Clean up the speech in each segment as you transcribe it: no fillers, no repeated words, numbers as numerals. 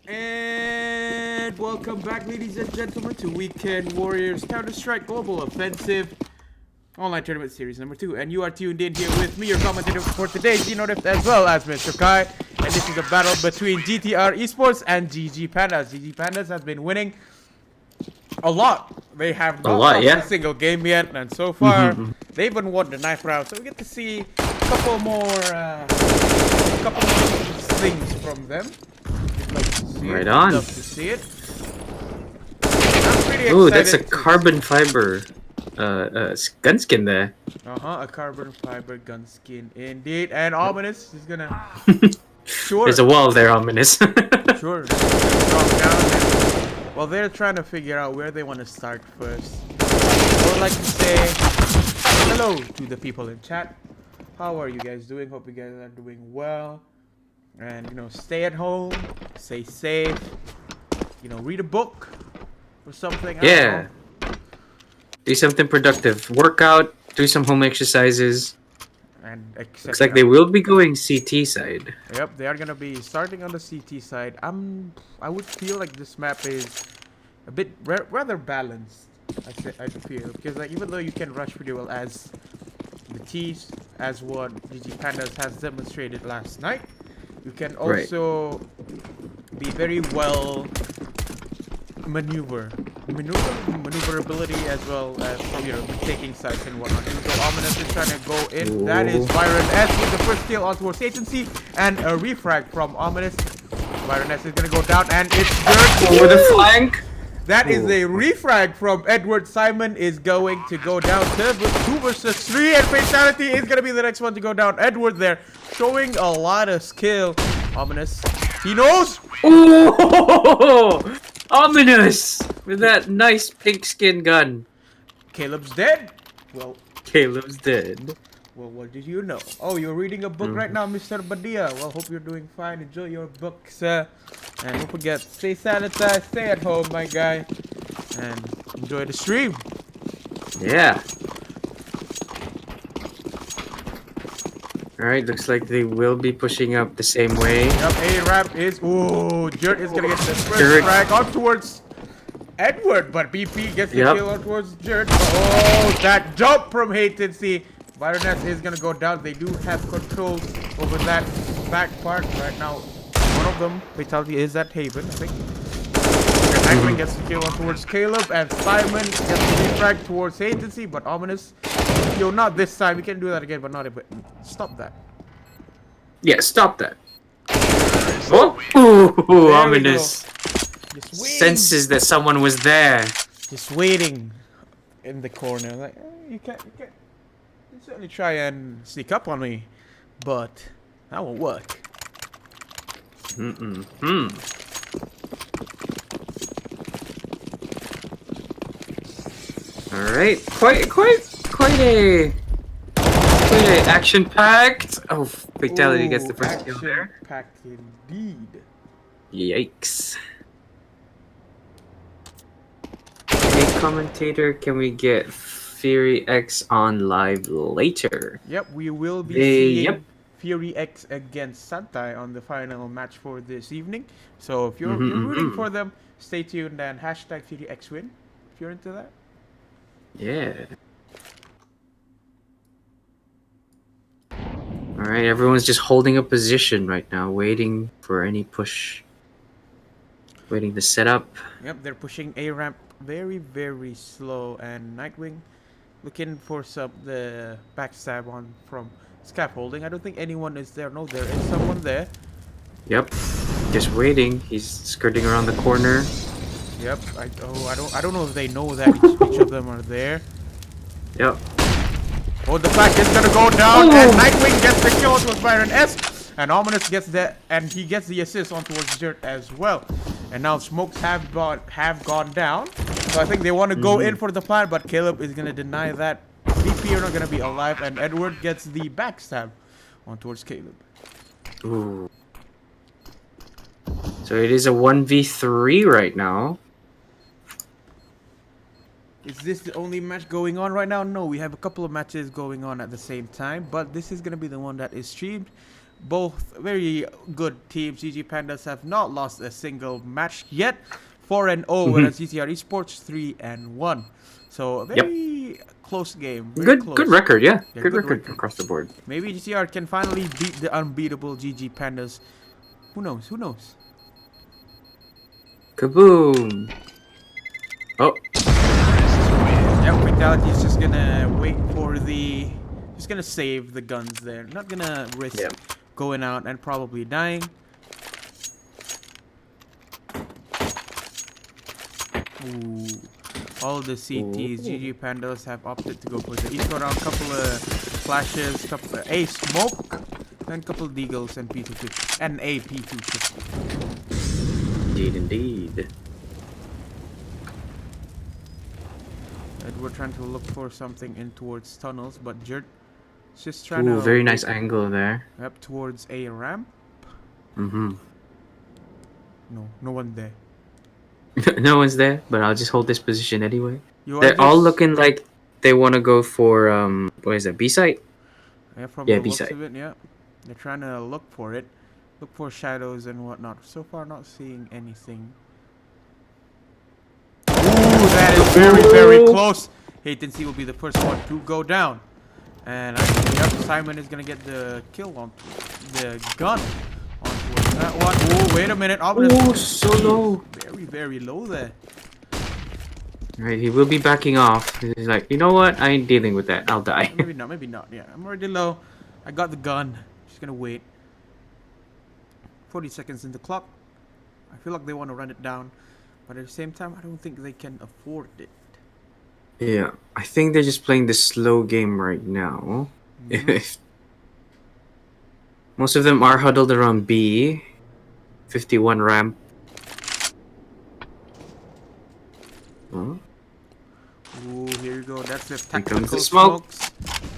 And welcome back, ladies and gentlemen, to Weekend Warriors Counter-Strike Global Offensive Online Tournament Series number 2. And you are tuned in here with me, your commentator for today, Ginotif, as well as Mr. Kai. And this is a battle between GTR Esports and GG Pandas. GG Pandas has been winning a lot. They have not lost a single game yet, and so far they even won the 9th round. So we get to see a couple more things from them. Right on. Love to see it. I'm pretty excited. Ooh, that's a carbon fiber gun skin there. A carbon fiber gun skin indeed. And Ominous is gonna sure. There's a wall there, Ominous. Sure. Drop down. Well, they're trying to figure out where they want to start first. I would like to say hello to the people in chat. How are you guys doing? Hope you guys are doing well. And, you know, stay at home, stay safe, you know, read a book or something. Yeah. Do something productive. Work out, do some home exercises. And looks like they will be going CT side. Yep, they are going to be starting on the CT side. I would feel like this map is a bit rather balanced, I feel. Because, like, even though you can rush pretty well as the T's, as what GG Pandas has demonstrated last night, you can also be very well maneuverability as well as, you know, taking sides and whatnot. So Ominous is trying to go in. Ooh. That is Byron S with the first kill on towards Agency and a refrag from Ominous. Byron S is gonna go down and it's Dirt over the flank. That is a refrag from Edward. Simon is going to go down to 2 versus 3, and Fatality is going to be the next one to go down. Edward there, showing a lot of skill. Ominous. He knows. Ooh, Ominous with that nice pink skin gun. Caleb's dead. Well, Caleb's dead. Well, what did you know? Oh, you're reading a book right now, Mr. Badia. Well, hope you're doing fine. Enjoy your books. And don't forget, stay sanitized, stay at home, my guy. And enjoy the stream. Yeah. Alright, looks like they will be pushing up the same way. Yep, A-Rap is... Ooh, Jert is going to get the first frag on towards Edward. But BP gets the kill on towards Jert. Oh, that jump from Hatency. Byron S is gonna go down. They do have control over that back part right now. One of them, Fatality, is at Haven, I think. Nightwing gets the kill on towards Caleb, and Simon gets the refrag towards Agency, but Ominous. Yo, not this time. We can do that again, but not it. Stop that. Yeah, stop that. Oh, ooh, Ominous. Senses that someone was there. Just waiting in the corner. Like, you can't. Certainly try and sneak up on me, but that won't work. All right, quite a action-packed. Oh, Fatality gets the first kill there. Action-packed indeed. Yikes. Hey, commentator, can we get Fury X on live later? Yep, we will be seeing Fury X against Santai on the final match for this evening. So if you're rooting for them, stay tuned and hashtag Fury X win if you're into that. Yeah. Alright, everyone's just holding a position right now, waiting for any push. Waiting to set up. Yep, they're pushing A ramp very, very slow, and Nightwing looking for the backstab on from scaffolding. I don't think anyone is there. No, there is someone there. Yep, just waiting. He's skirting around the corner. Yep. I don't know if they know that each of them are there. Yep. Oh, the flash is gonna go down, and Nightwing gets the kill with Byron S, and Ominous gets he gets the assist on towards Dirt as well. And now smokes have gone down. So I think they want to go in for the plant, but Caleb is going to deny that. BP are not going to be alive, and Edward gets the backstab on towards Caleb. Ooh. So it is a 1v3 right now. Is this the only match going on right now? No, we have a couple of matches going on at the same time, but this is going to be the one that is streamed. Both very good teams. GG Pandas have not lost a single match yet. 4-0, whereas GTR Esports 3-1. So a very close game. Very close. Good record, yeah. Yeah, good record across the board. Maybe GTR can finally beat the unbeatable GG Pandas. Who knows? Who knows? Kaboom! Oh. Yeah, Fatality is just gonna wait for the... Just gonna save the guns there. Not gonna risk going out and probably dying. Ooh. All the CTs, GG Pandas have opted to go for the eco round. Couple of flashes, couple of a smoke, and couple of deagles and P250 and a P250. Indeed. And we're trying to look for something in towards tunnels, but Jert is just trying to. Very nice angle there. Up towards a ramp. No one there. No one's there, but I'll just hold this position anyway. They're all looking like they want to go for what is that, B site? Yeah, from the B looks site. of it, yeah. They're trying to look for it, look for shadows and whatnot. So far, not seeing anything. Ooh, that is very close. Latency will be the first one to go down, and I think Simon is gonna get the kill on the gun. Onto that one. Oh, wait a minute. Oh, so low. Very low there. Right, he will be backing off. He's like, you know what? I ain't dealing with that. I'll die. Maybe not. Yeah, I'm already low. I got the gun. Just gonna wait. 40 seconds in the clock. I feel like they want to run it down, but at the same time, I don't think they can afford it. Yeah, I think they're just playing the slow game right now. Most of them are huddled around B. 51 ramp. Huh? Ooh, here you go. That's the Here comes tactical the smoke. smokes.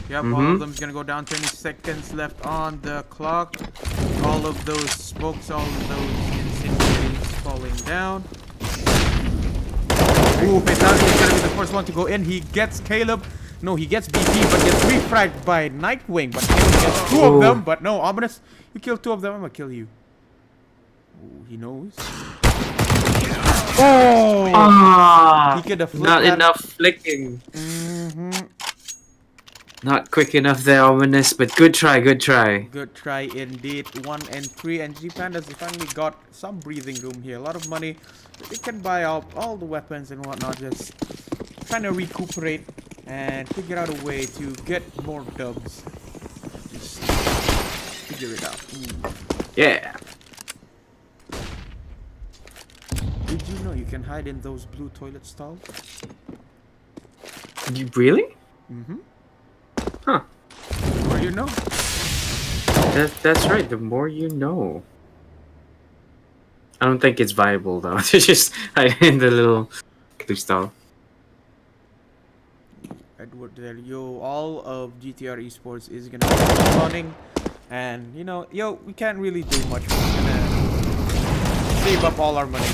Yep, all of them's gonna go down. 20 seconds left on the clock. All of those smokes, all of those incendiaries falling down. Ooh, Fatality is gonna be the first one to go in. He gets Caleb. No, he gets BP, but gets refragged by Nightwing. But Caleb gets two of them. But no, Ominous, you kill two of them, I'm gonna kill you. Ooh, he knows. Oh! He could have flicked Not that. enough flicking. Not quick enough there, Ominous, but good try, good try. Good try indeed. 1 and 3, and G Pandas, they finally got some breathing room here. A lot of money. They can buy out all the weapons and whatnot. Just trying to recuperate and figure out a way to get more dubs. Just figure it out. Yeah. Did you know you can hide in those blue toilet stalls? You really? Huh. Or you know? That's right. The more you know. I don't think it's viable though to just hide in the little blue stall. Edward there, yo, all of GTR Esports is gonna be running, and you know, we can't really do much. We're gonna save up all our money.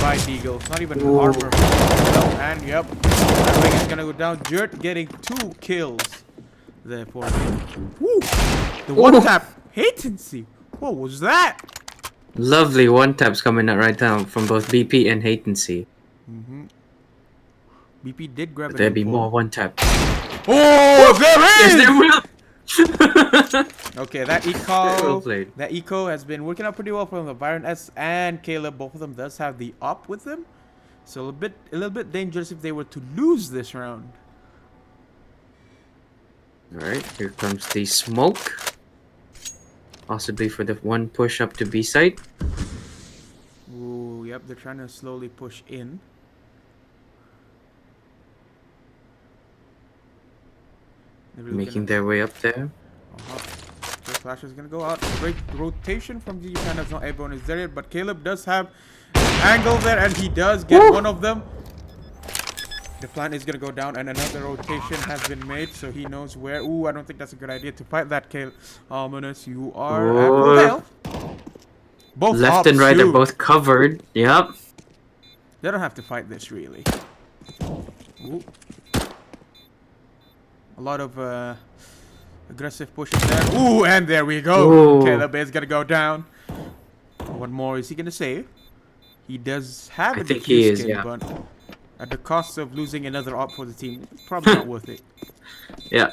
Buy Deagles, not even armor. And yep, that ring is gonna go down. Jert getting 2 kills there for him. Woo! The one tap latency. What was that? Lovely one taps coming out right now from both BP and Hatency. BP did grab it. There'll be more one tap. Oh, there is! Yes, there will. Okay, that eco has been working out pretty well from the Byron S and Caleb. Both of them does have the op with them, so a little bit dangerous if they were to lose this round. All right, here comes the smoke, possibly for the one push up to B site. Ooh, yep, they're trying to slowly push in. Making their way up there. First flash is gonna go out. Great rotation from GG Pandas. Not everyone is there yet, but Caleb does have an angle there, and he does get one of them. The plan is gonna go down, and another rotation has been made, so he knows where. Ooh, I don't think that's a good idea to fight that, Caleb. Ominous, you are at full health. Both left and right are both covered. Yep. They don't have to fight this really. Ooh. A lot of Aggressive push in there. Ooh, and there we go. Ooh. Caleb is gonna go down. What more is he gonna save? He does have a think he defuse is, kit, yeah. but at the cost of losing another op for the team, it's probably not worth it. Yeah.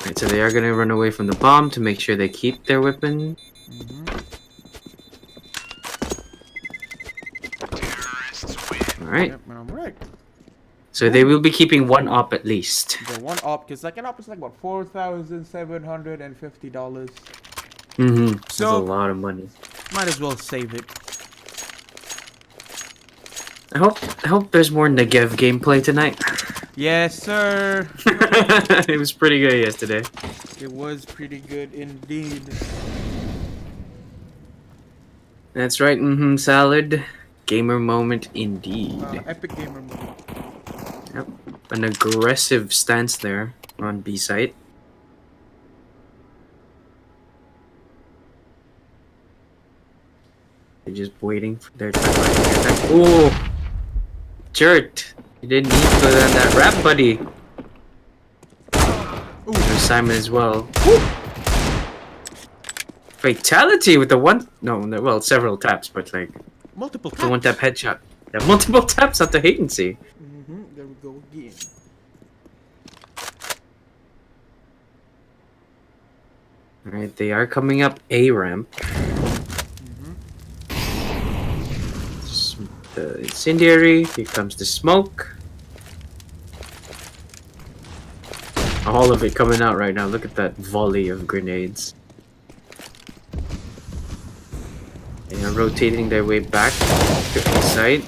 Right, so they are gonna run away from the bomb to make sure they keep their weapon. Alright. Yep, I'm right. So they will be keeping one op at least. The one op, because like an op is like what, $4,750. Mm-hmm. That's So a lot of money. might as well save it. I hope there's more Negev gameplay tonight. Yes, sir. It was pretty good yesterday. It was pretty good indeed. That's right, salad. Gamer moment indeed. Epic gamer mode. Yep. An aggressive stance there on B site. They're just waiting for their time. Oh! Jerk! You didn't need to go down that rap, buddy. Ooh. There's Simon as well. Woo! Fatality with the one. No, well, several taps, but like Multiple taps. the one tap headshot. Yeah, multiple taps at the latency. There we go again. Alright, they are coming up A ramp. The incendiary. Here comes the smoke. All of it coming out right now. Look at that volley of grenades. They are rotating their way back to the site.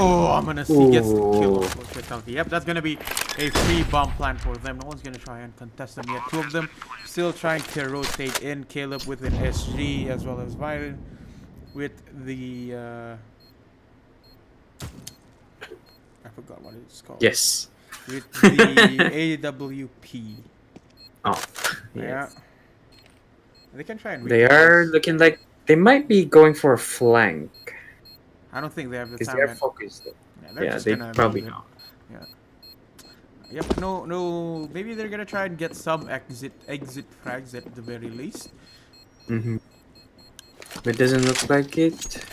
Oh, I'm gonna see gets the kill. Ooh. Fatality. Yep, that's gonna be a free bomb plan for them. No one's gonna try and contest them yet. Two of them still trying to rotate in. Caleb with an SG as well as Byron with the I forgot what it's called. Yes. With the AWP. Oh. Yeah. They can try and They are looking like they might be going for a flank. I don't think they have the Because time. they are and- focused. they're Yeah, just they gonna probably leave it. know. Yeah. Yep. No. Maybe they're gonna try and get some exit frags at the very least. It doesn't look like it.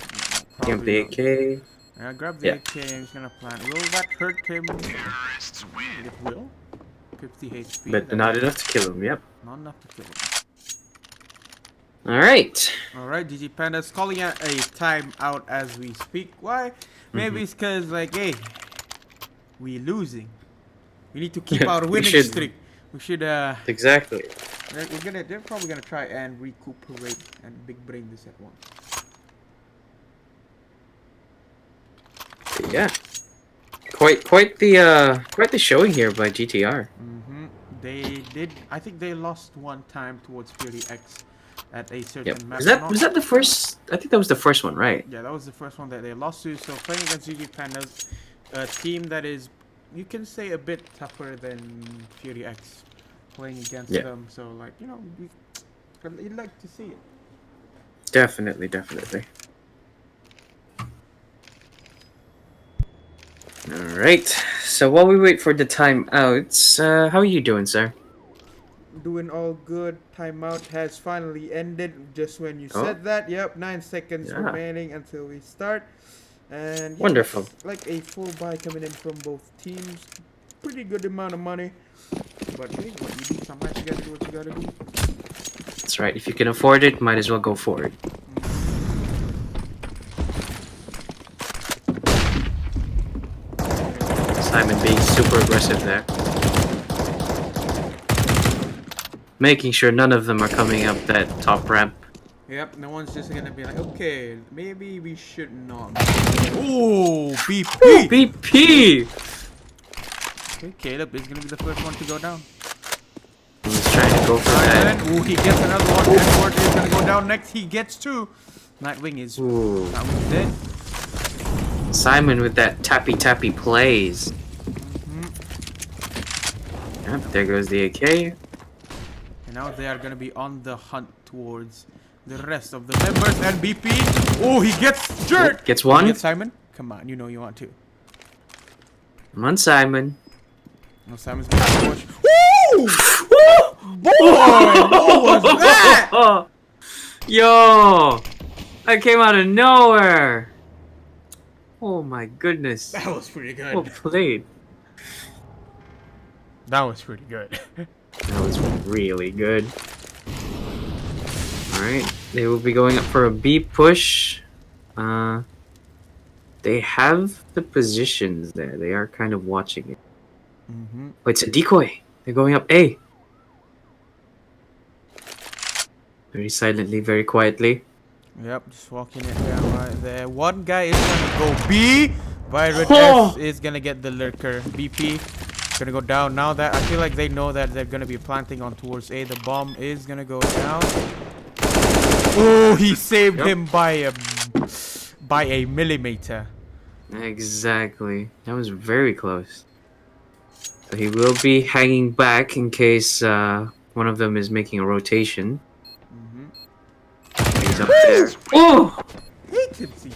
You have the Probably not. AK. Yeah, grab the Yeah. AK and he's gonna plant. Will that hurt him? It will. 50 HP. But not enough to kill him, yep. Not enough to kill him. Alright. Alright, GG Panda's calling out a timeout as we speak. Why? Maybe it's because, like, hey, we losing. We need to keep our winning streak. We should, Exactly. they're probably gonna try and recuperate and big brain this at once. Yeah. Quite the showing here by GTR. They did. I think they lost one time towards Fury X at a certain Yep. map. Was that the first? I think that was the first one, right? Yeah, that was the first one that they lost to. So playing against GG Pandas, a team that is, you can say, a bit tougher than Fury X, playing against them. So like, you know, you'd like to see it. Definitely. Alright. So while we wait for the timeouts, how are you doing, sir? Doing all good. Timeout has finally ended just when you said that. Yep, 9 seconds remaining until we start. And yeah, wonderful. it's like a full buy coming in from both teams. Pretty good amount of money. But hey, what you do, sometimes you gotta do what you gotta do. That's right. If you can afford it, might as well go for it. Simon being super aggressive there. Making sure none of them are coming up that top ramp. Yep, no one's just gonna be like, okay, maybe we should not. Oh, BP! BP! Okay, Caleb is gonna be the first one to go down. He's trying to go for that. Ooh, he gets another one. Edward is gonna go down next. He gets two. Nightwing is dead. Simon with that tappy plays. Yep, there goes the AK. And now they are gonna be on the hunt towards the rest of the members. And BP. Oh, he gets jerked. Gets one. Get Simon. Come on, you know you want to. Come on, Simon. No, Simon's gonna push. Woo! Boy, what was that? Yo! I came out of nowhere! Oh my goodness. That was pretty good. Well played. That was pretty good. That was really good. Alright, they will be going up for a B push. They have the positions there. They are kind of watching it. Oh, it's a decoy. They're going up A. Very silently, very quietly. Yep, just walking it down right there. One guy is gonna go B. Byron S is gonna get the lurker. BP gonna go down. Now that I feel like they know that they're gonna be planting on towards A. The bomb is gonna go down. Oh, he saved him by a millimeter. Exactly. That was very close. So he will be hanging back in case one of them is making a rotation. He's up there. Oh! Hatency.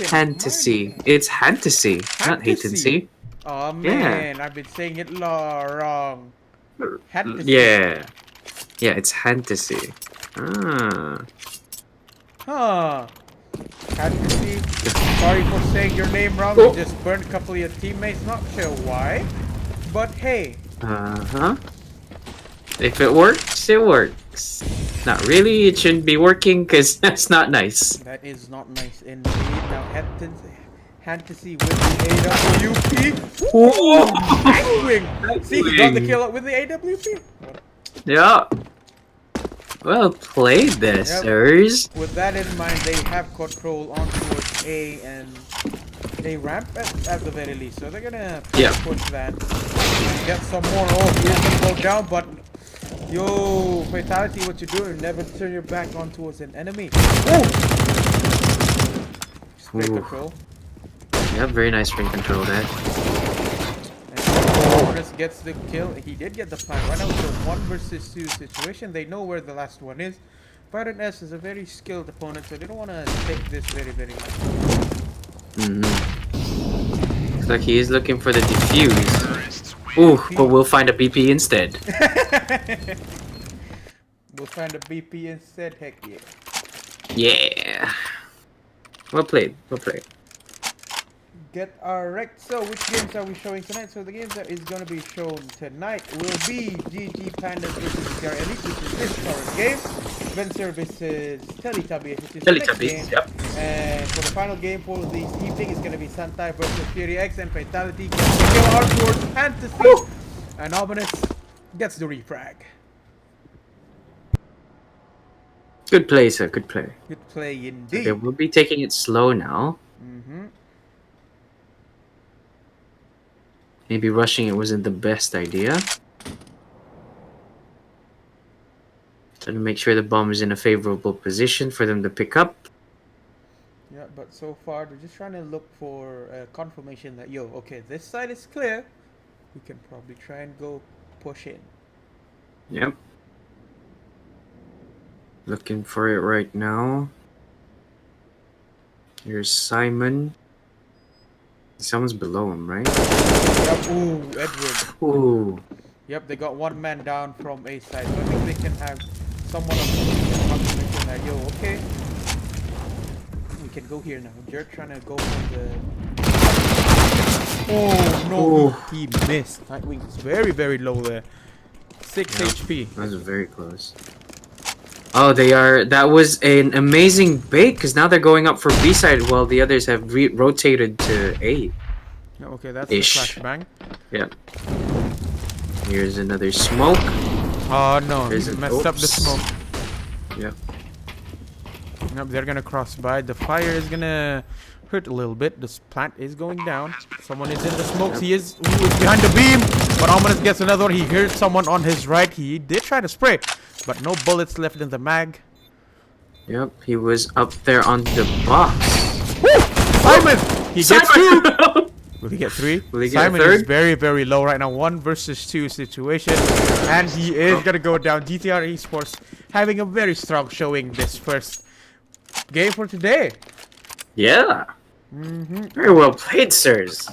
Fantasy. It's fantasy, not hatency. Oh man, I've been saying it wrong. Fantasy. Yeah. Yeah, it's fantasy. Ah. Huh. Fantasy. Sorry for saying your name wrong. You just burned a couple of your teammates. Not sure why. But hey. Uh-huh. If it works, it works. Not really, it shouldn't be working because that's not nice. That is not nice indeed. Now fantasy with the AWP. Ooh, see, he got the kill up with the AWP. Yeah. Well played there, sirs. With that in mind, they have control on towards A and a ramp at the very least. So they're gonna push that. Get some more. Oh, he's gonna go down, but yo, fatality, what you do? Never turn your back on towards an enemy. Oh! Spray control. Yeah, very nice spring control there. And gets the kill. He did get the plant. Right now it's a 1 versus 2 situation. They know where the last one is. Byron S is a very skilled opponent, so they don't want to take this very, very much. Looks like he is looking for the defuse. Ooh, but we'll find a BP instead. We'll find a BP instead. Heck yeah. Yeah. Well played. Well played. Get alright. So which games are we showing tonight? So the games that is going to be shown tonight will be GG Pandas versus CR Elite, which is this current game. Spencer versus Teletubbies, which is the next game. Yep. And for the final game for this evening is going to be Santai versus Fury X, and Fatality gets the kill out towards Fantasy. And Ominous gets the refrag. Good play, sir. Good play. Good play indeed. Okay, we'll be taking it slow now. Maybe rushing it wasn't the best idea. Trying to make sure the bomb is in a favorable position for them to pick up. Yeah, but so far they're just trying to look for confirmation that, yo, okay, this side is clear. We can probably try and go push in. Yep. Looking for it right now. Here's Simon. Someone's below him, right? Yep. Ooh, Edward. Ooh. Yep, they got one man down from A side. So I think they can have someone on the confirmation that, yo, okay, we can go here now. They're trying to go for the... Oh, no, he missed. Nightwing is very, very low there. 6 HP. That was very close. Oh, they are. That was an amazing bait because now they're going up for B side while the others have rotated to A. Okay, that's the flashbang. Yep. Here's another smoke. Oh no, he messed up the smoke. Yep. Yep, they're gonna cross by. The fire is gonna hurt a little bit. This plant is going down. Someone is in the smokes. He is behind the beam. But Ominous gets another one. He hears someone on his right. He did try to spray, but no bullets left in the mag. Yep, he was up there on the box. Woo! Simon! He gets 2! Will he get 3? Will he get Simon a third? is very, very low right now. 1 versus 2 situation. And he is gonna go down. GTR Esports having a very strong showing this first game for today. Yeah. Very well played, sirs.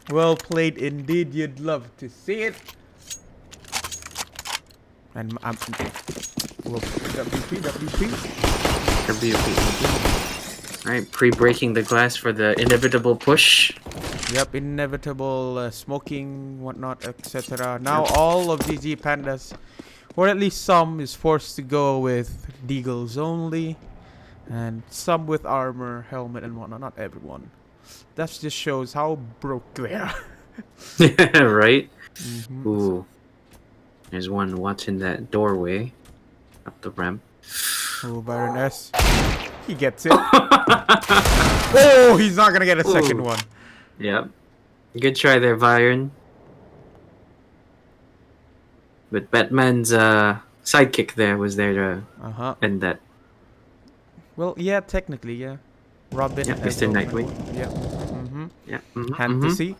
Well played indeed. You'd love to see it. And I'm WP. Alright, pre-breaking the glass for the inevitable push. Yep, inevitable smoking, whatnot, etc. Now all of GG Pandas, or at least some, is forced to go with deagles only. And some with armor, helmet, and whatnot. Not everyone. That just shows how broke they are. Yeah, right? Mm-hmm. Ooh. There's one watching that doorway. Up the ramp. Oh, Baroness. He gets it. Oh, he's not gonna get a second one. Yep. Good try there, Byron. But Batman's sidekick there was there to end that. Well, yeah, technically, yeah. Robin. Yeah, Mr. Nightwing. Yeah. Mm-hmm. Yeah. Hand to see.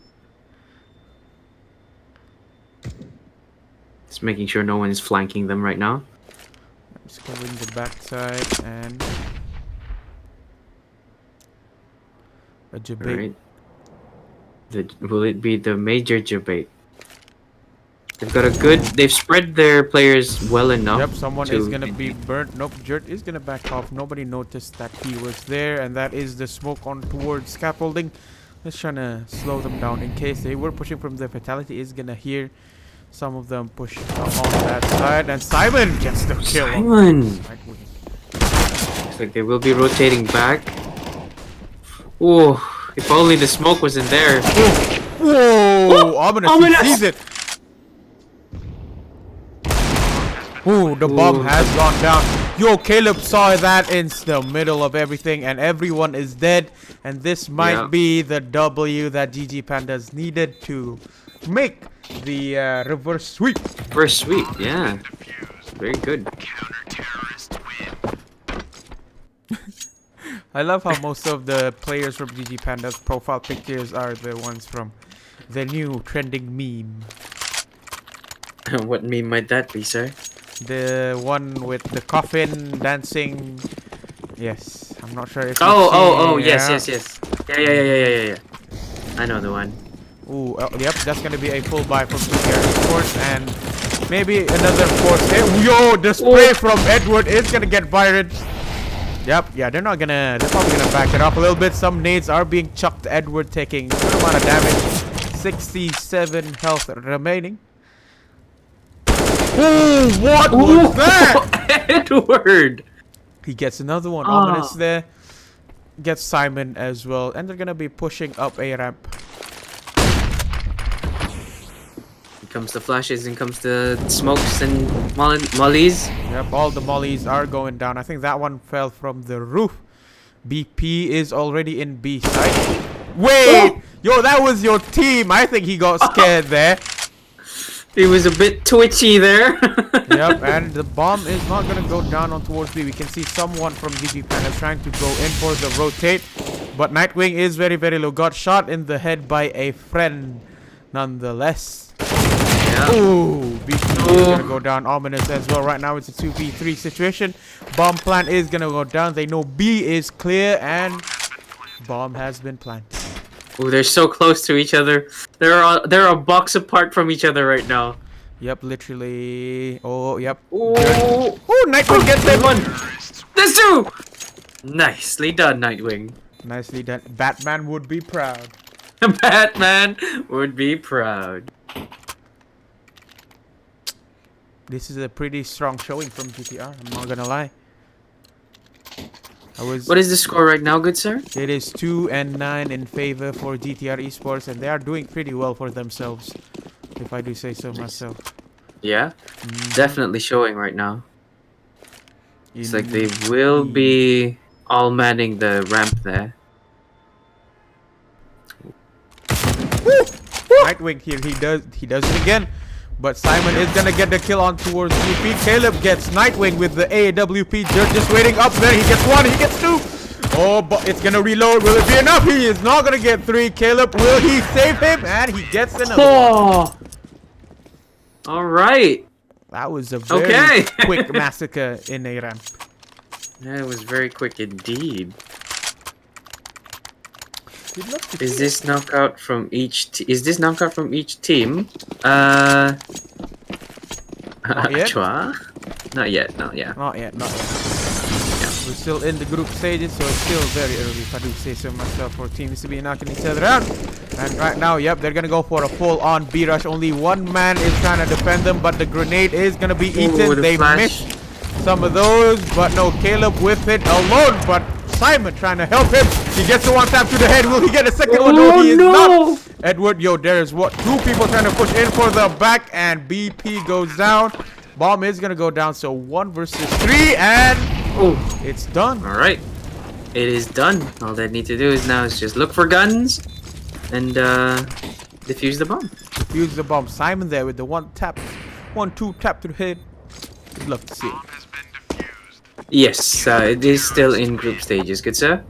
Just making sure no one is flanking them right now. I'm just covering the backside and a debate. Right. Will it be the major debate? They've got a good. They've spread their players well enough. Yep, someone is gonna be burnt. Nope, Jert is gonna back off. Nobody noticed that he was there, and that is the smoke on towards scaffolding. Just trying to slow them down in case they were pushing from the fatality. Is gonna hear some of them push on that side, and Simon gets the kill. Simon. Looks like they will be rotating back. Oh, if only the smoke was in there. Whoa! Ominous. He sees it. Ooh, the bomb has gone down. Yo, Caleb saw that in the middle of everything, and everyone is dead. And this might be the W that GG Pandas needed to make the reverse sweep. Reverse sweep, yeah. Very good. I love how most of the players from GG Pandas profile pictures are the ones from the new trending meme. What meme might that be, sir? The one with the coffin dancing. Yes, I'm not sure if. Yes. Yeah. I know the one. Ooh, yep, that's gonna be a full buy from GTR Sports, and maybe another force hit. Yo, the spray from Edward is gonna get Byron. Yep, yeah, they're probably gonna back it up a little bit. Some nades are being chucked. Edward taking a good amount of damage. 67 health remaining. Ooh, what was that? Edward! He gets another one. Ominous there. Gets Simon as well. And they're gonna be pushing up a ramp. Here comes the flashes, and comes the smokes and mollies. Yep, all the mollies are going down. I think that one fell from the roof. BP is already in B side. Wait! Yo, that was your team. I think he got scared there. He was a bit twitchy there. Yep, and the bomb is not going to go down on towards B. We can see someone from GG Pandas trying to go in for the rotate. But Nightwing is very, very low. Got shot in the head by a friend nonetheless. Yeah. Ooh, BP is going to go down. Ominous as well. Right now it's a 2v3 situation. Bomb plant is going to go down. They know B is clear and bomb has been planted. Ooh, they're so close to each other. They're a box apart from each other right now. Yep, literally. Oh, yep. Ooh, Nightwing gets that one. There's two. Nicely done, Nightwing. Nicely done. Batman would be proud. Batman would be proud. This is a pretty strong showing from GTR. I'm not gonna lie. What is the score right now, good sir? It is 2-9 in favor for GTR Esports, and they are doing pretty well for themselves, if I do say so myself. Yeah, definitely showing right now. It's like they will be all manning the ramp there. Nightwing here, he does it again. But Simon is gonna get the kill on towards UP. Caleb gets Nightwing with the AWP. Just waiting up there. He gets one, he gets two. Oh, but it's gonna reload. Will it be enough? He is not gonna get three. Caleb, will he save him? And he gets another one. All right. That was a very quick massacre in a ramp. Yeah, it was very quick indeed. We'd love to Is see this it. knockout from each? Is this knockout from each team? Not yet. Chua? Not yet. No, yeah. Not yet. Not yet. We're still in the group stages, so it's still very early, if I do say so myself, for teams to be knocking each other out. And right now, yep, they're gonna go for a full-on B rush. Only one man is trying to defend them, but the grenade is gonna be eaten. They missed some of those, but no, Caleb with it alone. But Simon trying to help him. He gets the one tap to the head. Will he get a second one? No, he is not. Edward, yo, there's what, 2 people trying to push in for the back, and BP goes down. Bomb is gonna go down, so 1 versus 3, and it's done. All right, it is done. All they need to do is now is just look for guns and defuse the bomb. Defuse the bomb. Simon there with the 1-2 tap to the head. We'd love to see it. Yes, it is still in group stages, good sir.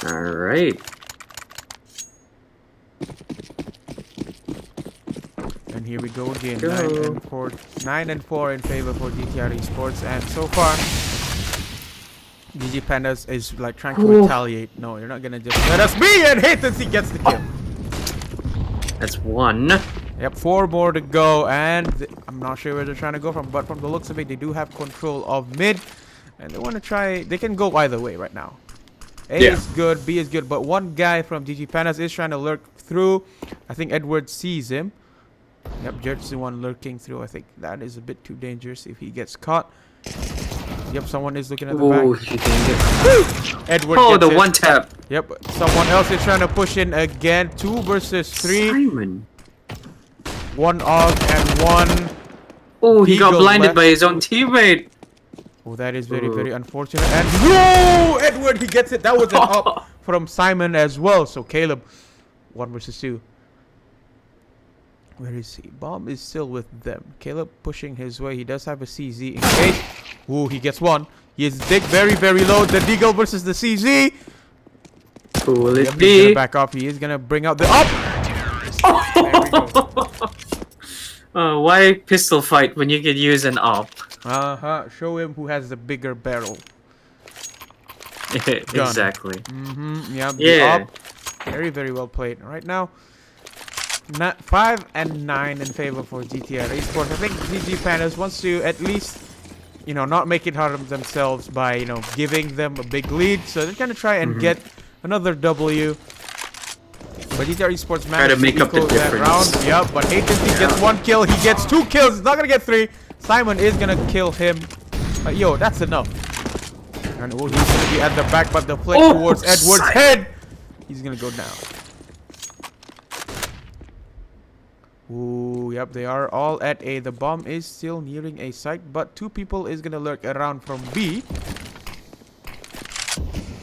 All right. And here we go again. 9 and 4 in favor for GTR Esports, and so far GG Pandas is like trying to retaliate. No, you're not gonna just let us be, and Hatency gets the kill. That's 1. Yep, 4 more to go, and I'm not sure where they're trying to go from, but from the looks of it, they do have control of mid, and they want to try. They can go either way right now. A is good, B is good, but one guy from GG Pandas is trying to lurk through. I think Edward sees him. Yep, Judge is the one lurking through. I think that is a bit too dangerous if he gets caught. Yep, someone is looking at the back. Edward gets the it. 1-tap. Yep, someone else is trying to push in again. 2 versus 3. Simon. 1 off and 1. Oh, he got blinded left. by his own teammate. Oh, that is very, very unfortunate. And no, Edward, he gets it. That was an up from Simon as well. So Caleb, 1 versus 2. Where is he? Bomb is still with them. Caleb pushing his way. He does have a CZ in case. Ooh, he gets 1. He is dig very, very low. The Deagle versus the CZ. Who will it He's be? gonna back off. He is gonna bring out the up. There we go. Why pistol fight when you could use an op? Show him who has the bigger barrel. Exactly. Yeah. Yeah. Up. Very, very well played. Right now, 5 and 9 in favor for GTR Esports. I think GG Pandas wants to at least, you know, not make it hard on themselves by, you know, giving them a big lead. So they're gonna try and get another W. But GTR Esports managed to make up the equal that difference. round. Yep, but Hatency gets 1 kill. He gets 2 kills. He's not gonna get 3. Simon is gonna kill him. Yo, that's enough. And he's gonna be at the back, but the flick towards Edward's head. He's gonna go down. Ooh, yep, they are all at A. The bomb is still nearing A site, but 2 people is gonna lurk around from B.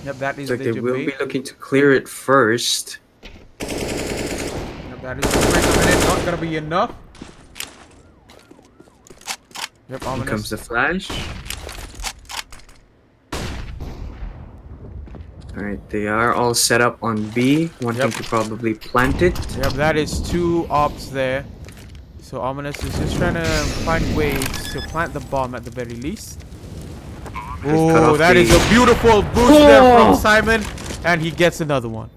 Yep, that is Like the they will debate. be looking to clear it first. Yep, that is the first minute. Not gonna be enough. Yep, Here ominous. comes the flash. Alright, they are all set up on B, wanting to probably plant it. Yep, that is 2 ops there. So Ominous is just trying to find ways to plant the bomb at the very least. Oh, that is a beautiful boost there from Simon. And he gets another one.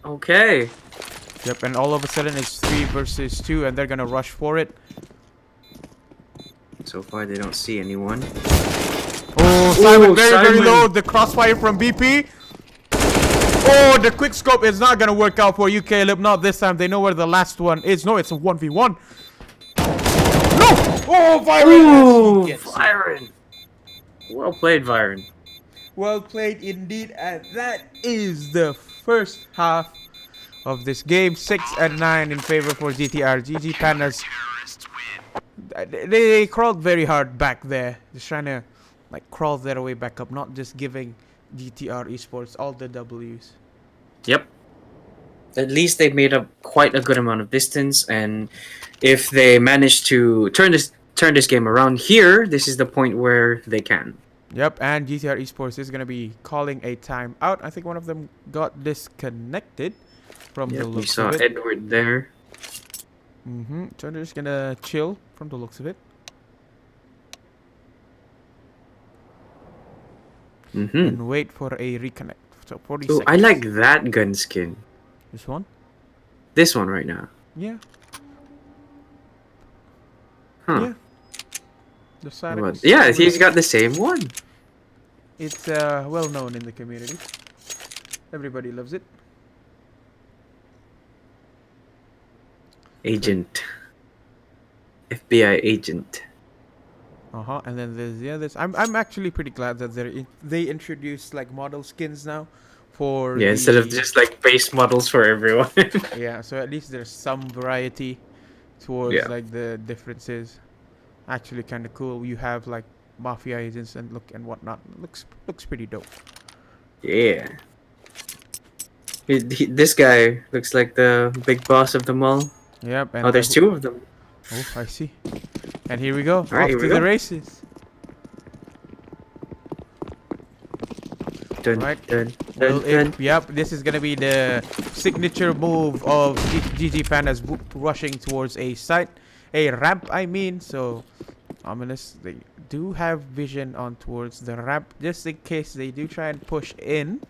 Okay. Yep, and all of a sudden it's 3 versus 2, and they're gonna rush for it. So far they don't see anyone. Oh, Simon very low. The crossfire from BP. Oh, the quick scope is not gonna work out for you, Caleb. Not this time. They know where the last one is. No, it's a 1v1. No! Oh, Byron! Byron! Well played, Byron. Well played indeed, and that is the first half of this game. 6 and 9 in favor for GTR. GG Pandas. They crawled very hard back there. Just trying to like crawl their way back up, not just giving GTR Esports all the W's. Yep. At least they've made up quite a good amount of distance, and if they manage to turn this game around here, this is the point where they can. Yep, and GTR Esports is gonna be calling a timeout. I think one of them got disconnected from the looks We saw of it. Edward there. So they're just gonna chill from the looks of it. And wait for a reconnect. So 40 Ooh, seconds. I like that gun skin. This one? This one right now. Yeah. Huh. Yeah. The side Yeah, he's got the same one. It's well known in the community. Everybody loves it. Agent. FBI agent. And then there's this. I'm actually pretty glad that they introduced like model skins now, for instead of just like base models for everyone. Yeah, so at least there's some variety towards like the differences. Actually, kind of cool. You have like mafia agents and whatnot. Looks pretty dope. Yeah. This guy looks like the big boss of them all. Yep. And oh, there's two of them. Oh, I see. And here we go. Off Right, to the races. Dun, Right. dun, Well, dun, dun. yep, this is gonna be the signature move of GG Pandas rushing towards a ramp. I mean, so ominous. They do have vision on towards the ramp, just in case they do try and push in.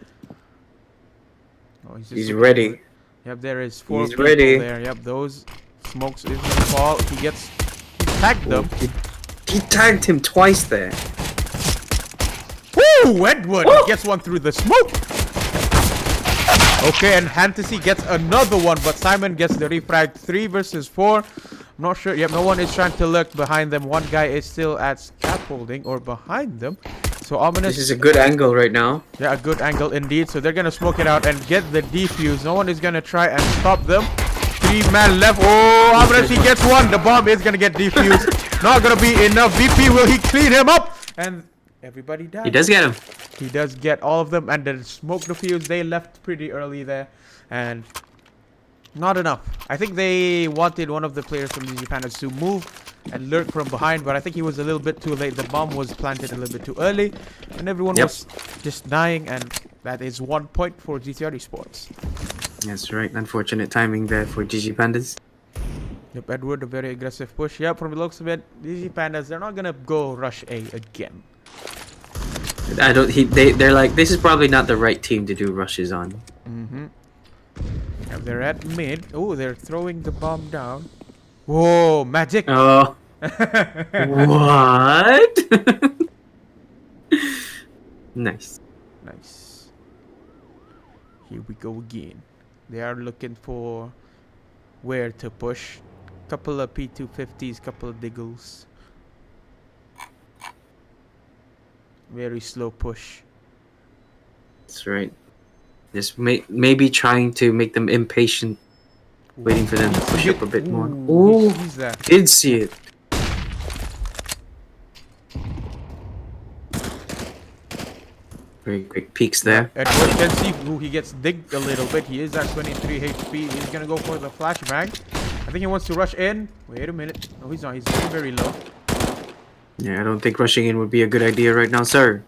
Oh, He's ready. Yep, there is 4 He's people ready. there. Yep, those smokes is gonna fall. He tagged them. He tagged him twice there. Woo! Edward gets one through the smoke. Okay, and Fantasy gets another one, but Simon gets the refrag. 3 versus 4. I'm not sure. Yep, no one is trying to lurk behind them. One guy is still at scaffolding or behind them. So ominous. This is a good angle right now. Yeah, a good angle indeed. So they're gonna smoke it out and get the defuse. No one is gonna try and stop them. 3-man left. Oh, ominous. He gets one. The bomb is gonna get defused. Not gonna be enough. VP, will he clean him up? And everybody died. He does get him. He does get all of them, and the smoke defuse, they left pretty early there, and not enough. I think they wanted one of the players from GG Pandas to move and lurk from behind, but I think he was a little bit too late. The bomb was planted a little bit too early, and everyone was just dying, and that is 1 point for GTR Esports. That's right. Unfortunate timing there for GG Pandas. Yep, Edward, a very aggressive push. Yeah, from the looks of it, GG Pandas, they're not gonna go rush A again. I don't. They're like, this is probably not the right team to do rushes on. Yeah, they're at mid. Oh, they're throwing the bomb down. Whoa, magic! Oh. What? Nice. Nice. Here we go again. They are looking for where to push. Couple of P250s, couple of diggles. Very slow push. That's right. Just maybe trying to make them impatient, waiting for them to push up a bit more. Ooh, he sees that. Did see it. Very quick peeks there. Edward can see who he gets digged a little bit. He is at 23 HP. He's gonna go for the flashbang. I think he wants to rush in. Wait a minute. No, he's not. He's very, very low. Yeah, I don't think rushing in would be a good idea right now, sir.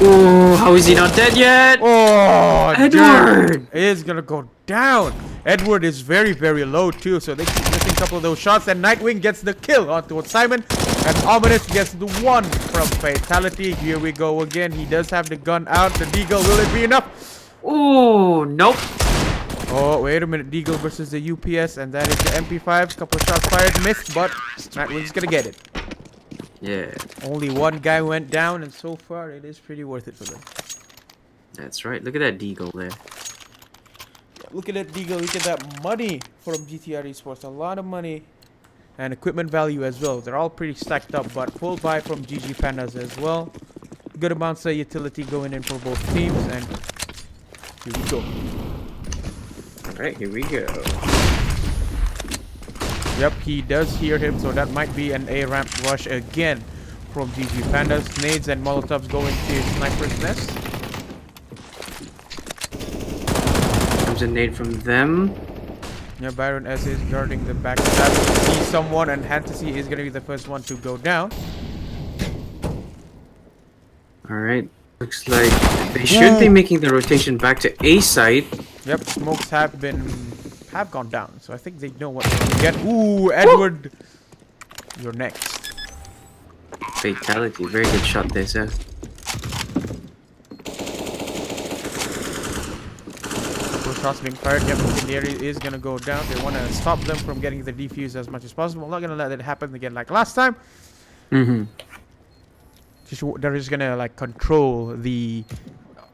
Oh, how is he not dead yet? Oh, Edward is gonna go down. Edward is very, very low too, so they keep missing a couple of those shots. And Nightwing gets the kill onto Simon, and Ominous gets the one from Fatality. Here we go again. He does have the gun out. The Deagle, will it be enough? Oh, nope. Oh, wait a minute. Deagle versus the UPS, and that is the MP5. Couple of shots fired, missed, but Nightwing's gonna get it. Yeah. Only one guy went down, and so far it is pretty worth it for them. That's right. Look at that Deagle there. Look at that Deagle. Look at that money from GTR Esports. A lot of money. And equipment value as well. They're all pretty stacked up, but full buy from GG Pandas as well. Good amounts of utility going in for both teams, and here we go. Alright, here we go. Yep, he does hear him, so that might be an A-ramp rush again from GG Pandas. Nades and Molotovs going to Sniper's Nest. Comes a nade from them. Yeah, Byron S is guarding the back stab. Sees someone, and Fantasy is going to be the first one to go down. Alright, looks like they should be making the rotation back to A site. Yep, smokes have gone down, so I think they know what they're gonna get. Ooh, Edward, you're next. Fatality, very good shot there, sir. Those shots being fired. Yep, incendiary is gonna go down. They want to stop them from getting the defuse as much as possible. I'm not gonna let it happen again like last time. They're just gonna like control the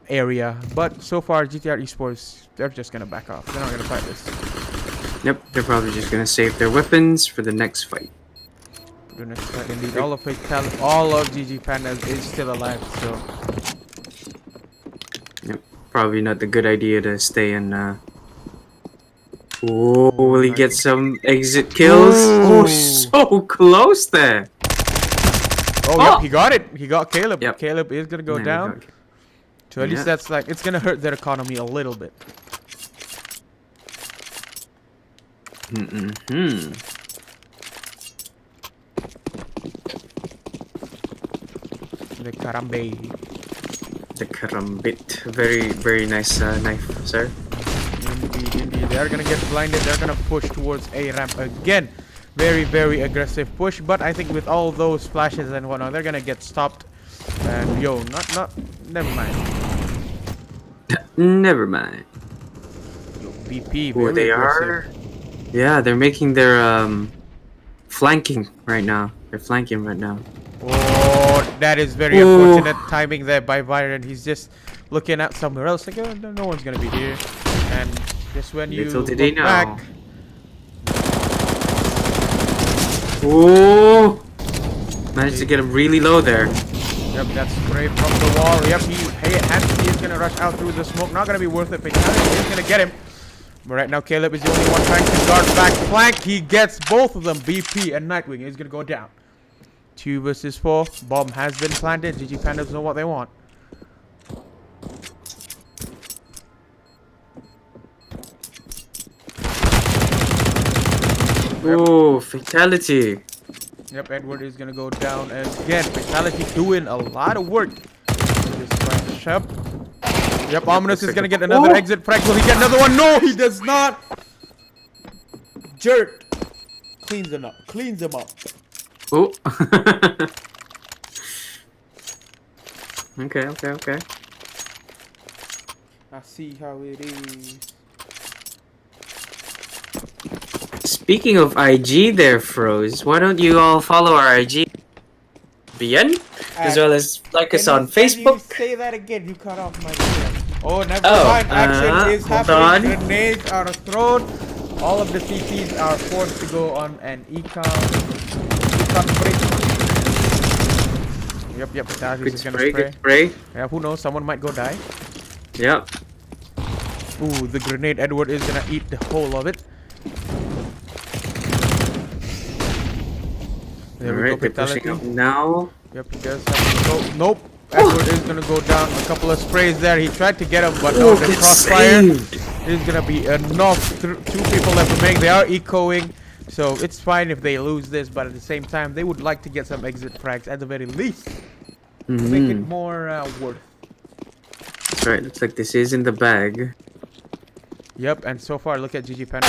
area, but so far GTR Esports, they're just gonna back off. They're not gonna fight this. Yep, they're probably just gonna save their weapons for the next fight. Goodness, indeed, all of GG Pandas is still alive, so yep, probably not the good idea to stay in. Oh, will he get some exit kills? Oh, so close there. Oh, yep, he got it. He got Caleb. Yep. Caleb is gonna go down. So at least that's like, it's gonna hurt their economy a little bit. The karambe. The karambit. Very, very nice knife, sir. Indeed, indeed. They are gonna get blinded. They're gonna push towards A ramp again. Very, very aggressive push. But I think with all those flashes and whatnot, they're gonna get stopped. And yo, never mind. Never mind. Yo, BP, Where they are? Yeah, they're making their flanking right now. They're flanking right now. Oh, that is very unfortunate timing there by Byron. He's just looking at somewhere else. Like, oh, no one's gonna be here. And just when you look back. Oh! Managed to get him really low there. Yep, that's spray from the wall. Yep, he is gonna rush out through the smoke. Not gonna be worth it. Fatality is gonna get him. But right now, Caleb is the only one trying to guard back flank. He gets both of them. BP and Nightwing is gonna go down. 2 versus 4. Bomb has been planted. GG Pandas know what they want. Oh, fatality. Yep, Edward is gonna go down again. Fatality doing a lot of work. Just flash up. Yep, Ominous is gonna get another exit frag. Will he get another one? No, he does not. Jerk. Cleans them up. Cleans them up. Oh. Okay. I see how it is. Speaking of IG there, Froze, why don't you all follow our IG? Bien? As well as like us on Facebook. Can you say that again? You cut off my video. Oh, never mind. Action is happening. Grenades are thrown. All of the CPs are forced to go on an econ break. Yep, Fatality is gonna spray. Good spray. Yeah, who knows? Someone might go die. Yep. Ooh, the grenade. Edward is gonna eat the whole of it. There we go, Fatality. Now. Yep, he does have to go. Nope. Edward is gonna go down. A couple of sprays there. He tried to get him, but no, the crossfire is gonna be enough. 2 people left remaining. They are ecoing, so it's fine if they lose this, but at the same time, they would like to get some exit frags at the very least. To make it more worth. That's right. Looks like this is in the bag. Yep, and so far, look at GG Panda.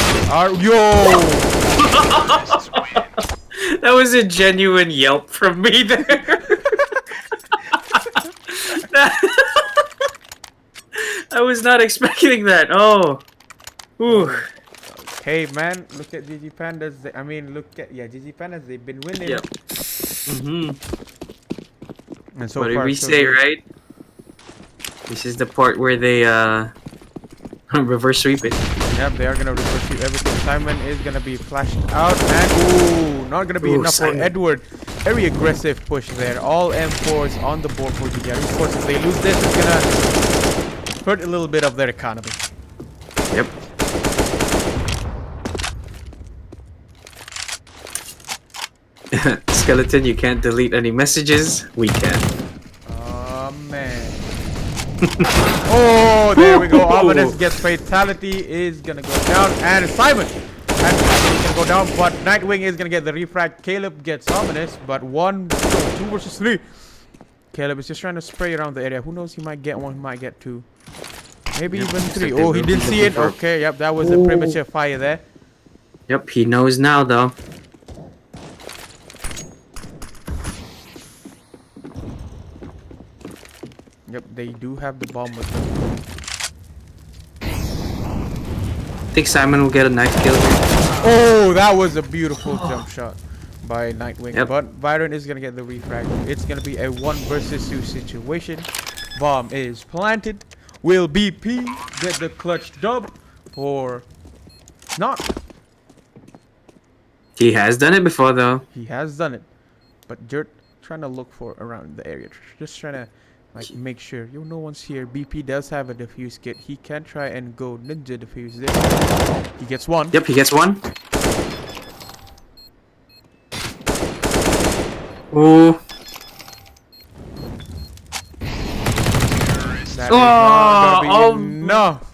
Yo! That was a genuine yelp from me there. I was not expecting that. Oh. Ooh. Hey man, look at GG Pandas. GG Pandas. They've been winning. Yep. And so what did far, we say, right? This is the part where they reverse sweep it. Yep, they are gonna reverse sweep everything. Simon is gonna be flashed out, and not gonna be enough Simon. for Edward. Very aggressive push there. All M4s on the board for GTR. Of course, if they lose this, it's gonna hurt a little bit of their economy. Yep. Skeleton, you can't delete any messages. We can. Oh man. Oh, there we go. Ominous gets fatality. Is gonna go down, and Simon is gonna go down, but Nightwing is gonna get the refrag. Caleb gets Ominous, but 2 versus 3. Caleb is just trying to spray around the area. Who knows? He might get 1, he might get 2. Maybe Yep, even looks 3. like they Oh, he will be didn't see looking it. for- Okay, yep, that was a Oh. premature fire there. Yep, he knows now though. Yep, they do have the bomb with them. I think Simon will get a knife kill here. Oh, that was a beautiful jump shot by Nightwing. Yep. But Byron is gonna get the refrag. It's gonna be a 1 versus 2 situation. Bomb is planted. Will BP get the clutch dub or not? He has done it before though. He has done it. But Dirt trying to look for around the area. Just trying to like make sure. Yo, no one's here. BP does have a defuse kit. He can try and go ninja defuse this. He gets one. Yep, he gets one. Ooh. That is not gonna be Oh, enough.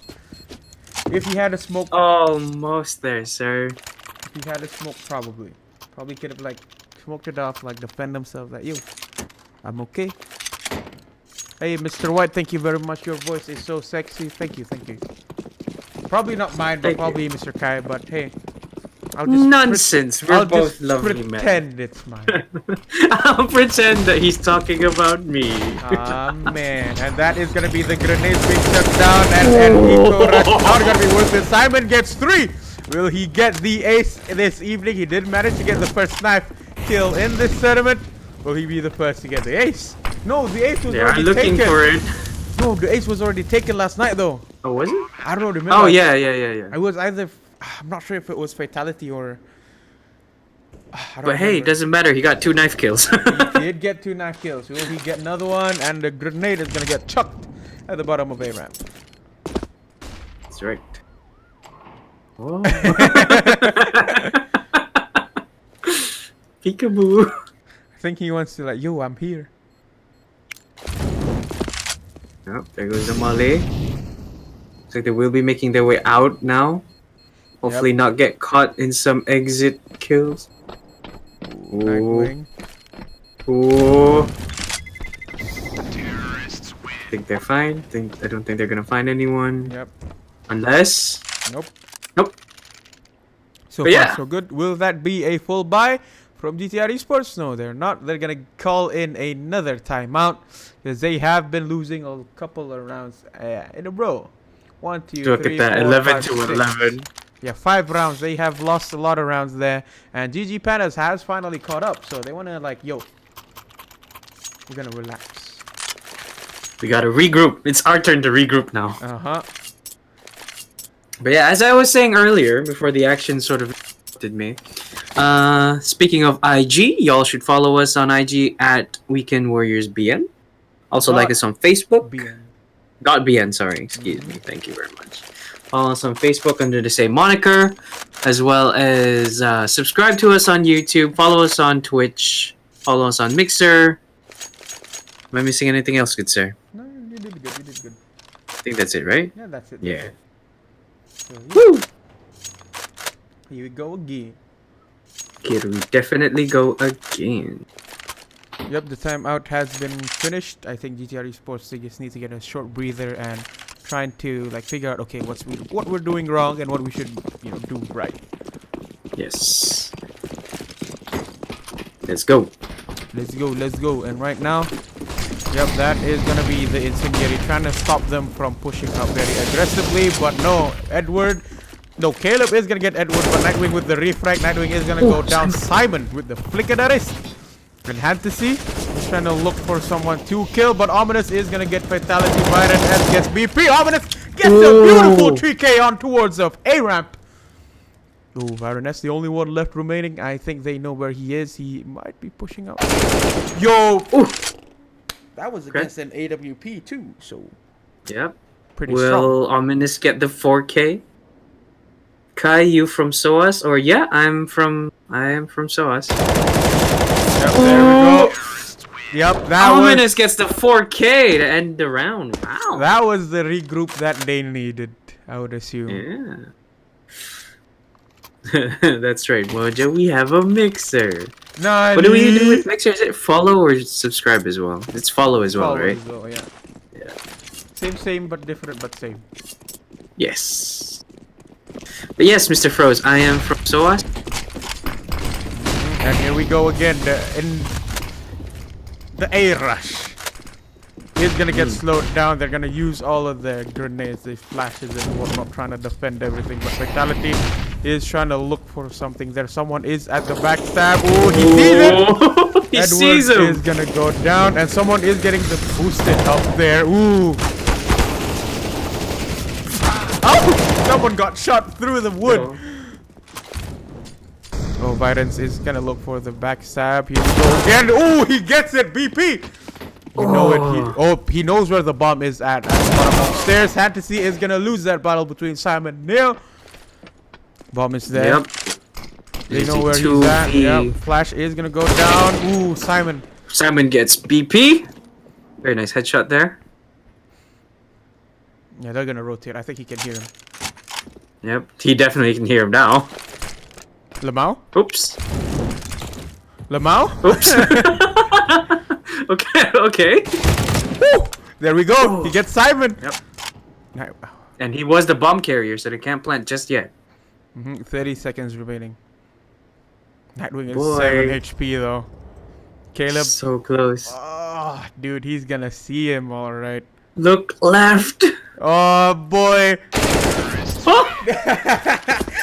If he had a smoke, Almost there, sir. if he had a smoke, probably could have like smoked it off, like defend himself. Like, yo, I'm okay. Hey, Mr. White, thank you very much. Your voice is so sexy. Thank you, thank you. Probably not mine, but Thank probably Mr. Kai. But hey, I'll just Nonsense. We're I'll both just lovely men. pretend it's mine. I'll pretend that he's talking about me. Ah man, and that is gonna be the grenades being shut down, and Eco Rush not gonna be worth it. Simon gets 3. Will he get the ace this evening? He did manage to get the first knife kill in this tournament. Will he be the first to get the ace? No, the ace was They are already looking taken. for it. No, the ace was already taken last night though. Oh, was it? I don't remember. Oh, yeah. It was either. I'm not sure if it was fatality or. I don't But hey, it remember. doesn't matter. He got 2 knife kills. He did get 2 knife kills. Will he get another one? And the grenade is gonna get chucked at the bottom of A ramp. That's right. Oh. Peekaboo. I think he wants to like, yo, I'm here. Yep, there goes the Malay. Looks like they will be making their way out now. Hopefully not get caught in some exit kills. Ooh. Nightwing. Ooh. I think they're fine. I don't think they're gonna find anyone. Yep. Unless. Nope. Nope. So But far, yeah. so good. Will that be a full buy from GTR Esports? No, they're not. They're gonna call in another timeout because they have been losing a couple of rounds in a row. 1, 2, Look 3, at that, 4, 11 5, to 6. 11. Yeah, 5 rounds. They have lost a lot of rounds there, and GG Pandas has finally caught up. So they wanna like, yo, we're gonna relax. We gotta regroup. It's our turn to regroup now. But yeah, as I was saying earlier, before the action sort of interrupted me, speaking of IG, y'all should follow us on IG at Weekend Warriors BN. Also like us on Facebook. .bn, sorry, excuse me. Thank you very much. Follow us on Facebook under the same moniker, as well as subscribe to us on YouTube. Follow us on Twitch. Follow us on Mixer. Am I missing anything else, good sir? No, you did good. You did good. I think that's it, right? Yeah, that's it. Yeah. So, Woo! here we go again. Here we definitely go again. Yep, the timeout has been finished. I think GTR Esports, they just need to get a short breather and trying to like figure out okay what we're doing wrong and what we should do right. Yes. Let's go. Let's go. And right now, yep, that is gonna be the incendiary trying to stop them from pushing up very aggressively. But no, Caleb is gonna get Edward, but Nightwing with the refrag. Nightwing is gonna go down. Simon with the flick of the wrist. And Fantasy is trying to look for someone to kill, but Ominous is gonna get fatality. Byron S gets BP. Ominous gets a beautiful 3K on towards of A ramp. Oh, Byron S, the only one left remaining. I think they know where he is. He might be pushing up. Yo, that was against an AWP too. So Yep. pretty strong. Will Ominous get the 4K? Kai, you from SOAS? Or yeah, I am from SOAS. Yep, there we go. Yep, that Ominous gets the 4K to end the round. Wow. That was the regroup that they needed, I would assume. Yeah. That's right, Mojo. We have a mixer. Nah, What do we do with mixer? Is it follow or subscribe as well? It's follow as well, right? As well, yeah. Yeah. Same, but different, but same. Yes. But yes, Mr. Froze, I am from SOAS. And here we go again. The A rush is gonna get slowed down. They're gonna use all of their grenades, the flashes and whatnot, trying to defend everything. But Fatality is trying to look for something there. Someone is at the backstab. Oh, he sees it! He sees him! Edward is gonna go down, and someone is getting the boosted up there. Ooh! Oh! Someone got shot through the wood. No. Oh, Vidance is gonna look for the backstab. Here we go again. Oh, he gets it, BP! You know it. He knows where the bomb is at the bottom upstairs. Fantasy is gonna lose that battle between Simon and Neil. Bomb is there. Yep. They know where he's at. Yep. Flash is gonna go down. Ooh, Simon. Simon gets BP. Very nice headshot there. Yeah, they're gonna rotate. I think he can hear him. Yep. He definitely can hear him now. Lamau? Oops. Lamau? Oops. Okay. Woo! There we go. He gets Simon. Yep. And he was the bomb carrier, so they can't plant just yet. 30 seconds remaining. Nightwing is Boy. 7 HP though. Caleb. So close. Oh, dude, he's gonna see him all right. Look left. Oh boy.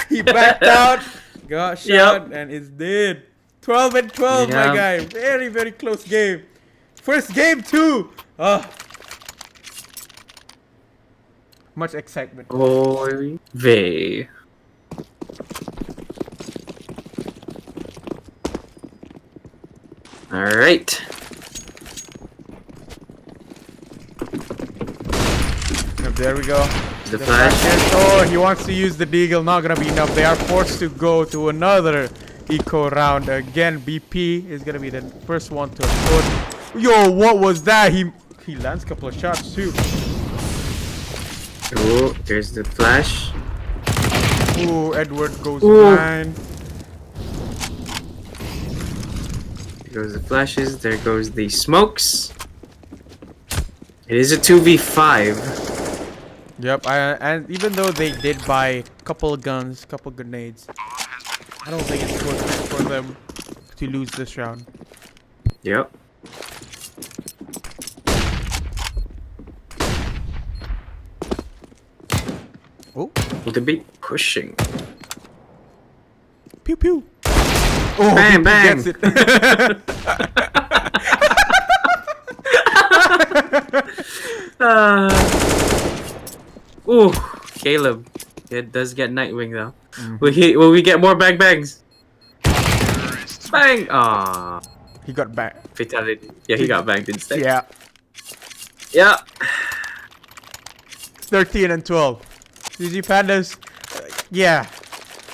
He backed out, got shot, and is dead. 12 and 12, my guy. Very, very close game. First game too. Much excitement. Oy vey. Alright. There we go. The flash. Oh, he wants to use the deagle. Not gonna be enough. They are forced to go to another eco round again. BP is gonna be the first one to put. Yo, what was that? He lands a couple of shots too. Oh, there's the flash. Ooh, Edward goes blind. There goes the flashes. There goes the smokes. It is a 2v5. Yep, and even though they did buy a couple of guns, couple of grenades, I don't think it's worth it for them to lose this round. Yep. Oh, Will they be pushing? pew pew. Oh, bang, he bang. gets it. Ooh, Caleb. It does get Nightwing though. Will we get more bang bangs? Bang! Ah, He got back. fatality. Yeah, he got banged instead. Yeah. Yeah. 13 and 12. GG Pandas. Yeah.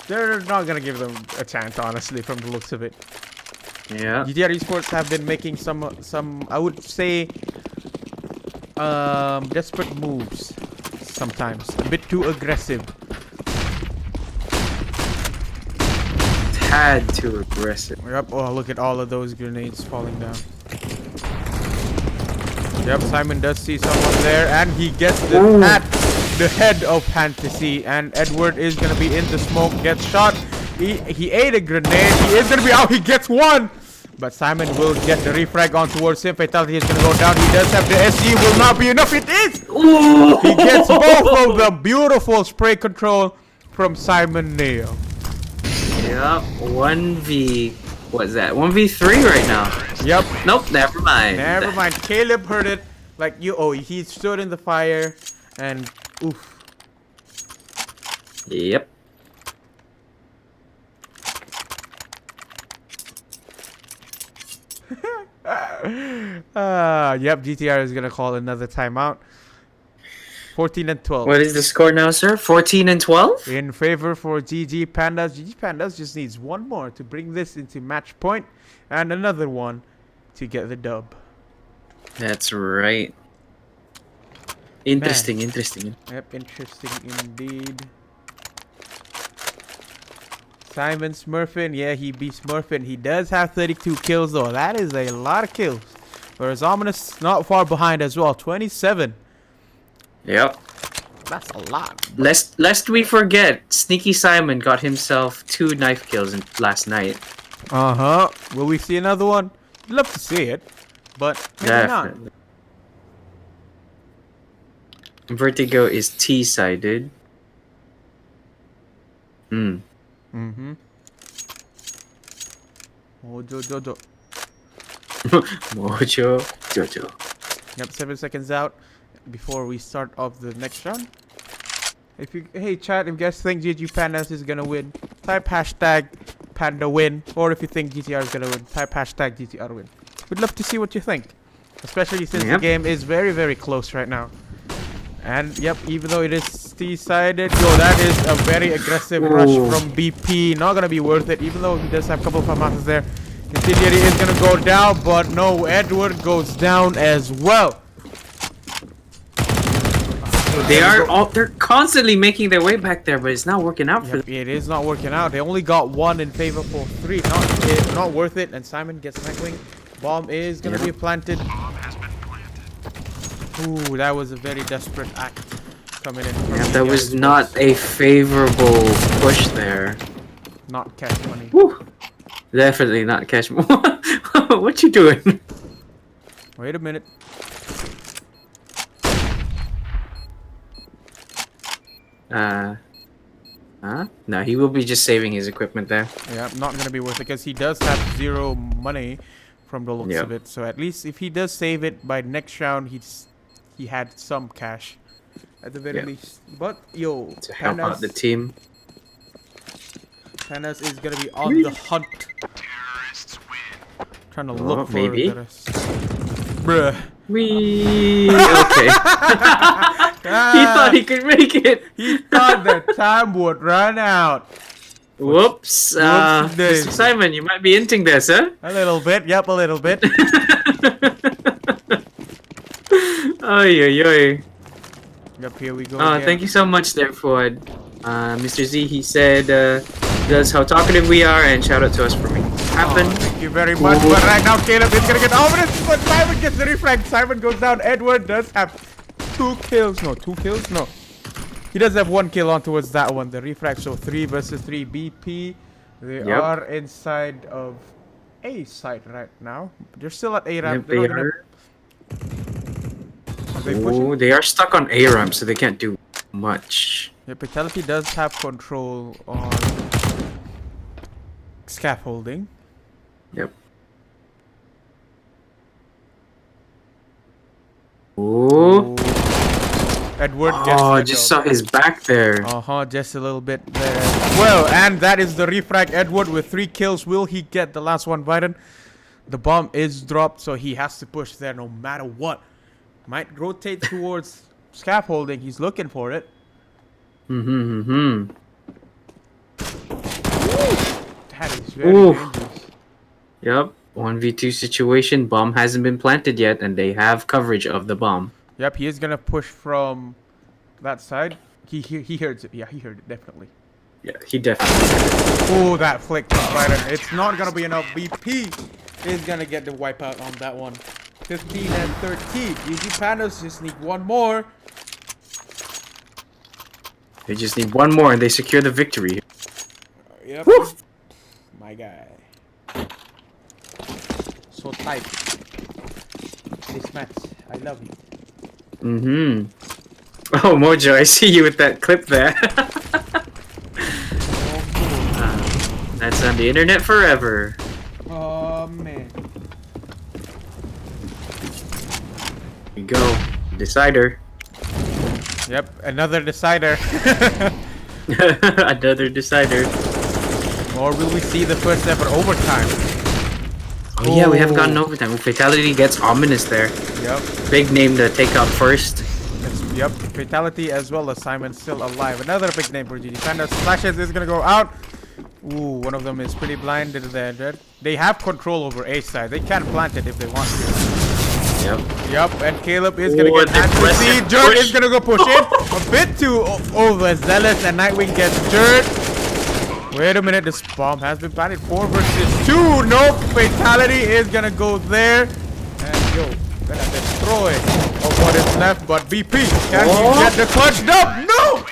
They're not gonna give them a chance, honestly, from the looks of it. Yeah. GTR Esports have been making some I would say desperate moves sometimes. A bit too aggressive. Tad too aggressive. Yep. Oh, look at all of those grenades falling down. Yep, Simon does see someone there, and he gets the head of Fantasy, and Edward is gonna be in the smoke, gets shot. He ate a grenade. He is gonna be out. He gets one, but Simon will get the refrag on towards him. Fatality is gonna go down. He does have the SG. Will not be enough. It is. Ooh. He gets both of them. Beautiful spray control from Simon Neil. Yep. 1v. What's that? 1v3 right now. Yep. Nope. Never mind. Never mind. Caleb heard it. Like you. Oh, he stood in the fire, and oof. Yep. Yep, GTR is gonna call another timeout. 14 and 12. What is the score now, sir? 14 and 12? In favor for GG Pandas. GG Pandas just needs one more to bring this into match point, and another one to get the dub. That's right. Interesting, interesting. Yep, interesting indeed. Simon Smurfin, yeah, he beats Smurfin. He does have 32 kills though. That is a lot of kills. Whereas Ominous not far behind as well, 27. Yep. That's a lot. Lest we forget, Sneaky Simon got himself 2 knife kills last night. Will we see another one? I'd love to see it, but maybe not. Definitely. Vertigo is T-sided. Hmm. Mojo Jojo. Mojo Jojo. Yep, 7 seconds out before we start off the next round. Hey chat, if you guys think GG Pandas is gonna win, type hashtag Panda win, or if you think GTR is gonna win, type hashtag GTR win. We'd love to see what you think, especially since the game is very, very close right now. And yep, even though it is T-sided, yo, that is a very aggressive rush from BP. Not gonna be worth it, even though he does have a couple of FAMASs there. Incendiary is gonna go down, but no, Edward goes down as well. They're constantly making their way back there, but it's not working out for them. It is not working out. They only got 1 in favor for 3. Not worth it. And Simon gets Nightwing. Bomb is gonna be planted. Ooh, that was a very desperate act coming in. Yeah, that was not a favorable push there. Not cash money. Woo. Definitely not cash money. What you doing? Wait a minute. No, he will be just saving his equipment there. Yeah, not gonna be worth it because he does have 0 money from the looks of it. So at least if he does save it by next round, he had some cash at the very least. But yo, to help out the team. Panas is gonna be on the hunt. Trying to look for maybe. the rest. Bruh. Okay. He thought he could make it. He thought the time would run out. Whoops. Mr. Simon, you might be inting this, huh? A little bit. Yep, a little bit. Oy, oy, oy. Yep, here we go. Again. Thank you so much there, Fuad. Mr. Z, he said, that's how talkative we are, and shout out to us for making it happen. Thank you very much. But right now, Caleb is gonna get ominous, but Simon gets the refrag. Simon goes down. Edward does have 2 kills. No, 2 kills? No. He does have 1 kill on towards that one. The refrag, so 3 versus 3 BP. They are inside of A site right now. They're still at A ramp. They are stuck on A ramp, so they can't do much. Yeah, Fatality does have control on scaffolding. Yep. Ooh. Edward gets I just saw his back there. Just a little bit there. Well, and that is the refrag. Edward with 3 kills. Will he get the last one, Biden? The bomb is dropped, so he has to push there no matter what. Might rotate towards scaffolding. He's looking for it. That is very dangerous. Yep. 1v2 situation. Bomb hasn't been planted yet, and they have coverage of the bomb. Yep, he is gonna push from that side. He hears it. Yeah, he heard it definitely. Yeah, he definitely. Oh, that flick from Biden. It's not gonna be enough. BP is gonna get the wipeout on that one. 15 and 13. GG Pandas just need 1 more. They just need 1 more, and they secure the victory. Yep. Woof. My guy. So tight. This match. I love you. Oh, Mojo, I see you with that clip there. That's on the internet forever. Oh, man. Here you go. Decider. Yep, another decider. Another decider. Or will we see the first ever overtime? Oh yeah, we have gotten overtime. Fatality gets ominous there. Yep. Big name to take out first. Yep, Fatality as well as Simon still alive. Another big name for GG Pandas. Flashes is gonna go out. Ooh, one of them is pretty blinded there. They have control over A side. They can plant it if they want to. Yep, and Caleb is gonna get anti-C. Jerd is gonna go push in. A bit too overzealous, and Nightwing gets Jerd. Wait a minute, this bomb has been planted. 4 versus 2. Nope, Fatality is gonna go there. And yo, gonna destroy of what is left, but BP, can he get the clutch? No! No!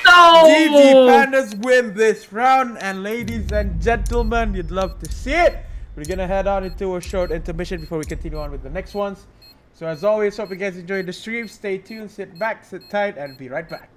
GG Pandas win this round, and ladies and gentlemen, you'd love to see it. We're gonna head on into a short intermission before we continue on with the next ones. So as always, hope you guys enjoyed the stream. Stay tuned, sit back, sit tight, and be right back.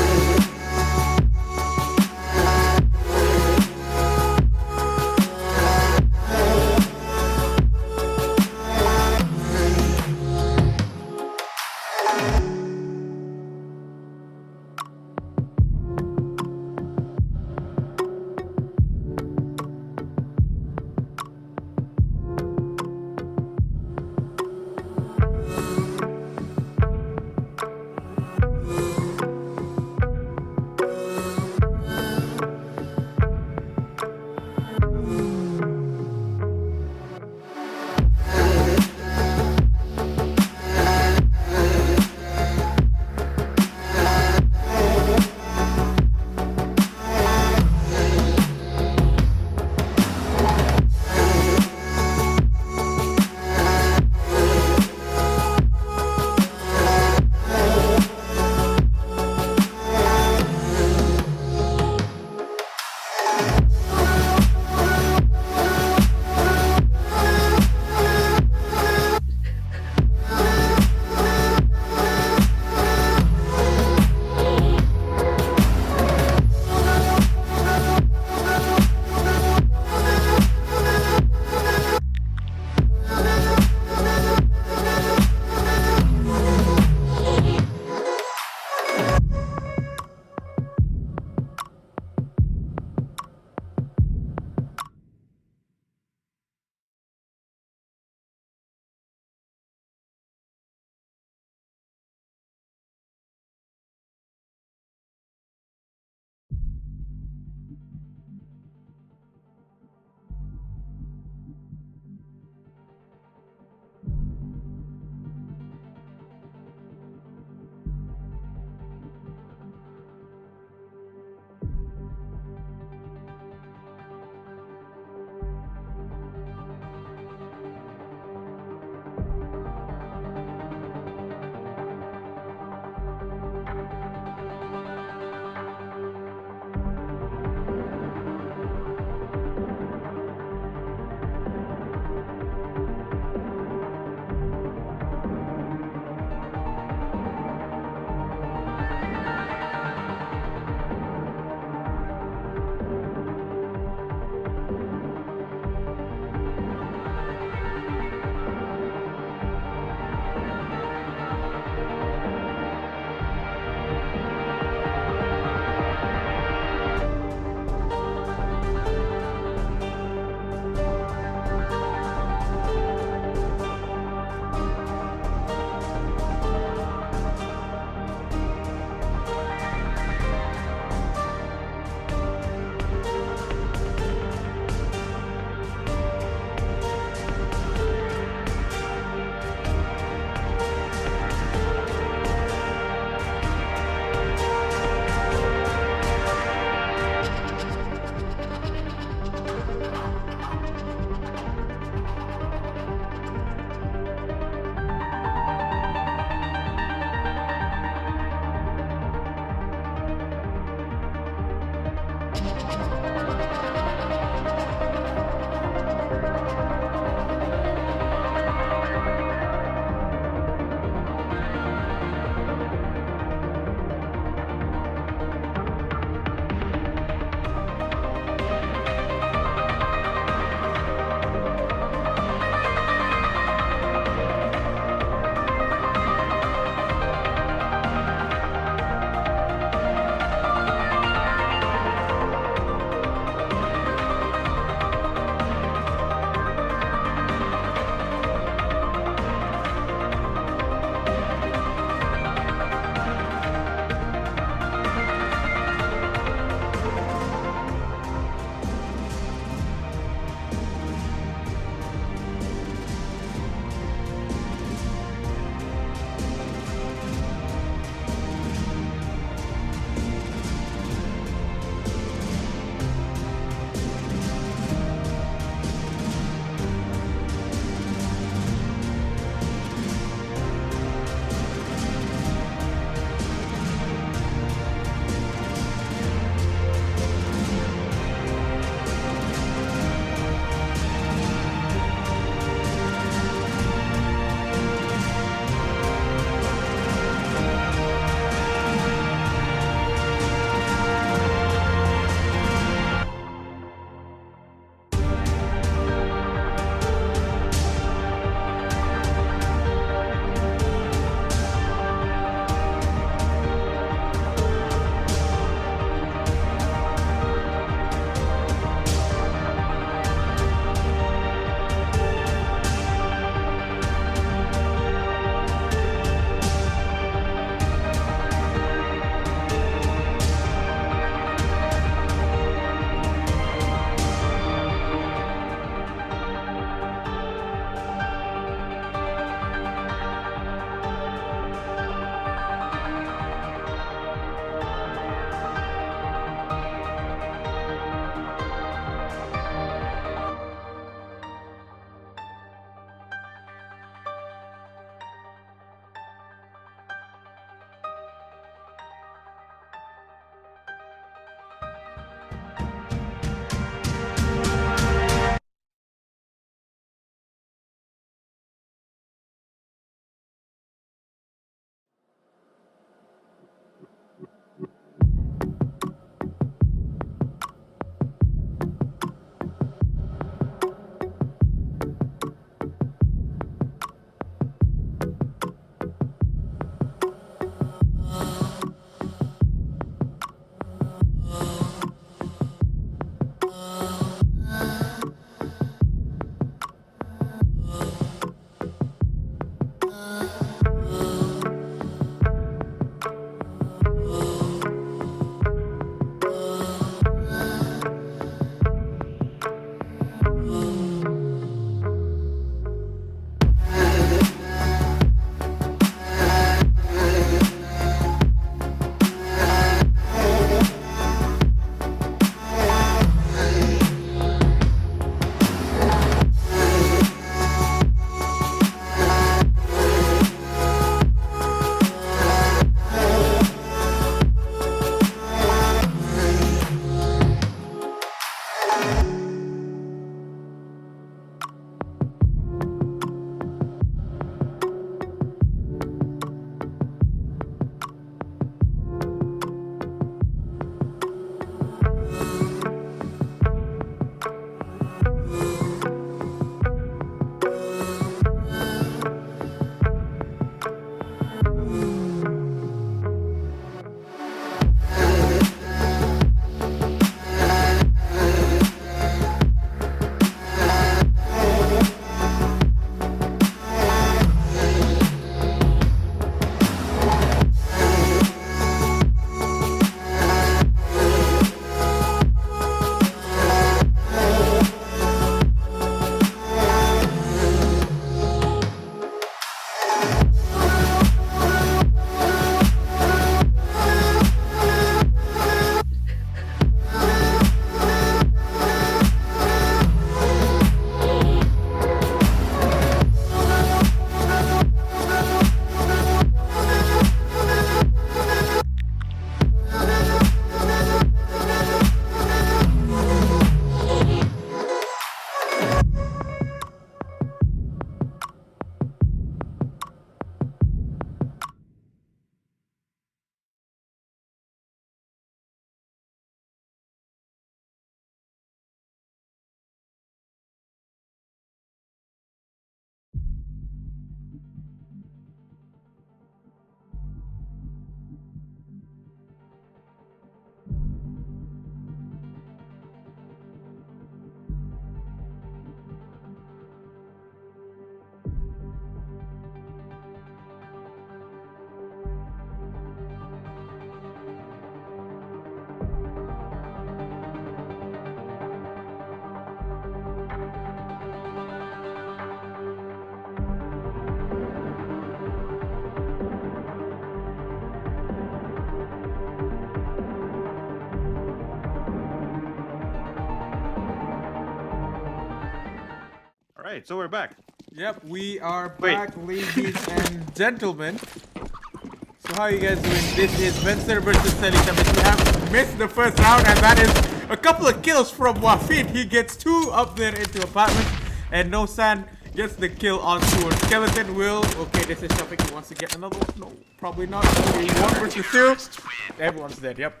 Alright, so we're back. Yep, we are Wait. back, ladies and gentlemen. So how are you guys doing? This is Vencer versus Teletubbies. We have missed the first round, and that is a couple of kills from Wafid. He gets 2 up there into apartments, and No San gets the kill on towards Skeleton. Will, okay, this is something he wants to get another one. No, probably not. Only 1 versus 2. Everyone's dead, yep.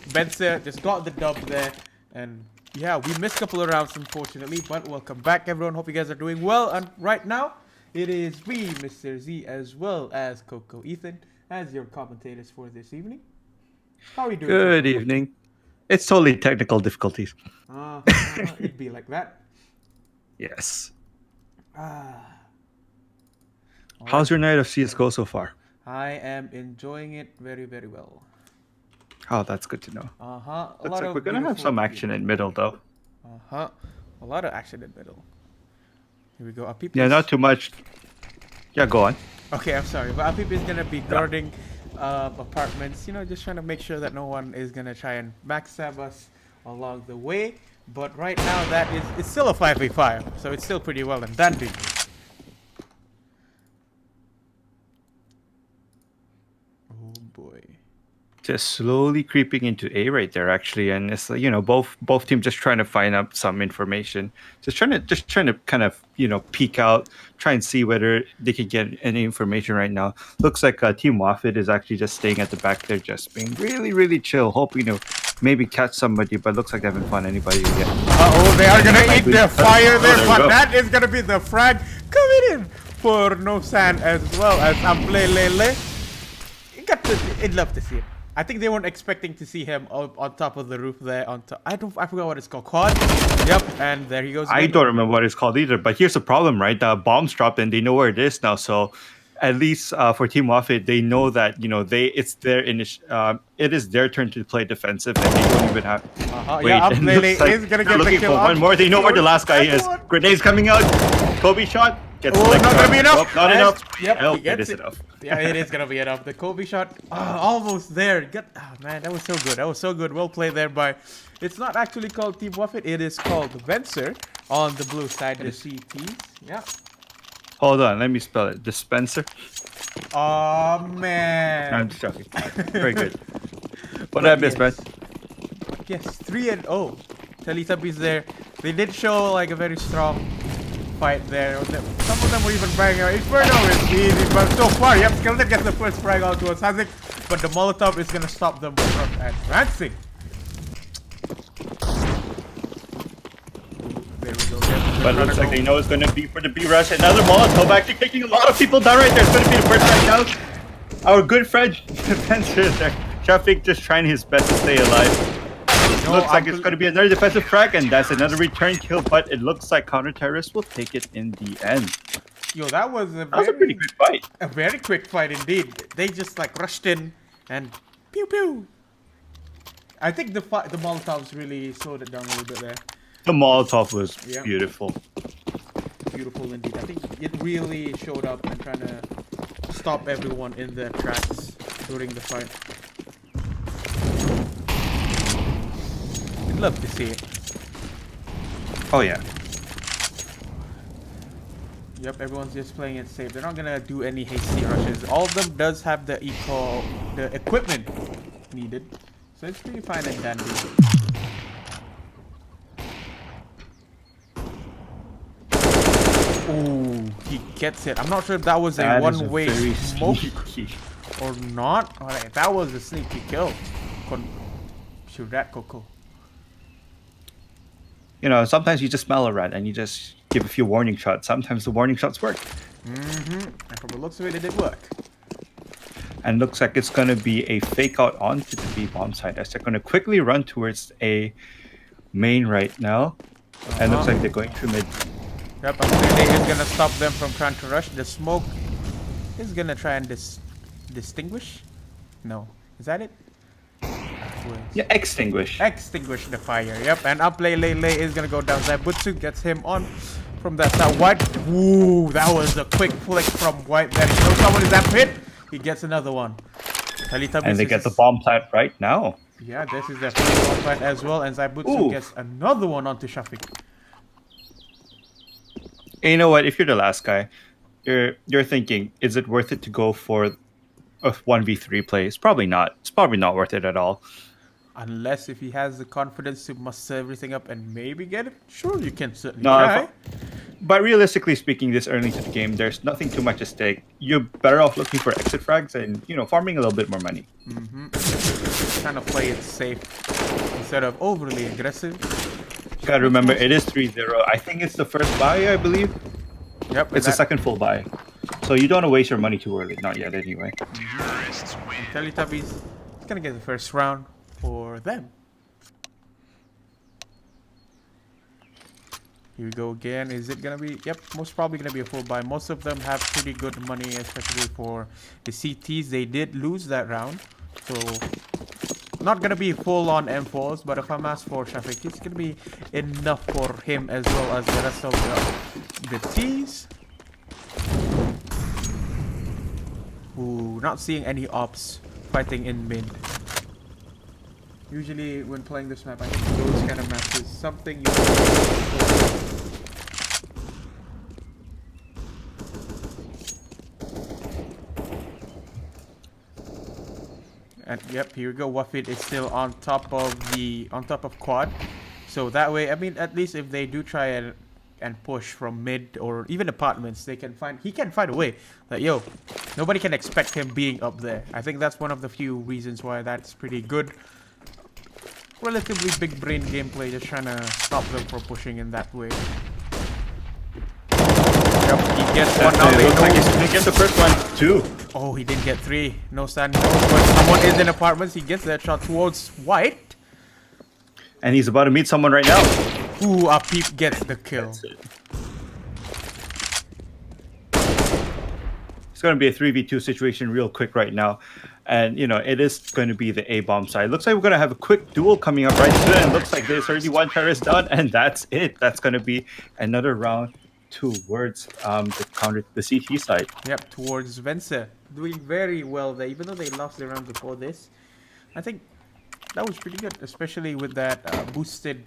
Vencer just got the dub there, and yeah, we missed a couple of rounds unfortunately, but welcome back everyone. Hope you guys are doing well, and right now it is me, Mr. Z, as well as Coco Ethan, as your commentators for this evening. How are we doing? Good evening. It's totally technical difficulties. It'd be like that. Yes. Ah. How's your night of CSGO so far? I am enjoying it very, very well. Oh, that's good to know. Looks like we're gonna have some action in middle though. A lot of action in middle. Here we go. Our people. Yeah, not too much. Yeah, go on. Okay, I'm sorry, but our people is gonna be guarding apartments. You know, just trying to make sure that no one is gonna try and backstab us along the way. But right now, it's still a 5v5, so it's still pretty well and dandy. Oh boy. Just slowly creeping into A right there, actually, and it's like, you know, both teams just trying to find out some information, just trying to kind of, you know, peek out, try and see whether they can get any information right now. Looks like Team Wafid is actually just staying at the back there, just being really, really chill, hoping to maybe catch somebody, but looks like they haven't found anybody yet. They are gonna eat their fire there, but go. that is gonna be the frag coming in for No San as well as Ample Lele. I'd love to see it. I think they weren't expecting to see him on top of the roof there. I forgot what it's called. Quad. Yep, and there he goes. I don't remember what it's called either. But here's the problem, right? The bombs dropped and they know where it is now. So at least for Team Wafid, they know that, you know, it is their turn to play defensive, and they don't even have. Wait, yeah, and Lele looks like is gonna get they're the looking kill. for one more. They know where the last guy is. Grenades coming out. Kobe shot. Gets not gonna be enough. Nope, not enough. Yep, Nope, he gets it is it. enough. Yeah, it is gonna be enough. The Kobe shot, almost there. Man, that was so good. That was so good. Well played there by. It's not actually called Team Wafid. It is called Vencer on the blue side. The CTs. Yeah. Hold on, let me spell it. Dispenser. Oh man. I'm just joking. Very good. What did I miss, man? Yes, 3-0. Teletubbies there. They did show like a very strong fight there. Some of them were even bragging out. Inferno is easy, but so far, yep, Skeleton gets the first frag out towards Hazik, but the Molotov is gonna stop them from advancing. There we go. But it looks like they know it's going to be for the B rush. Another Molotov actually taking a lot of people down right there. It's going to be the first right now. Our good friend, defender there. Traffic just trying his best to stay alive. Looks like it's going to be another defensive frag, and that's another return kill. But it looks like counter-terrorists will take it in the end. Yo, that was a pretty good fight. A very quick fight indeed. They just like rushed in and pew pew. I think the Molotovs really slowed it down a little bit there. The Molotov was beautiful. Beautiful indeed. I think it really showed up and trying to stop everyone in their tracks during the fight. I'd love to see it. Oh yeah. Yep, everyone's just playing it safe. They're not gonna do any hasty rushes. All of them does have the equipment needed, so it's pretty fine and dandy. Ooh, he gets it. I'm not sure if that was a one-way smoke or not. Alright, that was a sneaky kill. Shoot that, Coco. You know, sometimes you just smell a rat and you just give a few warning shots. Sometimes the warning shots work. And from the looks of it did work. And looks like it's going to be a fake out onto the B bomb side as they're going to quickly run towards a main right now. And looks like they're going to mid. Yep, Amplede is gonna stop them from trying to rush. The smoke is gonna try and distinguish. No, is that it? Yeah, extinguish. Extinguish the fire. Yep, and Amplede is gonna go down. Zaibutsu gets him on from that side. White. Ooh, that was a quick flick from White. There, you know, someone is that pit. He gets another one. And they get the bomb plant right now. Yeah, this is their first bomb plant as well, and Zaibutsu gets another one onto Shafiq. And you know what? If you're the last guy, you're thinking, is it worth it to go for a 1v3 play? It's probably not. It's probably not worth it at all. Unless if he has the confidence to muster everything up and maybe get it, sure, you can certainly No, try. but realistically speaking, this early into the game, there's nothing too much at stake. You're better off looking for exit frags and farming a little bit more money. Kind of play it safe instead of overly aggressive. You gotta remember, it is 3-0. I think it's the first buy, I believe. Yep, It's the second full buy. So you don't want to waste your money too early. Not yet, anyway. Teletubbies is gonna get the first round for them. Here we go again. Is it gonna be? Yep, most probably gonna be a full buy. Most of them have pretty good money, especially for the CTs. They did lose that round, so not gonna be full on M4s. But if I'm asked for Shafiq, it's gonna be enough for him as well as the rest of the Ts. Ooh, not seeing any ops fighting in mid. Usually when playing this map, I think those kind of maps is something you and yep, here we go. Wafid is still on top of quad. So that way, I mean, at least if they do try and push from mid or even apartments, he can find a way. Like, yo, nobody can expect him being up there. I think that's one of the few reasons why that's pretty good. Relatively big brain gameplay, just trying to stop them from pushing in that way. Yep, he gets one now. Looks like he's gonna get the first one too. Oh, he didn't get 3. No standing. But someone is in apartments. He gets that shot towards white. And he's about to meet someone right now. Ooh, Peep gets the kill. It's going to be a 3v2 situation real quick right now. And, it is going to be the A-bomb side. Looks like we're going to have a quick duel coming up right soon. And looks like there's already one terrorist done. And that's it. That's going to be another round towards the CT side. Yep, towards Venser. Doing very well there. Even though they lost the round before this, I think that was pretty good. Especially with that boosted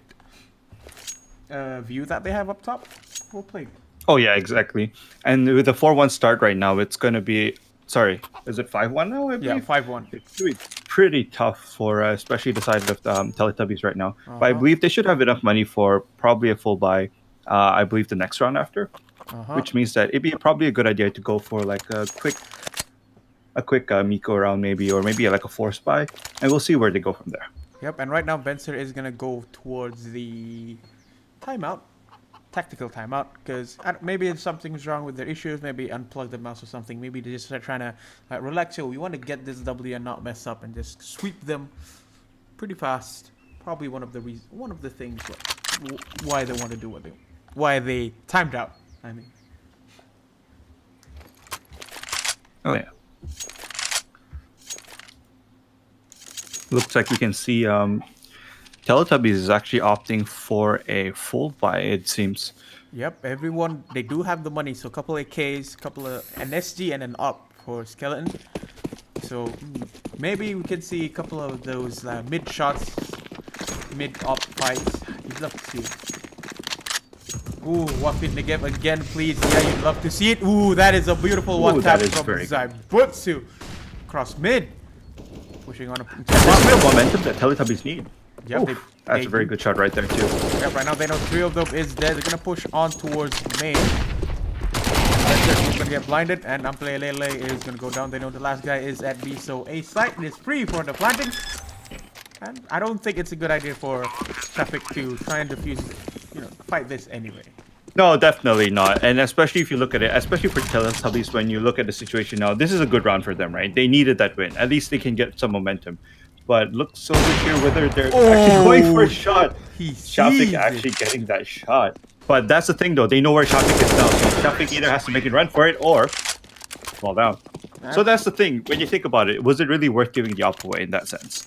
view that they have up top. Well played. Oh, yeah, exactly. And with the 4-1 start right now, it's going to be... Sorry, is it 5-1 now, I believe? Yeah, 5-1. It's going to be pretty tough for especially the side of Teletubbies right now. But I believe they should have enough money for probably a full buy, I believe, the next round after. Which means that it'd be probably a good idea to go for like a quick Miko round maybe, or maybe like a force buy. And we'll see where they go from there. Yep, and right now Benser is going to go towards the timeout. Tactical timeout, because maybe something's wrong with their issues. Maybe unplug the mouse or something. Maybe they're just trying to relax. So we want to get this W and not mess up and just sweep them pretty fast. Probably one of the things why they want to do why they timed out. I mean. Oh yeah. Looks like we can see Teletubbies is actually opting for a full buy, it seems. Yep, everyone, they do have the money. So a couple of AKs, an SG, and an op for Skeleton. So maybe we can see a couple of those mid shots, mid op fights. You'd love to see it. Ooh, Wafid Negev again, please. Yeah, you'd love to see it. Ooh, that is a beautiful one tap from Zaibutsu. Cross mid. Pushing on a... There's real momentum that Teletubbies need. Yep, that's a very good shot right there too. Yeah, right now they know 3 of them is dead. They're gonna push on towards main. He's gonna get blinded, and Ample Lele is gonna go down. They know the last guy is at B, so A site is free for the planting. And I don't think it's a good idea for Traffic to try and defuse, fight this anyway. No, definitely not. And especially if you look at it, especially for Teletubbies, when you look at the situation now, this is a good round for them, right? They needed that win. At least they can get some momentum. But looks over here whether they're actually going for a shot. Shafik actually getting that shot. But that's the thing though, they know where Shafik is now. So Shafik either has to make a run for it or fall down. So that's the thing, when you think about it, was it really worth giving the op away in that sense?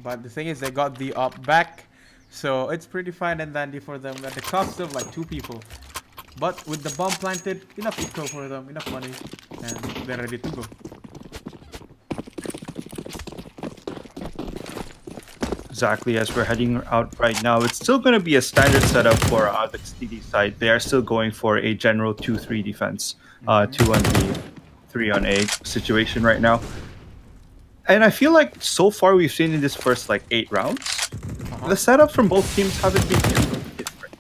But the thing is, they got the op back. So it's pretty fine and dandy for them at the cost of like 2 people. But with the bomb planted, enough eco for them, enough money, and they're ready to go. exactly as we're heading out right now. It's still going to be a standard setup for the TD side. They are still going for a general 2-3 defense, 2 on B, 3 on A situation right now. And I feel like so far we've seen in this first like 8 rounds, the setups from both teams haven't been too different.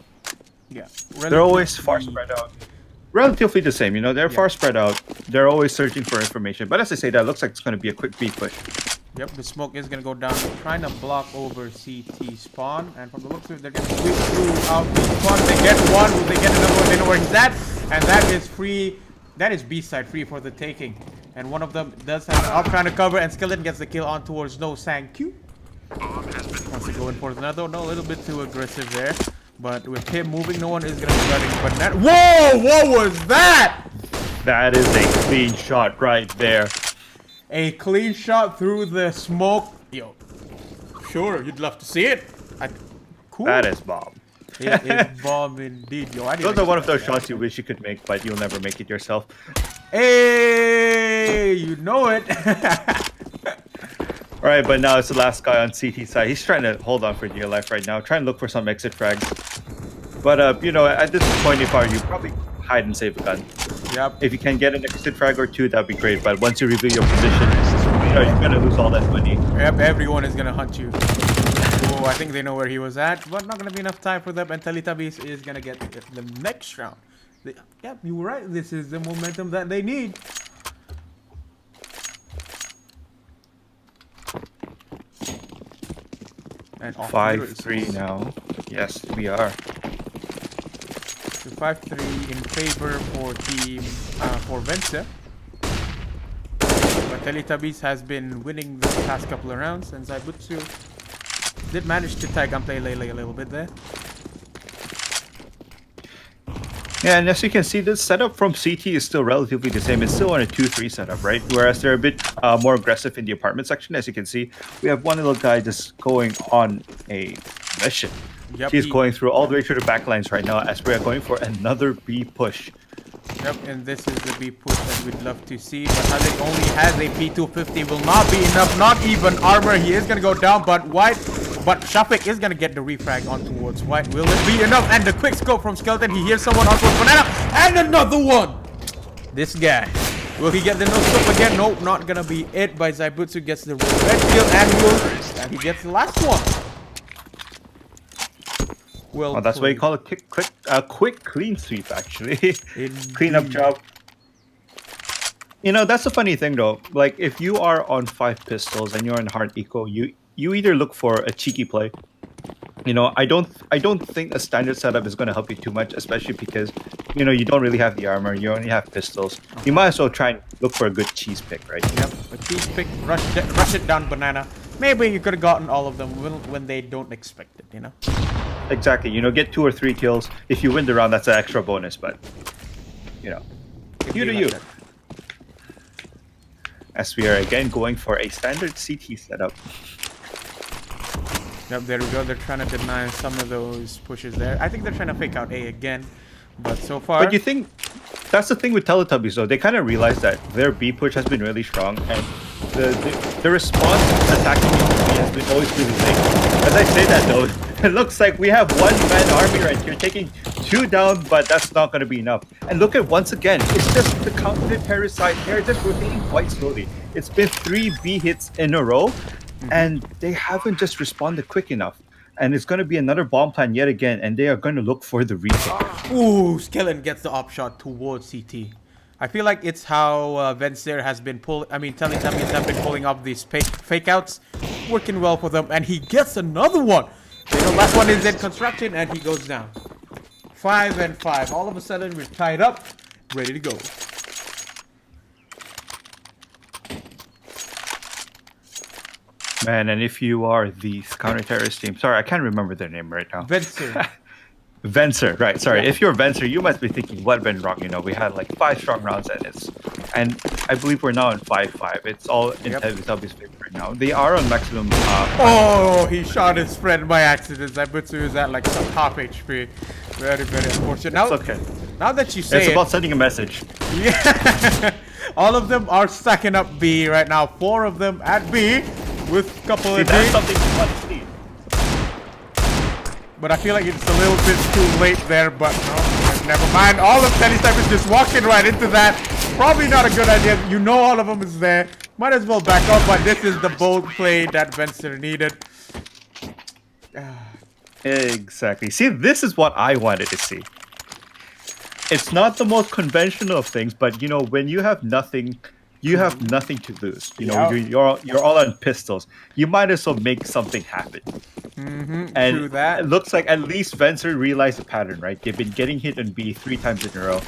Yeah, they're always far spread out. Relatively the same, you know, they're far spread out. They're always searching for information. But as I say, that looks like it's going to be a quick B push. Yep, the smoke is going to go down, trying to block over CT spawn. And from the looks of it, they're going to sweep through out the spawn. They get one, they get another one, they know where he's at. And that is free. That is B side free for the taking. And one of them does have an up trying to cover, and Skeleton gets the kill on towards No Sang Q. Wants to go in for another, no, a little bit too aggressive there. But with him moving, no one is going to be running. But that, whoa, what was that? That is a clean shot right there. A clean shot through the smoke. Yo, sure, you'd love to see it. Cool. That is bomb. It is bomb indeed, yo. Those are one of those shots you wish you could make, but you'll never make it yourself. Hey, you know it. Alright, but now it's the last guy on CT side. He's trying to hold on for dear life right now, trying to look for some exit frags. But, you know, at this point, if I were you, probably hide and save a gun. Yep. If you can get an exit frag or 2, that'd be great. But once you reveal your position, you know, you're gonna lose all that money. Yep, everyone is gonna hunt you. Oh, I think they know where he was at, but not gonna be enough time for them. And Teletubbies is gonna get the next round. Yep, you were right. This is the momentum that they need. And 5-3 now. Yes, we are. So 5-3 in favor for team for Venture. But Teletubbies has been winning the past couple of rounds, and Zaibutsu did manage to tag and play Lele a little bit there. Yeah, and as you can see, the setup from CT is still relatively the same. It's still on a 2-3 setup, right? Whereas they're a bit more aggressive in the apartment section. As you can see, we have one little guy just going on a mission. Yep, He's going through all the way through the back lines right now as we are going for another B push. Yep, and this is the B push that we'd love to see. But Halik only has a P250, will not be enough, not even armor. He is going to go down, but Shafik is going to get the refrag on towards White. Will it be enough? And the quick scope from Skeleton. He hears someone on towards Banana. And another one! This guy. Will he get the no-scope again? Nope, not going to be it. By Zaibutsu gets the red kill and he gets the last one. Well, that's why you call it a quick clean sweep, actually. Cleanup job. You know, that's the funny thing, though. Like, if you are on 5 pistols and you're in hard eco, you either look for a cheeky play. You know, I don't think a standard setup is going to help you too much, especially because, you know, you don't really have the armor. You only have pistols. You might as well try and look for a good cheese pick, right? Yep, a cheese pick, rush it down Banana. Maybe you could have gotten all of them when they don't expect it, you know? Exactly. You know, get 2 or 3 kills. If you win the round, that's an extra bonus, but, you know, you do you. As we are again going for a standard CT setup. Yep, there we go. They're trying to deny some of those pushes there. I think they're trying to fake out A again, but so far... But you think... That's the thing with Teletubbies, though. They kind of realize that their B push has been really strong, and the response attacking B has been always really late. As I say that, though, it looks like we have 1-man army right here, taking 2 down, but that's not going to be enough. And look at, once again, it's just the counter-terrorist side. They're just rotating quite slowly. It's been 3 B hits in a row, and they haven't just responded quick enough. And it's going to be another bomb plan yet again, and they are going to look for the retake. Ooh, Skellen gets the op shot towards CT. I feel like it's how Venser has been Teletubbies have been pulling up these fake outs, working well for them, and he gets another one. You know, last one is in construction, and he goes down. 5 and 5. All of a sudden, we're tied up, ready to go. Man, and if you are the counter-terrorist team, sorry, I can't remember their name right now. Venser. Venser, right? Sorry, Yeah. if you're Venser, you must be thinking, what went wrong? You know, we had like 5 strong rounds at this, and I believe we're now in 5-5. It's all in Teletubbies' favor right now. They are on maximum. Oh, he shot his friend by accident. Zaibutsu is at like some top HP. Very, very unfortunate. Now, it's okay. Now that you say it's about sending a message. Yeah. All of them are stacking up B right now. 4 of them at B with a couple of that's D. something you want to see. but I feel like it's a little bit too late there, but no, never mind. All of Tennytype is just walking right into that. Probably not a good idea. You know all of them is there. Might as well back up, but this is the bold play that Venser needed. Exactly. See, this is what I wanted to see. It's not the most conventional of things, but you know, when you have nothing to lose. You know, you're all on pistols. You might as well make something happen. And True that. it looks like at least Venser realized the pattern, right? They've been getting hit on B 3 times in a row.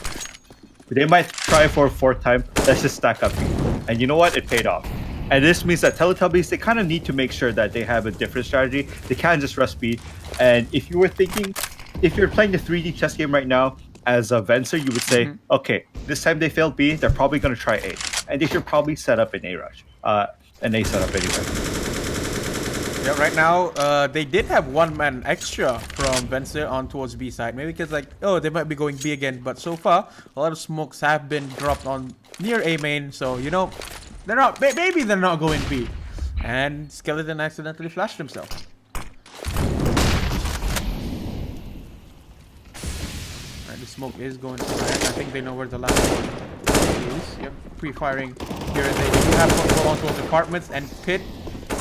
They might try for a 4th time. Let's just stack up B. And you know what? It paid off. And this means that Teletubbies, they kind of need to make sure that they have a different strategy. They can't just rush B. And if you were thinking, if you're playing the 3D chess game right now, as a Venser, you would say, okay, this time they failed B, they're probably going to try A. And they should probably set up an A rush. An A setup anyway. Yeah, right now, they did have 1 man extra from Venser on towards B side. Maybe because like, oh, they might be going B again. But so far, a lot of smokes have been dropped on near A main. So, you know, they're not, maybe they're not going B. And Skeleton accidentally flashed himself. Alright, the smoke is going to land. I think they know where the last one is. Yep, pre-firing here. They do have control on those apartments, and pit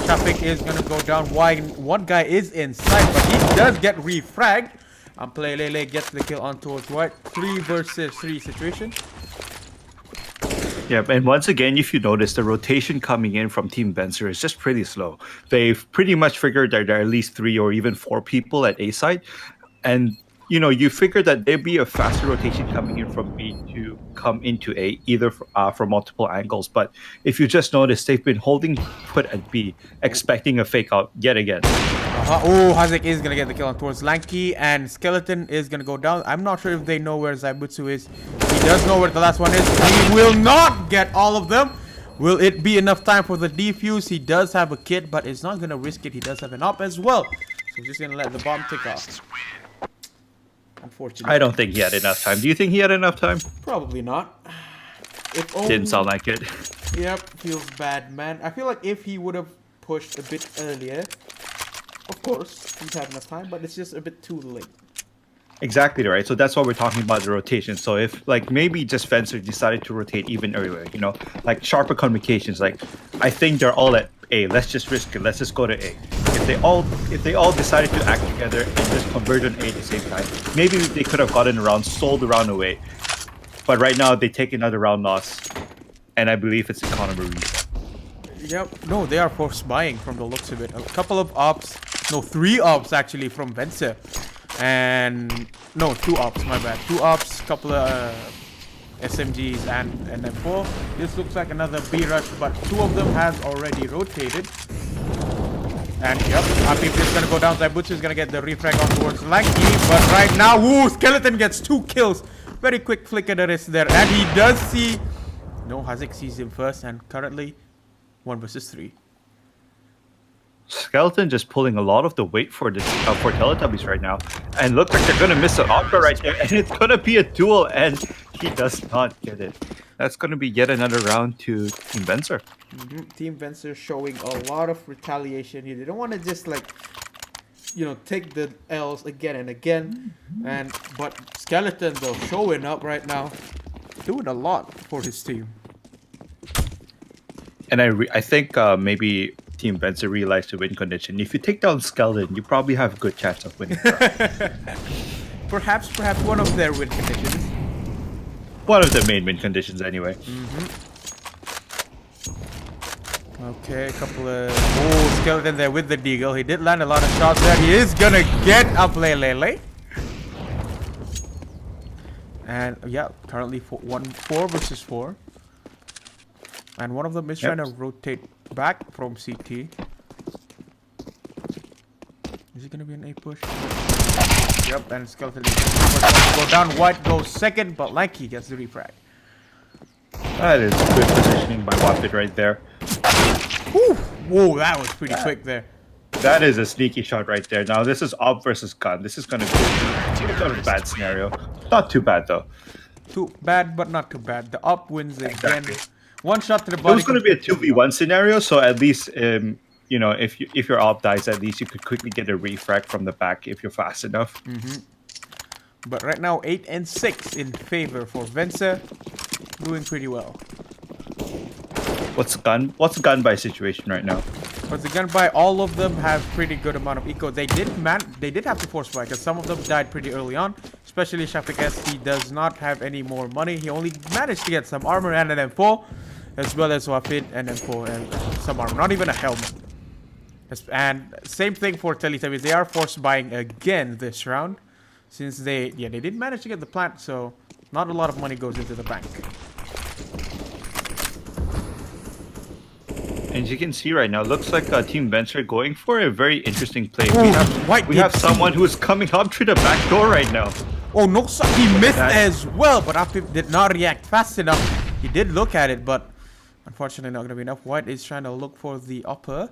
traffic is going to go down. One guy is inside, but he does get refragged. Play Lele gets the kill on towards white. 3 versus 3 situation. Yeah, and once again, if you notice, the rotation coming in from Team Venser is just pretty slow. They've pretty much figured that there are at least 3 or even 4 people at A side. And, you know, you figure that there'd be a faster rotation coming in from B to come into A, either from multiple angles. But if you just notice, they've been holding put at B, expecting a fake out yet again. Oh, Hazek is going to get the kill on towards Lanky, and Skeleton is going to go down. I'm not sure if they know where Zaibutsu is. He does know where the last one is. He will not get all of them. Will it be enough time for the defuse? He does have a kit, but it's not going to risk it. He does have an op as well. So we're just going to let the bomb tick off. Unfortunately. I don't think he had enough time. Do you think he had enough time? Probably not. If only... Didn't sound like it. Yep, feels bad, man. I feel like if he would have pushed a bit earlier, of course, he'd have enough time, but it's just a bit too late. Exactly right. So that's why we're talking about the rotation. So if like maybe just Venser decided to rotate even earlier, you know, like sharper communications. Like I think they're all at A. Let's just risk it. Let's just go to A. If they all decided to act together and just converge on A at the same time, maybe they could have gotten around, sold the round away. But right now they take another round loss, and I believe it's economy reset. Yep. No, they are force buying from the looks of it. A couple of ops. No, 3 ops actually from Venser. And no, 2 ops, my bad. 2 ops, couple of SMGs and an M4. This looks like another B rush, but 2 of them has already rotated. And yep, RPP is gonna go down. Zaibutsu is gonna get the refrag on towards Lanky, but right now, woo, Skeleton gets 2 kills. Very quick flick at the wrist there, and he does see. No, Hazek sees him first, and currently 1 versus 3. Skeleton just pulling a lot of the weight for Teletubbies right now, and looks like they're gonna miss an opera right there, and it's gonna be a duel, and he does not get it. That's gonna be yet another round to Team Venser. Team Venser showing a lot of retaliation here. They don't want to just like, you know, take the L's again and again, but Skeleton though showing up right now, doing a lot for his team. And I think maybe Team Venser realized the win condition. If you take down Skeleton, you probably have a good chance of winning. Perhaps one of their win conditions. One of the main win conditions, anyway. Okay, a couple of... Oh, Skeleton there with the deagle. He did land a lot of shots there. He is gonna get a play Lele. And yeah, currently 4 versus 4. And one of them is trying to rotate back from CT. Is it gonna be an A push? Yep, and Skeleton is go down. White goes second, but Lanky gets the refrag. That is good positioning by Wappet right there. Whew. Whoa, that was pretty quick there. That is a sneaky shot right there. Now this is op versus gun. This is gonna be a bad scenario. Not too bad though. Too bad, but not too bad. The op wins again. Exactly. 1 shot to the body. It was going to be a 2v1 scenario, so at least if your op dies, at least you could quickly get a refract from the back if you're fast enough. But right now, 8 and 6 in favor for Venser, doing pretty well. What's the gun buy situation right now? But the gunbuy, all of them have pretty good amount of eco. They did have to force buy because some of them died pretty early on. Especially Shafiq S. He does not have any more money. He only managed to get some armor and an M4, as well as Wafid and M4 and some armor. Not even a helmet. And same thing for Teletubbies. They are force buying again this round, since they did manage to get the plant. So not a lot of money goes into the bank. And as you can see right now, looks like Team Venture going for a very interesting play. Ooh, we have someone who is coming up through the back door right now. Oh no, he missed as well, but after did not react fast enough. He did look at it, but unfortunately not gonna be enough. White is trying to look for the upper.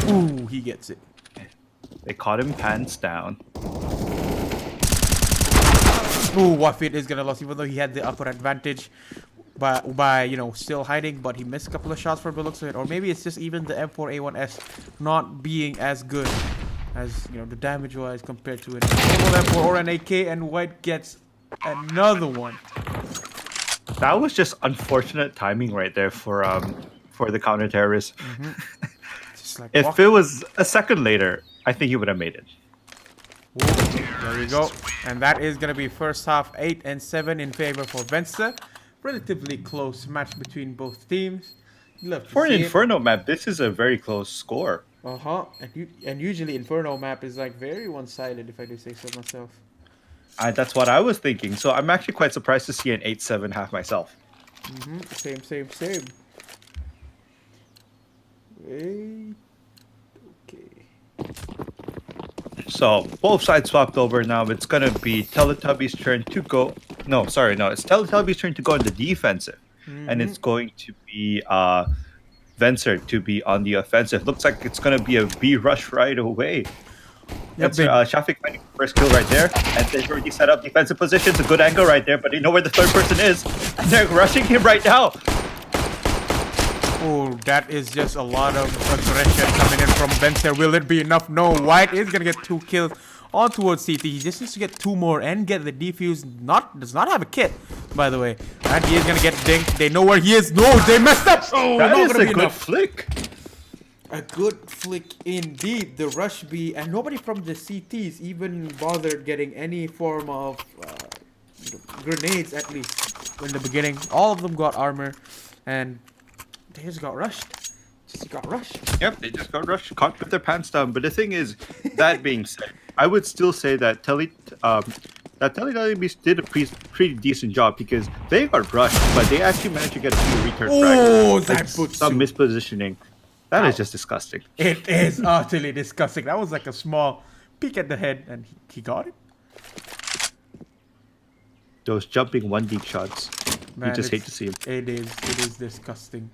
Ooh, he gets it. They caught him pants down. Ooh, Wafid is gonna lose, even though he had the upper advantage by still hiding, but he missed a couple of shots for the looks of it. Or maybe it's just even the M4A1S not being as good as the damage wise compared to an normal M4 or an AK, and White gets another one. That was just unfortunate timing right there for the counter terrorist. Like if it was a second later, I think he would have made it. Ooh, there you go. And that is going to be first half 8 and 7 in favor for Venster. Relatively close match between both teams. For an Inferno map, this is a very close score. And usually Inferno map is like very one-sided, if I do say so myself. That's what I was thinking. So I'm actually quite surprised to see an 8-7 half myself. Same. Okay. So both sides swapped over now. It's gonna be Teletubbies' turn to go. No, sorry, no. It's Teletubbies' turn to go on the defensive, and it's going to be Venser to be on the offensive. Looks like it's gonna be a B rush right away. Yep, Shafiq finding the first kill right there, and they've already set up defensive positions. A good angle right there, but they know where the third person is, and they're rushing him right now. Oh, that is just a lot of aggression coming in from Venser. Will it be enough? No, White is gonna get 2 kills on towards CT. He just needs to get 2 more and get the defuse. Does not have a kit, by the way. And he is gonna get dinked. They know where he is. No, they messed up. Oh, that is gonna a good flick. A good flick indeed. The rush B, and nobody from the CTs even bothered getting any form of grenades, at least in the beginning. All of them got armor, and they just got rushed. Yep, they just got rushed, caught with their pants down. But the thing is, that being said, I would still say that Teletubbies did a pretty decent job, because they got rushed, but they actually managed to get a few return frags. That puts some mispositioning. That is just disgusting. It is utterly disgusting. That was like a small peek at the head, and he got it. Those jumping 1D shots. Man, you just hate to see them. It is disgusting.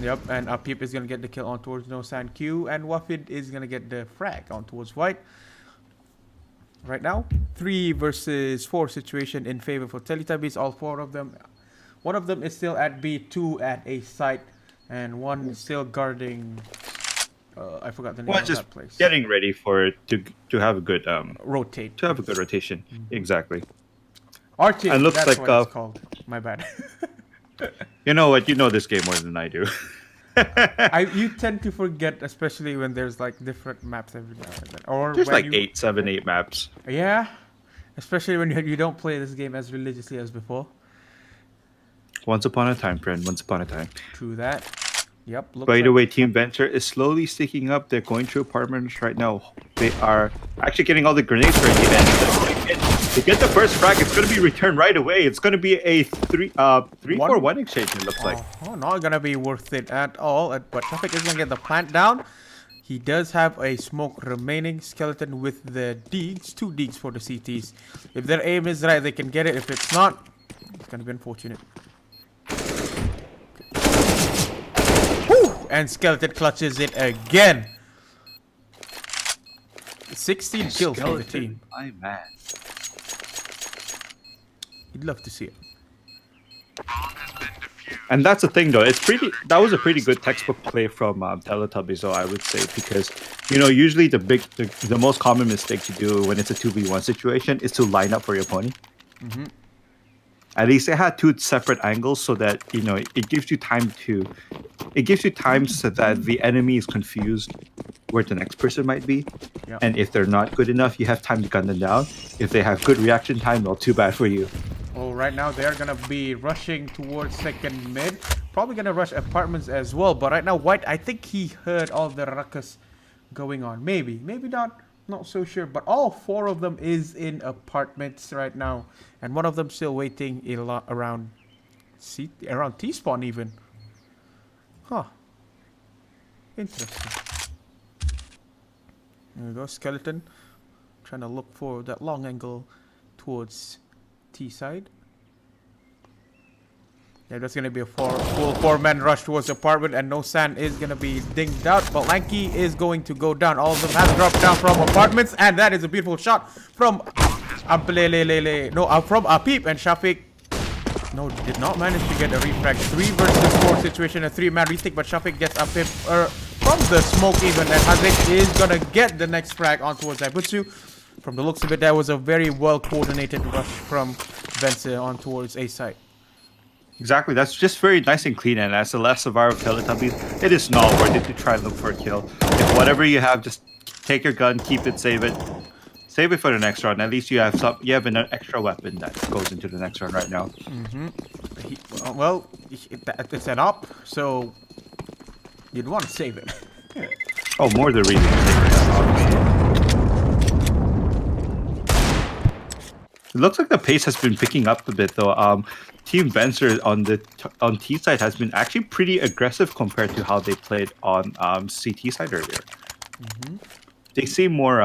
Yep, and Apip is gonna get the kill on towards No Sand Q, and Wafid is gonna get the frag on towards White. Right now, 3 versus 4 situation in favor for Teletubbies. All 4 of them. One of them is still at B, 2 at A site, and 1 is still guarding. I forgot the name of that place. Getting ready for it to have a good rotate. To have a good rotation, exactly. Arctic. And looks that's like what it's called. My bad. You know what? You know this game more than I do. You tend to forget, especially when there's like different maps every now and then. Or there's like 8 maps. Yeah, especially when you don't play this game as religiously as before. Once upon a time, friend. Once upon a time. True that. Yep. By the way, Team Venture is slowly sticking up. They're going through apartments right now. They are actually getting all the grenades ready. And to get the first frag, it's going to be returned right away. It's going to be a 3-4-1 exchange, it looks like. Oh, not going to be worth it at all. But Traffic is going to get the plant down. He does have a smoke remaining. Skeleton with the Deegs. 2 Deegs for the CTs. If their aim is right, they can get it. If it's not, it's going to be unfortunate. And Skeleton clutches it again. 16 kills for the team. I'm mad. You'd love to see it. And that's the thing, though. That was a pretty good textbook play from Teletubbies, though I would say, because usually the most common mistake to do when it's a 2v1 situation is to line up for your pony. Mm-hmm. At least they had two separate angles, so that it gives you time so that the enemy is confused where the next person might be. Yep. And if they're not good enough, you have time to gun them down. If they have good reaction time, well, too bad for you. Oh, right now they're gonna be rushing towards second mid. Probably gonna rush apartments as well. But right now, White, I think he heard all the ruckus going on. Maybe not. Not so sure. But all four of them is in apartments right now, and one of them still waiting around T-spawn even. Huh. Interesting. There we go, skeleton. Trying to look for that long angle towards T side. Yeah, that's gonna be a full four-man rush towards the apartment, and no sand is gonna be dinged out. But Lanky is going to go down. All of them have dropped down from apartments, and that is a beautiful shot from from Apip, and Shafiq. No, did not manage to get a refrag. 3 versus 4 situation, a 3-man retake, but Shafiq gets Apip from the smoke even, and Hazik is gonna get the next frag on towards Ibutsu. From the looks of it, that was a very well coordinated rush from Vence on towards A side. Exactly, that's just very nice and clean. And as the last survivor of Teletubbies, it is not worth it to try and look for a kill. If whatever you have, just take your gun, keep it, save it for the next round. At least you have an extra weapon that goes into the next round right now. It's an op, so you'd want to save it. Oh, more the reason to save it, obviously. It looks like the pace has been picking up a bit, though. Team Vencer on T side has been actually pretty aggressive compared to how they played on CT side earlier. They seem more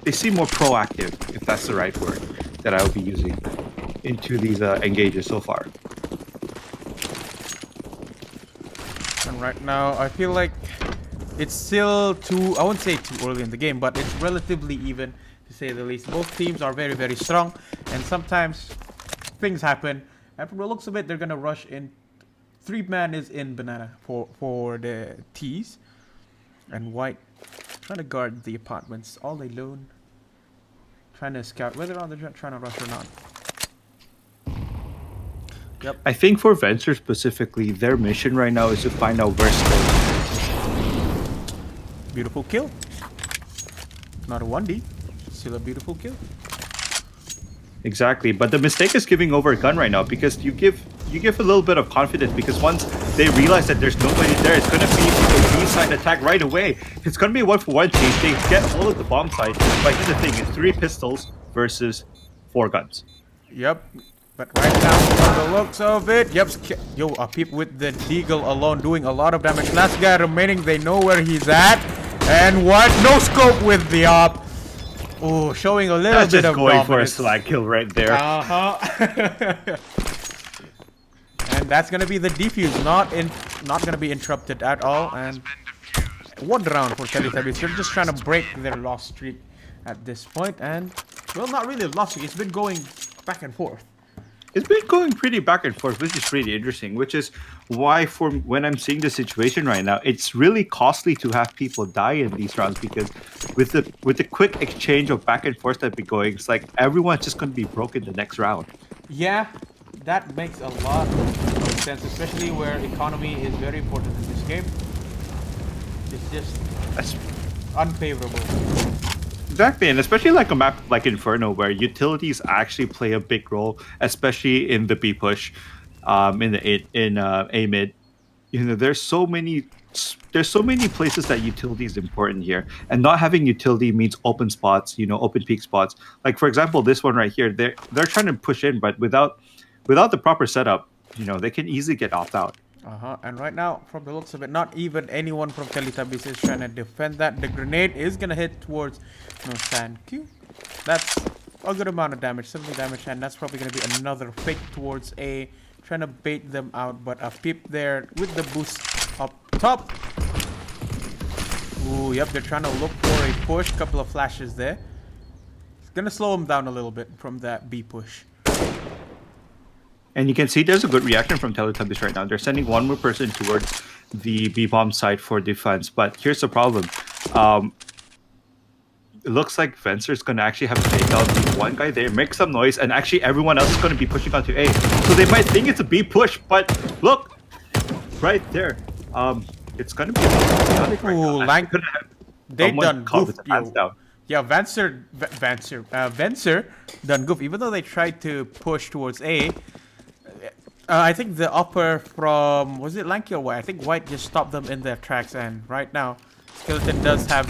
proactive, if that's the right word that I will be using into these engages so far. And right now, I feel like it's still I wouldn't say too early in the game, but it's relatively even, to say the least. Both teams are very, very strong, and sometimes things happen. And from the looks of it, they're gonna rush in. 3-man is in banana for the T's, and White trying to guard the apartments all alone, trying to scout whether or not they're trying to rush or not. Yep. I think for Venture specifically, their mission right now is to find out where Skull is. Beautiful kill. Not a 1D, still a beautiful kill. Exactly, but the mistake is giving over a gun right now, because you give a little bit of confidence, because once they realize that there's nobody there, it's gonna be a B-side attack right away. It's gonna be a 1-for-1 chase. They get all of the bomb side, but here's the thing: it's 3 pistols versus 4 guns. Yep. But right now, from the looks of it, yo, Apip with the deagle alone doing a lot of damage. Last guy remaining, they know where he's at. And what? No scope with the op. Oh, showing a little bit of going dominance. for a slag kill right there. And that's gonna be the defuse, not gonna be interrupted at all. And 1 round for Teletubbies. They're just trying to break their loss streak at this point, and well, not really a loss streak. It's been going back and forth. It's been going pretty back and forth, which is pretty interesting, which is why when I'm seeing the situation right now, it's really costly to have people die in these rounds, because with the quick exchange of back and forth that be going, it's like everyone's just going to be broken the next round. Yeah, that makes a lot of sense, especially where economy is very important in this game. It's just unfavorable. Exactly, and especially like a map like Inferno, where utilities actually play a big role, especially in the B push, in A mid. There's so many places that utility is important here, and not having utility means open spots, open peak spots. Like for example, this one right here, they're trying to push in, but without the proper setup, they can easily get opt out. And right now, from the looks of it, not even anyone from Teletubbies is trying to defend that. The grenade is gonna hit towards Sand Q. That's a good amount of damage, 70 damage, and that's probably gonna be another fake towards A, trying to bait them out. But a peep there with the boost up top. Ooh, yep, they're trying to look for a push. Couple of flashes there. It's gonna slow them down a little bit from that B push. And you can see there's a good reaction from Teletubbies right now. They're sending one more person towards the B-bomb site for defense. But here's the problem. It looks like Vencer's going to actually have to take out the one guy there, make some noise, and actually everyone else is going to be pushing onto A. So they might think it's a B push, but look, right there. It's going to be a little chaotic right now. Lang, they done goofed. Yeah, Vencer done goof. Even though they tried to push towards A, I think the upper from, was it Lanky or White? I think White just stopped them in their tracks, and right now, Skeleton does have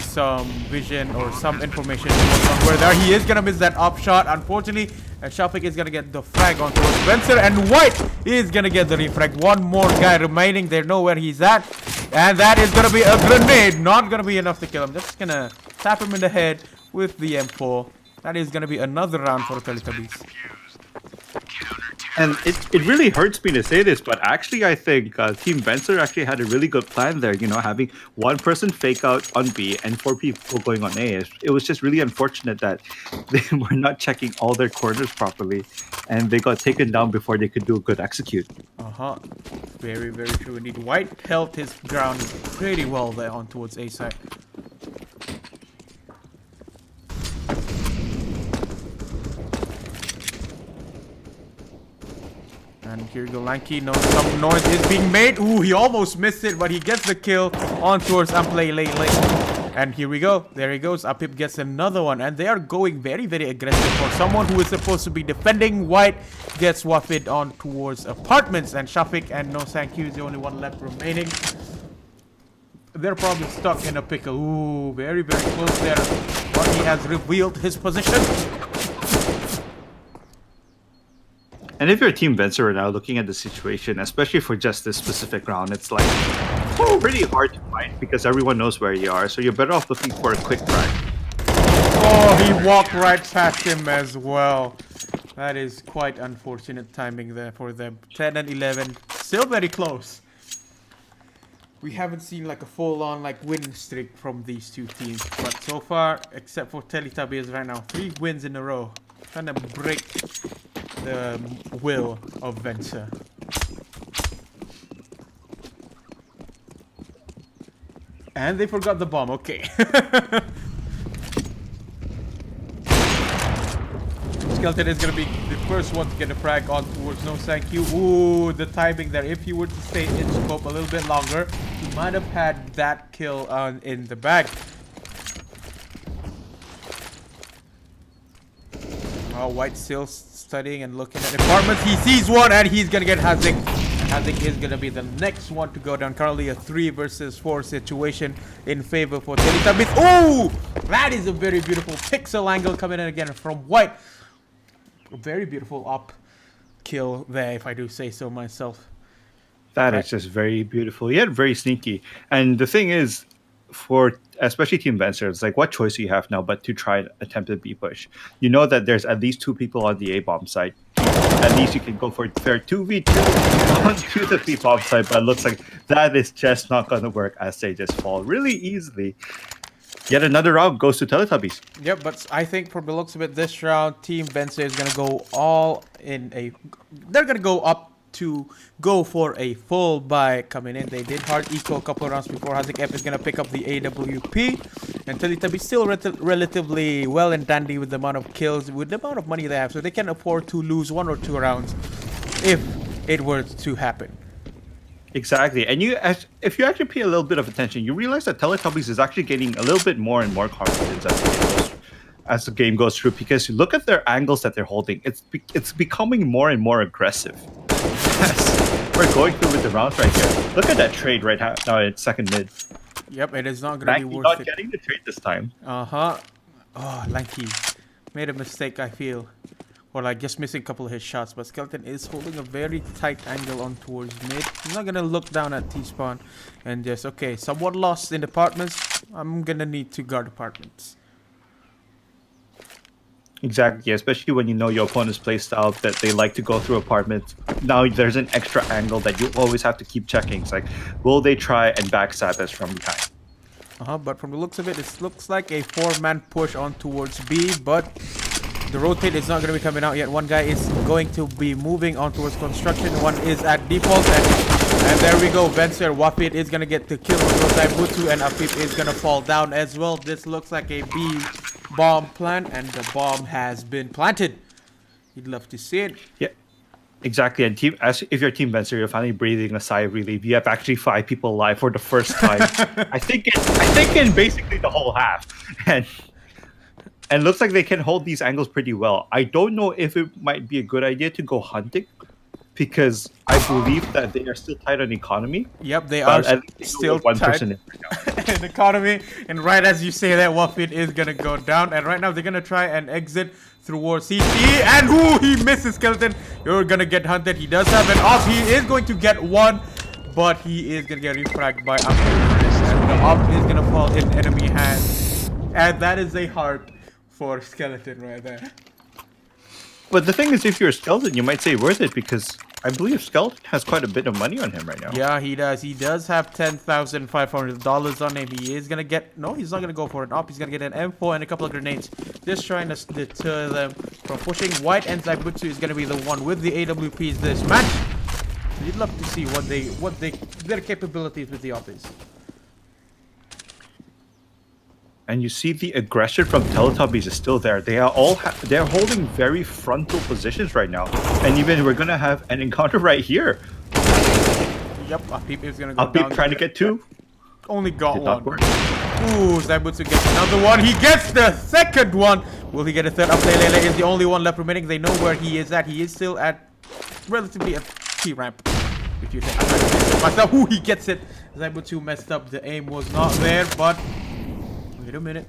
some vision or some information on where there. He is gonna miss that up shot, unfortunately, and Shafik is gonna get the frag on towards Vencer, and White is gonna get the refrag. One more guy remaining. They know where he's at, and that is gonna be a grenade. Not gonna be enough to kill him. Just gonna tap him in the head with the M4. That is gonna be another round for Teletubbies. And it really hurts me to say this, but actually I think Team Vencer actually had a really good plan there, you know, having one person fake out on B and 4 people going on A. It was just really unfortunate that they were not checking all their corners properly, and they got taken down before they could do a good execute. Very, very true indeed. White held his ground pretty well there on towards A side. And here you go, Lanky. No, some noise is being made. Ooh, he almost missed it, but he gets the kill on towards Amplay late. And here we go. There he goes. Apip gets another one. And they are going very, very aggressive for someone who is supposed to be defending. White gets waffed on towards apartments. And Shafik and No Thank You is the only one left remaining. They're probably stuck in a pickle. Ooh, very, very close there. But he has revealed his position. And if you're a Team Vencer right now looking at the situation, especially for just this specific round, it's like pretty hard to find because everyone knows where you are. So you're better off looking for a quick frag. Oh, he walked right past him as well. That is quite unfortunate timing there for them. 10 and 11, still very close. We haven't seen like a full-on like win streak from these two teams, but so far, except for Teletubbies right now, 3 wins in a row. Trying to break the will of Vencer. And they forgot the bomb, okay. Skeleton is gonna be the first one to get a frag on towards No Thank You. Ooh, the timing there. If he were to stay in scope a little bit longer, he might have had that kill in the bag. Oh, White still studying and looking at apartments. He sees one and he's gonna get Hazik. Hazik is gonna be the next one to go down. Currently a 3 versus 4 situation in favor for Teletubbies. Oh, that is a very beautiful pixel angle coming in again from White. A very beautiful up kill there, if I do say so myself. That is just very beautiful. Yet very sneaky. And the thing is, for especially Team Vencer, it's like, what choice do you have now but to try and attempt a B push? You know that there's at least 2 people on the A bomb site. At least you can go for a fair 2v2 onto the B bomb site, but it looks like that is just not going to work as they just fall really easily. Yet another round goes to Teletubbies. Yep, but I think from the looks of it, this round, Team Vencer is going to go all in a... They're going to go up to go for a full buy coming in. They did hard eco a couple of rounds before. Hazik F is going to pick up the AWP. And Teletubbies still relatively well and dandy with the amount of kills, with the amount of money they have. So they can afford to lose 1 or 2 rounds if it were to happen. Exactly. And if you actually pay a little bit of attention, you realize that Teletubbies is actually getting a little bit more and more confidence as the game goes through, because you look at their angles that they're holding. It's becoming more and more aggressive. We're going through with the rounds right here. Look at that trade right now at second mid. Yep, it is not going to be worth not it. getting the trade this time. Oh, Lanky made a mistake, I feel. Or like just missing a couple of his shots. But Skeleton is holding a very tight angle on towards mid. I'm not going to look down at T-spawn and just, okay, somewhat lost in apartments. I'm going to need to guard apartments. Exactly, especially when you know your opponent's playstyle, that they like to go through apartments. Now there's an extra angle that you always have to keep checking. It's like, will they try and backstab us from behind? But from the looks of it, it looks like a 4-man push on towards B, but The rotate is not going to be coming out yet. One guy is going to be moving on towards construction. One is at default. And there we go. Venser, Wapit is going to get the kill on Zaibutsu. And Apip is going to fall down as well. This looks like a B bomb plant. And the bomb has been planted. You'd love to see it. Yeah. Exactly, and if you're Team Vencer, you're finally breathing a sigh of relief. You have actually 5 people alive for the first time. I think in basically the whole half, and looks like they can hold these angles pretty well. I don't know if it might be a good idea to go hunting, because I believe that they are still tight on economy. Yep, they are still one tight person in economy. And right as you say that, Wafit is gonna go down, and right now they're gonna try and exit towards CT, and he misses Skeleton. You're gonna get hunted. He does have an off. He is going to get one, but he is gonna get refragged by up, and the op is gonna fall in enemy hands, and that is a heart for Skeleton right there. But the thing is, if you're a Skeleton, you might say worth it, because I believe Skeleton has quite a bit of money on him right now. Yeah, he does. He does have $10,500 on him. He is gonna get... No, he's not gonna go for an op. He's gonna get an M4 and a couple of grenades. Just trying to deter them from pushing. White and Zaibutsu is gonna be the one with the AWPs this match. So you'd love to see their capabilities with the op is. And you see the aggression from Teletubbies is still there. They are they're holding very frontal positions right now. And even we're gonna have an encounter right here. Yep, Apip is gonna go Apip down. trying to get 2. Only got Did one. not work. Ooh, Zaibutsu gets another one. He gets the second one. Will he get a third? Lele is the only one left remaining. They know where he is at. He is still at relatively a T ramp. If you think I'm trying to miss it myself. Ooh, he gets it. Zaibutsu messed up. The aim was not there, but wait a minute.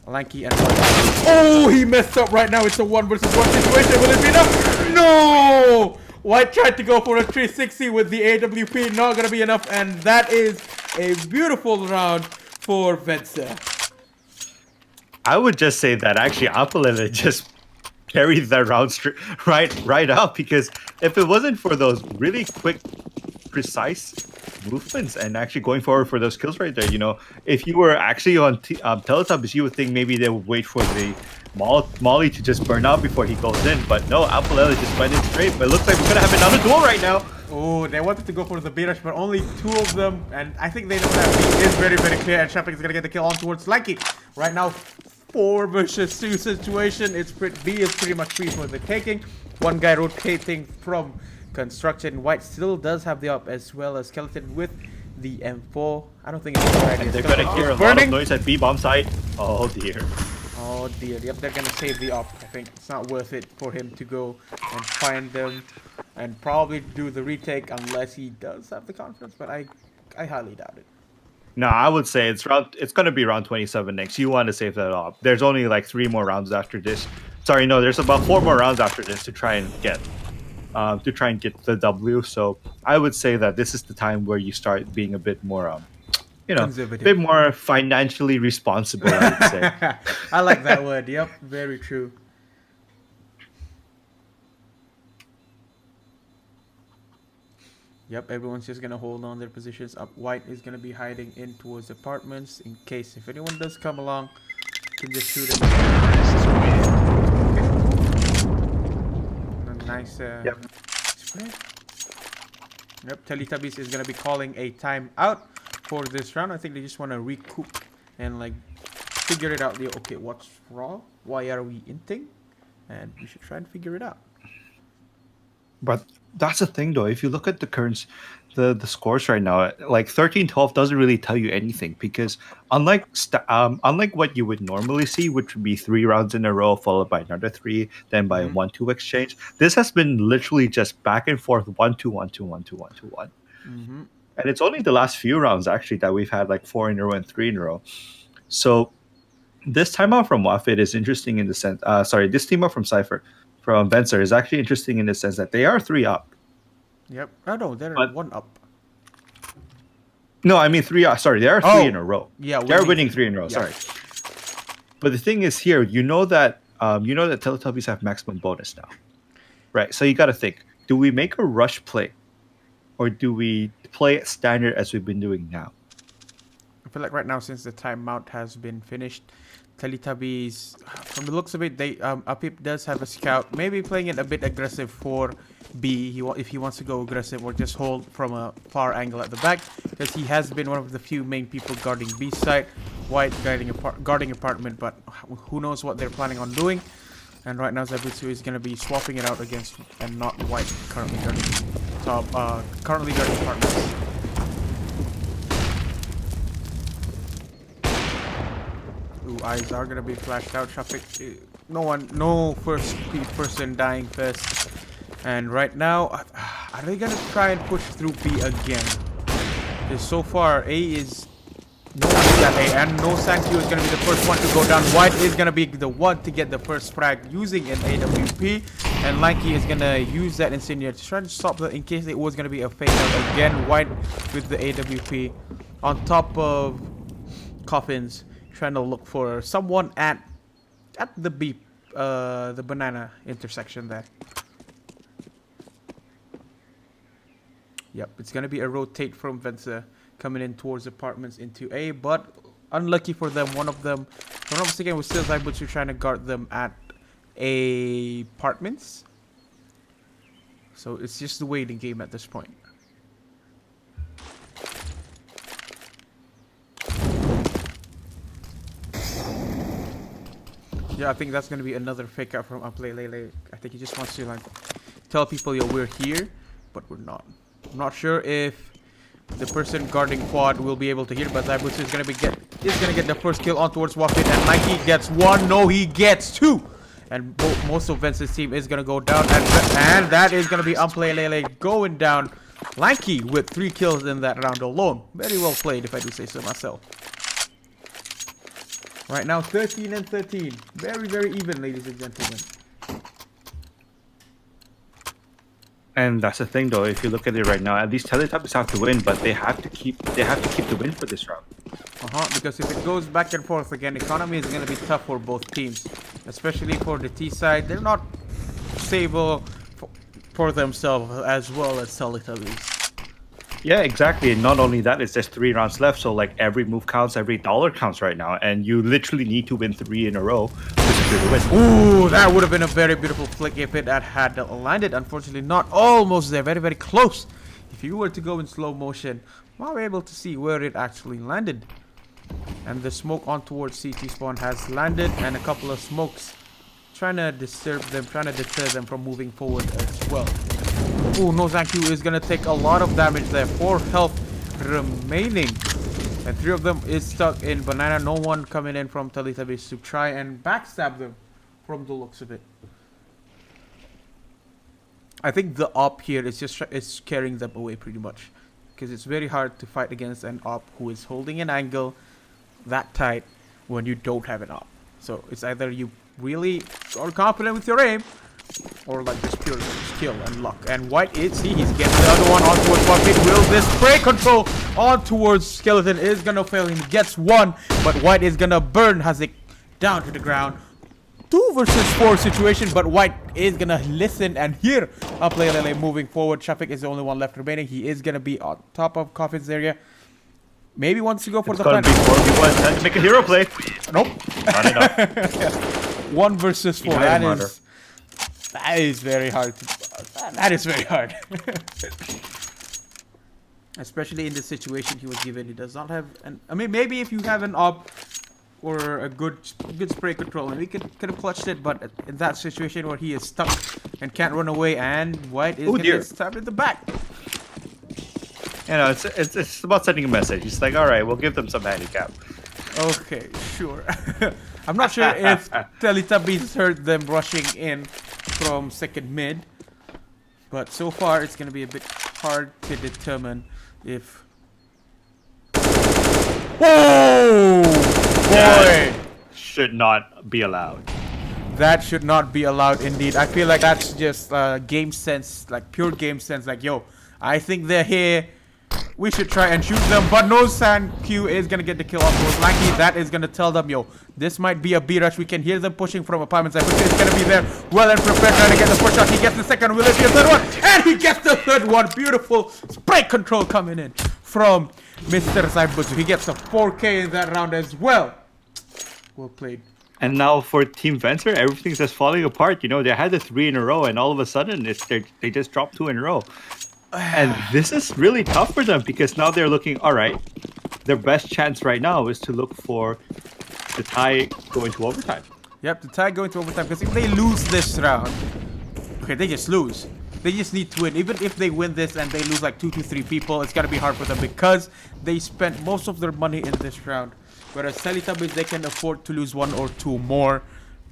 Lanky and oh, he messed up right now. It's a 1 versus 1 situation. Will it be enough? No! White tried to go for a 360 with the AWP. Not gonna be enough, and that is a beautiful round for Venser. I would just say that actually Apalele just carried that round right out, because if it wasn't for those really quick, precise movements and actually going forward for those kills right there, if you were actually on Teletubbies, you would think maybe they would wait for the Molly to just burn out before he goes in, but no, Apalele just went in straight. But it looks like we're gonna have another duel right now. Oh, they wanted to go for the B-Rush, but only 2 of them, and I think they know that B is very, very clear, and Shafik is gonna get the kill on towards Lanky. Right now, 4 versus 2 situation. B is pretty much free for the taking. One guy rotating from construction. White still does have the up, as well as Skeleton with the M4. I don't think it's a good idea. And they're gonna hear a lot of noise at B bomb site. Oh dear. Oh dear. Yep, they're gonna save the op. I think it's not worth it for him to go and find them and probably do the retake unless he does have the confidence, but I highly doubt it. No, I would say it's gonna be round 27 next. You want to save that up. There's only like 3 more rounds after this. Sorry, no, there's about 4 more rounds after this to try and get the W. So I would say that this is the time where you start being a bit more a bit more financially responsible, I would say. I like that word. Yep, very true. Yep, everyone's just gonna hold on their positions up. White is gonna be hiding in towards apartments in case if anyone does come along, can just shoot him. A nice spread. Yep, Teletubbies is gonna be calling a timeout for this round. I think they just want to recoup and like figure it out. Okay, what's wrong? Why are we inting? And we should try and figure it out. But that's the thing, though. If you look at the scores right now, like 13-12 doesn't really tell you anything, because unlike what you would normally see, which would be 3 rounds in a row followed by another 3, then by a 1-2 exchange, this has been literally just back and forth 1-2, 1-2, 1-2, 1-2, 1. And it's only the last few rounds actually that we've had like 4 in a row and 3 in a row. So this timeout from Wafit is interesting in the sense. This timeout from Cypher. From Venser is actually interesting in the sense that they are 3 up. Yep. Oh no, they're 1 up. No, I mean 3 up. Sorry, they are 3 in a row. Yeah, they're winning 3 in a row. Yeah. Sorry. But the thing is here, you know that Teletubbies have maximum bonus now, right? So you got to think: do we make a rush play, or do we play it standard as we've been doing now? I feel like right now, since the timeout has been finished, Teletubbies, from the looks of it, Apip does have a scout. Maybe playing it a bit aggressive for B, if he wants to go aggressive, or just hold from a far angle at the back, because he has been one of the few main people guarding B side. White guarding apartment, but who knows what they're planning on doing. And right now Zaibutsu is going to be swapping it out against, and not White currently guarding apartments. Ooh, eyes are going to be flashed out. Traffic, no first person dying first. And right now, are they going to try and push through B again? Because so far, A is... No one is at A, and no Sankyu is going to be the first one to go down. White is going to be the one to get the first frag using an AWP. And Lanky is going to use that incendiary to try to stop that in case it was going to be a fake out. Again, White with the AWP on top of Coffins, trying to look for someone at the banana intersection there. Yep, it's going to be a rotate from Venza coming in towards apartments into A, but unlucky for them, one of them, if I'm not mistaken, was still Zaibutsu trying to guard them at A apartments. So it's just the waiting game at this point. Yeah, I think that's going to be another fake out from Uplele. I think he just wants to like tell people, yo, we're here, but we're not. I'm not sure if the person guarding quad will be able to hear, but Zaibutsu is gonna get the first kill on towards Wafit, and Lanky gets one. No, he gets two, and most of Vince's team is gonna go down, and that is gonna be Uplele going down. Lanky with 3 kills in that round alone. Very well played, if I do say so myself. Right now, 13 and 13, very even, ladies and gentlemen. And that's the thing, though. If you look at it right now, at least Teletubbies have to win, but they have to keep the win for this round. Because if it goes back and forth again, economy is going to be tough for both teams, especially for the T side. They're not stable for themselves as well as Teletubbies. Yeah, exactly. And not only that, it's just 3 rounds left, so like every move counts, every dollar counts right now, and you literally need to win 3 in a row to secure the win. Ooh, that would have been a very beautiful flick if it had landed. Unfortunately, not. Almost there, very close. If you were to go in slow motion, we were able to see where it actually landed. And the smoke on towards CT spawn has landed, and a couple of smokes trying to disturb them, trying to deter them from moving forward as well. Ooh, no Zankyu is gonna take a lot of damage there. 4 health remaining, and 3 of them is stuck in banana. No one coming in from Teletubbies to try and backstab them from the looks of it. I think the op here is carrying them away pretty much, because it's very hard to fight against an op who is holding an angle that tight when you don't have an op. So it's either you really are confident with your aim, or like just pure skill and luck. And White is he's getting the other one on towards Wafit. Will this spray control on towards Skeleton is gonna fail him. He gets 1, but White is gonna burn Hazik down to the ground. 2 versus 4 situation, but White is gonna listen and hear Uplele moving forward. Shafiq is the only one left remaining. He is gonna be on top of Coffin's area. Maybe wants to go for the plan. Time to make a hero play. Nope. Not enough. 1 versus 4. That is very hard. That is very hard. Especially in the situation he was given. He does not have an... I mean, maybe if you have an op or a good spray control, and we could have clutched it, but in that situation where he is stuck and can't run away, and White is going to get stabbed in the back. You know, it's about sending a message. It's like, all right, we'll give them some handicap. Okay, sure. I'm not sure if Teletubbies heard them rushing in from second mid, but so far it's going to be a bit hard to determine if... Whoa! Boy! That should not be allowed. That should not be allowed indeed. I feel like that's just game sense, like pure game sense. Like, yo, I think they're here. We should try and shoot them, but no Sankyu is gonna get the kill off towards Lanky. That is gonna tell them, yo, this might be a B rush. We can hear them pushing from apartments. I think it's gonna be there, well and prepared, trying to get the first shot. He gets the second, will it be a third one? And he gets the third one. Beautiful spray control coming in from Mr. Zaibutsu. He gets a 4K in that round as well. Well played. And now for Team Venture, everything's just falling apart. You know, they had the 3 in a row, and all of a sudden, they just dropped 2 in a row. And this is really tough for them because now they're looking, all right, their best chance right now is to look for the tie going to overtime. Yep, the tie going to overtime, because if they lose this round, okay, they just lose. They just need to win. Even if they win this and they lose like 2 to 3 people, it's gonna be hard for them because they spent most of their money in this round. Whereas Teletubbies, they can afford to lose 1 or 2 more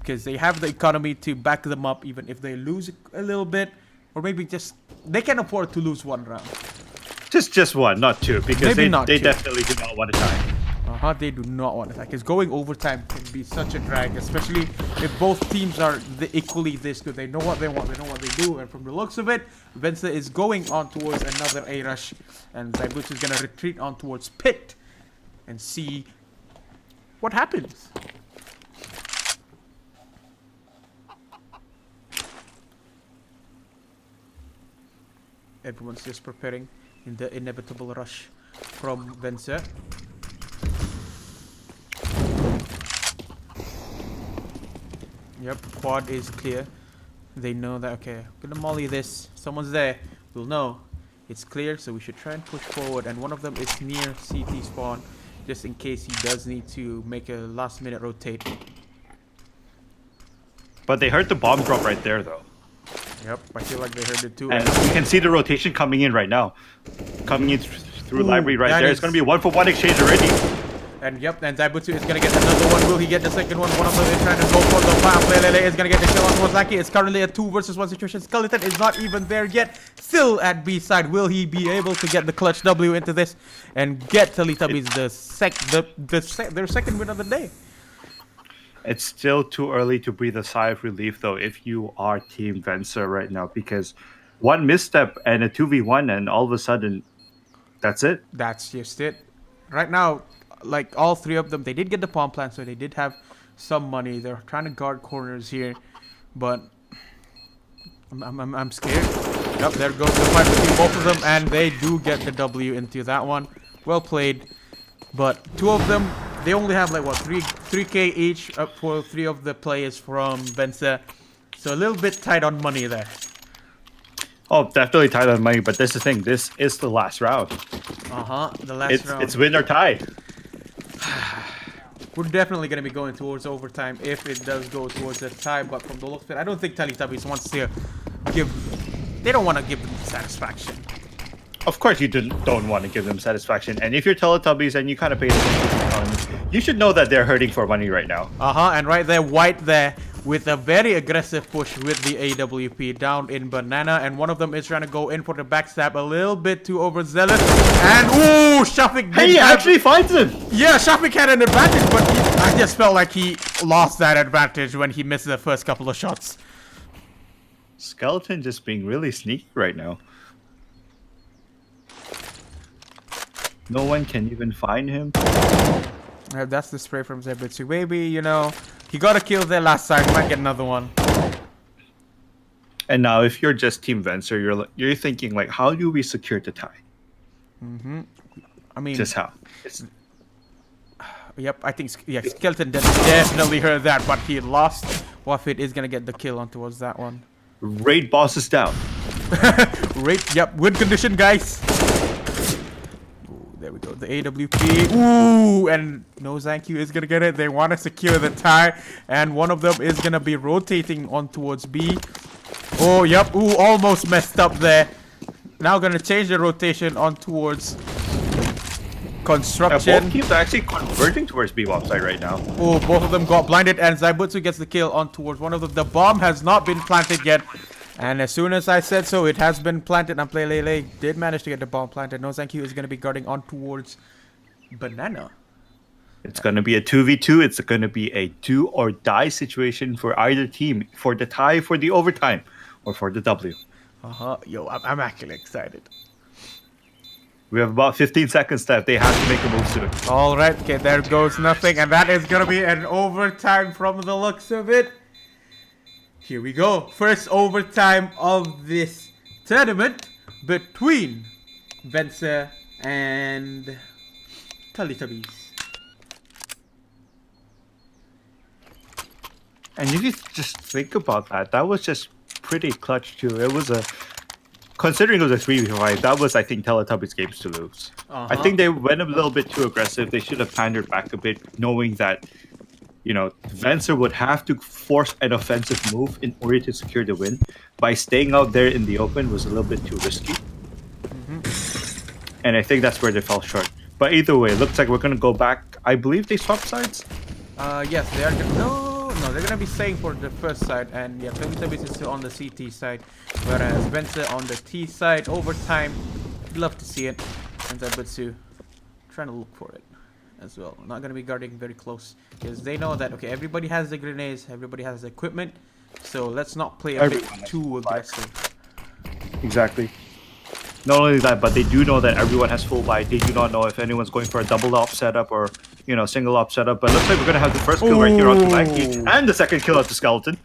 because they have the economy to back them up even if they lose a little bit, or maybe just they can afford to lose 1 round. Just 1, not 2, because Maybe they two. Definitely do not want to tie. They do not want to. Because going overtime can be such a drag, especially if both teams are equally this good. They know what they want, they know what they do, and from the looks of it, Venza is going on towards another A rush, and Zaibutsu is gonna retreat on towards Pit and see what happens. Everyone's just preparing in the inevitable rush from Venza. Yep, quad is clear. They know that, okay, I'm gonna molly this. Someone's there. We'll know. It's clear, so we should try and push forward. And one of them is near CT spawn, just in case he does need to make a last minute rotate. But they heard the bomb drop right there, though. Yep, I feel like they heard it too. And you can see the rotation coming in right now. Coming in through library right there. It's going to be a 1-for-1 exchange already. And yep, and Zaibutsu is going to get another one. Will he get the second one? One of them is trying to go for the farm. Lele is going to get the kill on Wazaki. It's currently a 2 versus 1 situation. Skeleton is not even there yet. Still at B side. Will he be able to get the clutch W into this and get Teletubbies their second win of the day? It's still too early to breathe a sigh of relief, though, if you are Team Vencer right now, because one misstep and a 2v1, and all of a sudden, that's it. That's just it. Right now, like all 3 of them, they did get the palm plant, so they did have some money. They're trying to guard corners here, but I'm scared. Yep, there goes the fight between both of them, and they do get the W into that one. Well played, but 2 of them, they only have like what 3k each up for 3 of the players from Venza, so a little bit tight on money there. Oh, definitely tight on money, but this is the thing. This is the last round. The last round. It's win or tie. We're definitely going to be going towards overtime if it does go towards a tie, but from the looks of it, I don't think Teletubbies wants to give... They don't want to give them satisfaction. Of course you don't want to give them satisfaction, and if you're Teletubbies and you kind of pay attention, you should know that they're hurting for money right now. And right there, White there, with a very aggressive push with the AWP down in Banana, and one of them is trying to go in for the backstab a little bit too overzealous, and ooh, Shafiq actually finds him! Yeah, Shafiq had an advantage, but I just felt like he lost that advantage when he missed the first couple of shots. Skeleton just being really sneaky right now. No one can even find him. That's the spray from Zaibutsu. Maybe, you know, he got a kill there last time. He might get another one. And now, if you're just Team Vencer, you're thinking like, how do we secure the tie? I mean, just how? Yep, I think Skeleton definitely heard that, but he lost. Wafit is gonna get the kill on towards that one. Raid boss is down. Yep, win condition, guys. There we go, the AWP. Ooh, and no thank you is gonna get it. They want to secure the tie, and one of them is gonna be rotating on towards B. Oh, yep. Ooh, almost messed up there. Now gonna change the rotation on towards construction. Both teams are actually converging towards B-bomb side right now. Oh, both of them got blinded, and Zaibutsu gets the kill on towards one of them. The bomb has not been planted yet. And as soon as I said so, it has been planted, and Playlele did manage to get the bomb planted. No thank you is going to be guarding on towards Banana. It's going to be a 2v2. It's going to be a do or die situation for either team, for the tie, for the overtime, or for the W. Yo, I'm actually excited. We have about 15 seconds left. They have to make a move soon. All right, okay, there goes nothing, and that is going to be an overtime from the looks of it. Here we go. First overtime of this tournament between Vencer and Teletubbies. And if you just think about that, that was just pretty clutch too. It was a considering it was a 3v5, that was, I think, Teletubbies games to lose. I think they went a little bit too aggressive. They should have pandered back a bit, knowing that, you know, Venser would have to force an offensive move in order to secure the win. By staying out there in the open was a little bit too risky. And I think that's where they fell short. But either way, it looks like we're going to go back. I believe they swapped sides? Yes, they are. No, they're gonna be staying for the first side, and yeah, Teletubbies is still on the CT side, whereas Venser on the T side. Overtime, love to see it. And Zaibutsu trying to look for it as well. Not gonna be guarding very close because they know that okay, everybody has the grenades, everybody has the equipment, so let's not play a bit too aggressive. Exactly. Not only that, but they do know that everyone has full buy. They do not know if anyone's going for a double op setup or, you know, single op setup. But it looks like we're gonna have the first kill right here on Tulanki and the second kill at the Skeleton.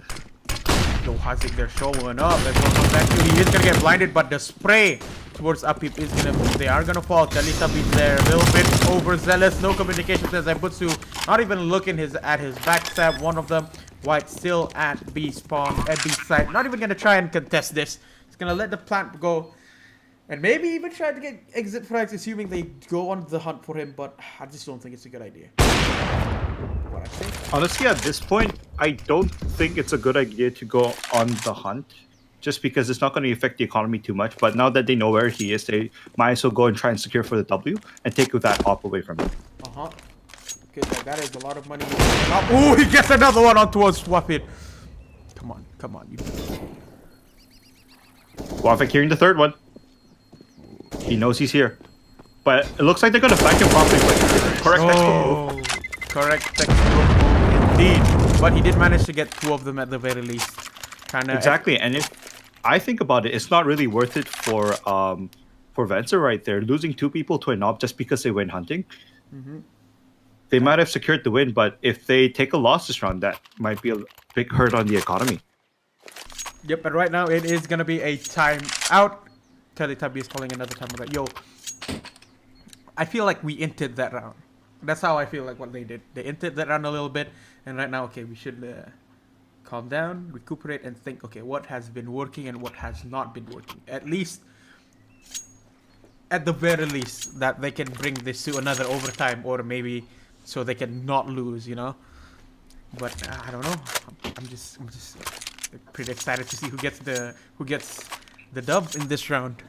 Yo, Hazik, they're showing up. Everyone comes back to. He is gonna get blinded, but the spray towards Apip is gonna. They are gonna fall. Teletubbies there, a little bit overzealous. No communication says Zaibutsu. Not even looking at his backstab. One of them, White, still at B spawn, at B site. Not even gonna try and contest this. He's gonna let the plant go. And maybe even try to get exit frags, assuming they go on the hunt for him, but I just don't think it's a good idea. What I think? Honestly, at this point, I don't think it's a good idea to go on the hunt, just because it's not going to affect the economy too much. But now that they know where he is, they might as well go and try and secure for the W and take that op away from him. Because that is a lot of money. Oh, he gets another one on towards Wafid. Come on. Wafik hearing the third one. He knows he's here. But it looks like they're going to flank him properly. Correct textbook move. Correct textbook move indeed. But he did manage to get two of them at the very least. Exactly. And if I think about it, it's not really worth it for Venser right there. Losing two people to an op just because they went hunting. They might have secured the win, but if they take a loss this round, that might be a big hurt on the economy. Yep, but right now it is going to be a timeout. Teletubby is calling another time about yo. I feel like we inted that round. That's how I feel like what they did. They inted that round a little bit, and right now, okay, we should calm down, recuperate, and think, okay, what has been working and what has not been working. At the very least, that they can bring this to another overtime, or maybe so they can not lose, you know. But I don't know. I'm just pretty excited to see who gets the dub in this round.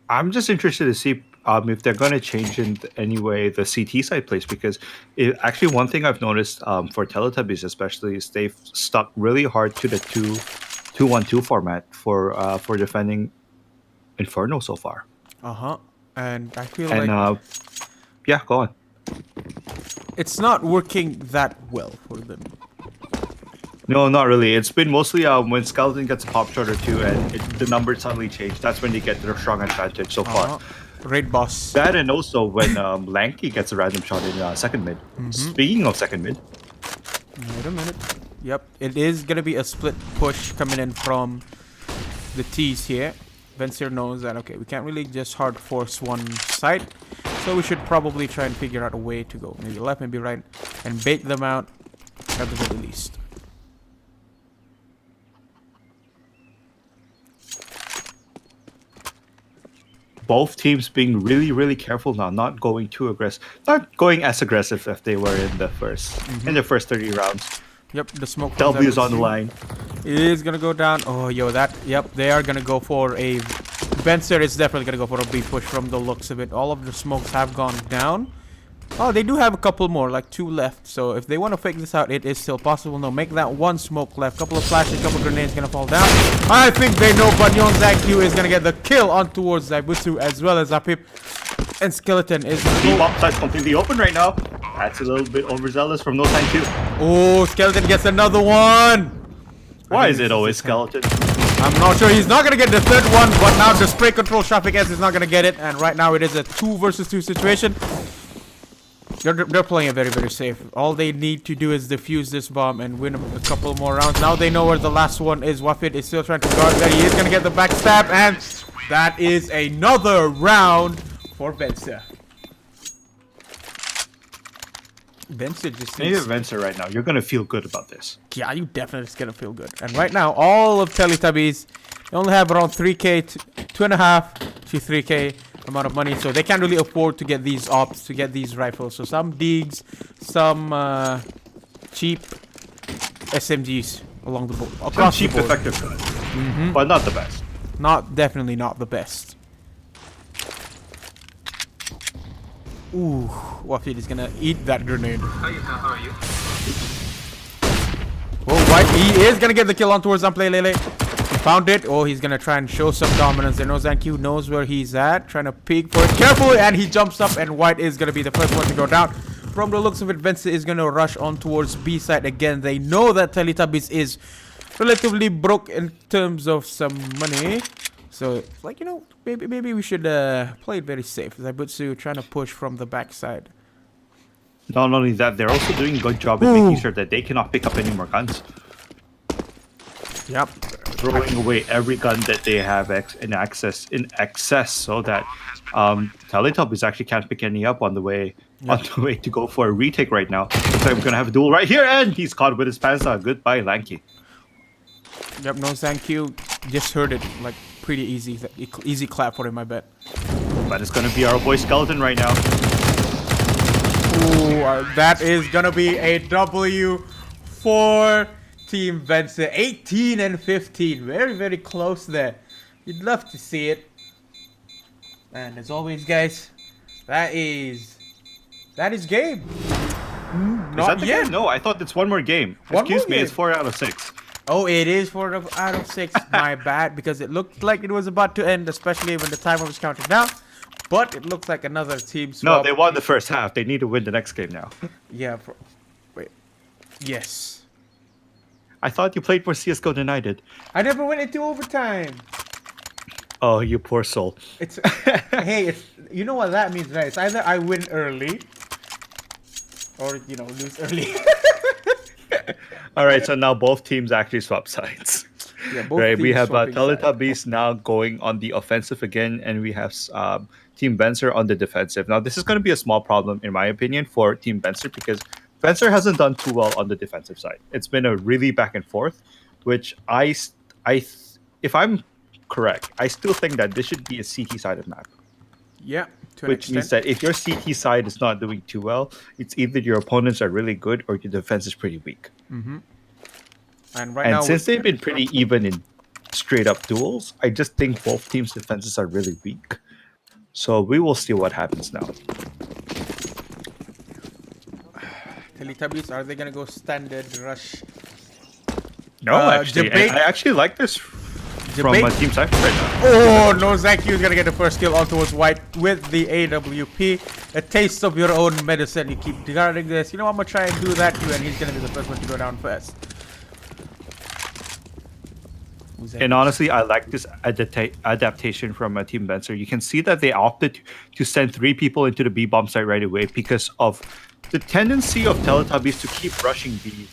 I'm just interested to see if they're going to change in any way the CT side plays, because actually one thing I've noticed for Teletubbies especially is they've stuck really hard to the 2-1-2 format for defending Inferno so far. And I feel like yeah, go on. It's not working that well for them. No, not really. It's been mostly when Skeleton gets a pop shot or two and the numbers suddenly change. That's when they get their strong advantage so far. Raid boss. That, and also when Lanky gets a random shot in second mid. Speaking of second mid. Wait a minute. Yep, it is going to be a split push coming in from the T's here. Venser knows that, okay, we can't really just hard force one side. So we should probably try and figure out a way to go. Maybe left, maybe right. And bait them out at the very least. Both teams being really, really careful now, not going too aggressive, not going as aggressive as they were in the first 30 rounds. Yep, the smoke. W's on the line. It is gonna go down. Oh, yo, yep, they are gonna go for a. Venser is definitely gonna go for a B push from the looks of it. All of the smokes have gone down. Oh, they do have a couple more, like 2 left. So if they want to fake this out, it is still possible. No, make that 1 smoke left. Couple of flashes, couple of grenades gonna fall down. I think they know Banyon Zagyu is gonna get the kill on towards Zaibutsu as well as Apip. And Skeleton is gonna go. Bop side's completely open right now. That's a little bit overzealous from No Time 2. Oh, Skeleton gets another one. Why is it always Skeleton? I'm not sure. He's not gonna get the third one, but now the spray control Shafik S is not gonna get it. And right now it is a 2 versus 2 situation. They're playing it very, very safe. All they need to do is defuse this bomb and win a couple more rounds. Now they know where the last one is. Wafid is still trying to guard that. He is going to get the backstab. And that is another round for Venser. Venture just Maybe needs... Venture right now. You're gonna feel good about this. Yeah, you definitely is gonna feel good. And right now, all of Teletubbies, they only have around 3k, 2.5 to 3k amount of money, so they can't really afford to get these ops, to get these rifles. So some digs, some cheap SMGs along the board, across Some cheap the board. effective guns, but not the best. Definitely not the best. Ooh, Waffy is gonna eat that grenade. How are you? Oh, right, he is gonna get the kill on towards Unplay Lele. He found it. Oh, he's gonna try and show some dominance. There, Nozanq knows where he's at, trying to peek for it carefully, and he jumps up, and White is gonna be the first one to go down. From the looks of it, Vence is gonna rush on towards B side again. They know that Teletubbies is relatively broke in terms of some money. So, like, you know, maybe we should play it very safe. Zaibutsu trying to push from the backside. Not only that, they're also doing a good job at making sure that they cannot pick up any more guns. Yep. Throwing away every gun that they have in excess, so that Teletubbies actually can't pick any up on the way to go for a retake right now. Looks like we're gonna have a duel right here, and he's caught with his pants on. Goodbye, Lanky. Yep, Nozanq just heard it like pretty easy clap for him, I bet. But it's gonna be our boy Skeleton right now. Ooh, that is gonna be a W for Team Vence. 18 and 15, very very close there. You'd love to see it. And as always, guys, that is game. Is Not that the yet. game? No, I thought it's one more game. One Excuse more me, game. it's 4 out of 6. Oh, it is 4 out of 6. My bad, because it looked like it was about to end, especially when the timer was counting down. But it looks like another team swap. No, they won the first half. They need to win the next game now. Yeah. Wait. Yes. I thought you played for CSGO United. I never went into overtime. Oh, you poor soul. It's hey, you know what that means, right? It's either I win early, or lose early. All right, so now both teams actually swap sides. Yeah, both Right, we teams have swapping Teletubbies now going on the offensive again, and we have Team Vencer on the defensive. Now, this is going to be a small problem, in my opinion, for Team Vencer, because Vencer hasn't done too well on the defensive side. It's been a really back and forth, which if I'm correct, I still think that this should be a CT-sided map. Yeah, to an Which extent. means that if your CT side is not doing too well, it's either your opponents are really good or your defense is pretty weak. And right And now, since they've been pretty even in straight up duels, I just think both teams' defenses are really weak. So we will see what happens now. Teletubbies, are they gonna go standard rush? No, actually, debate- I actually like this from Debate- Team Cypher right now. Oh, Nozanq is gonna get the first kill on towards White with the AWP. A taste of your own medicine. You keep guarding this. You know, I'm gonna try and do that too, and he's gonna be the first one to go down first. And honestly, I like this adaptation from Team Vencer. You can see that they opted to send 3 people into the B-bomb site right away because of the tendency of Teletubbies to keep rushing B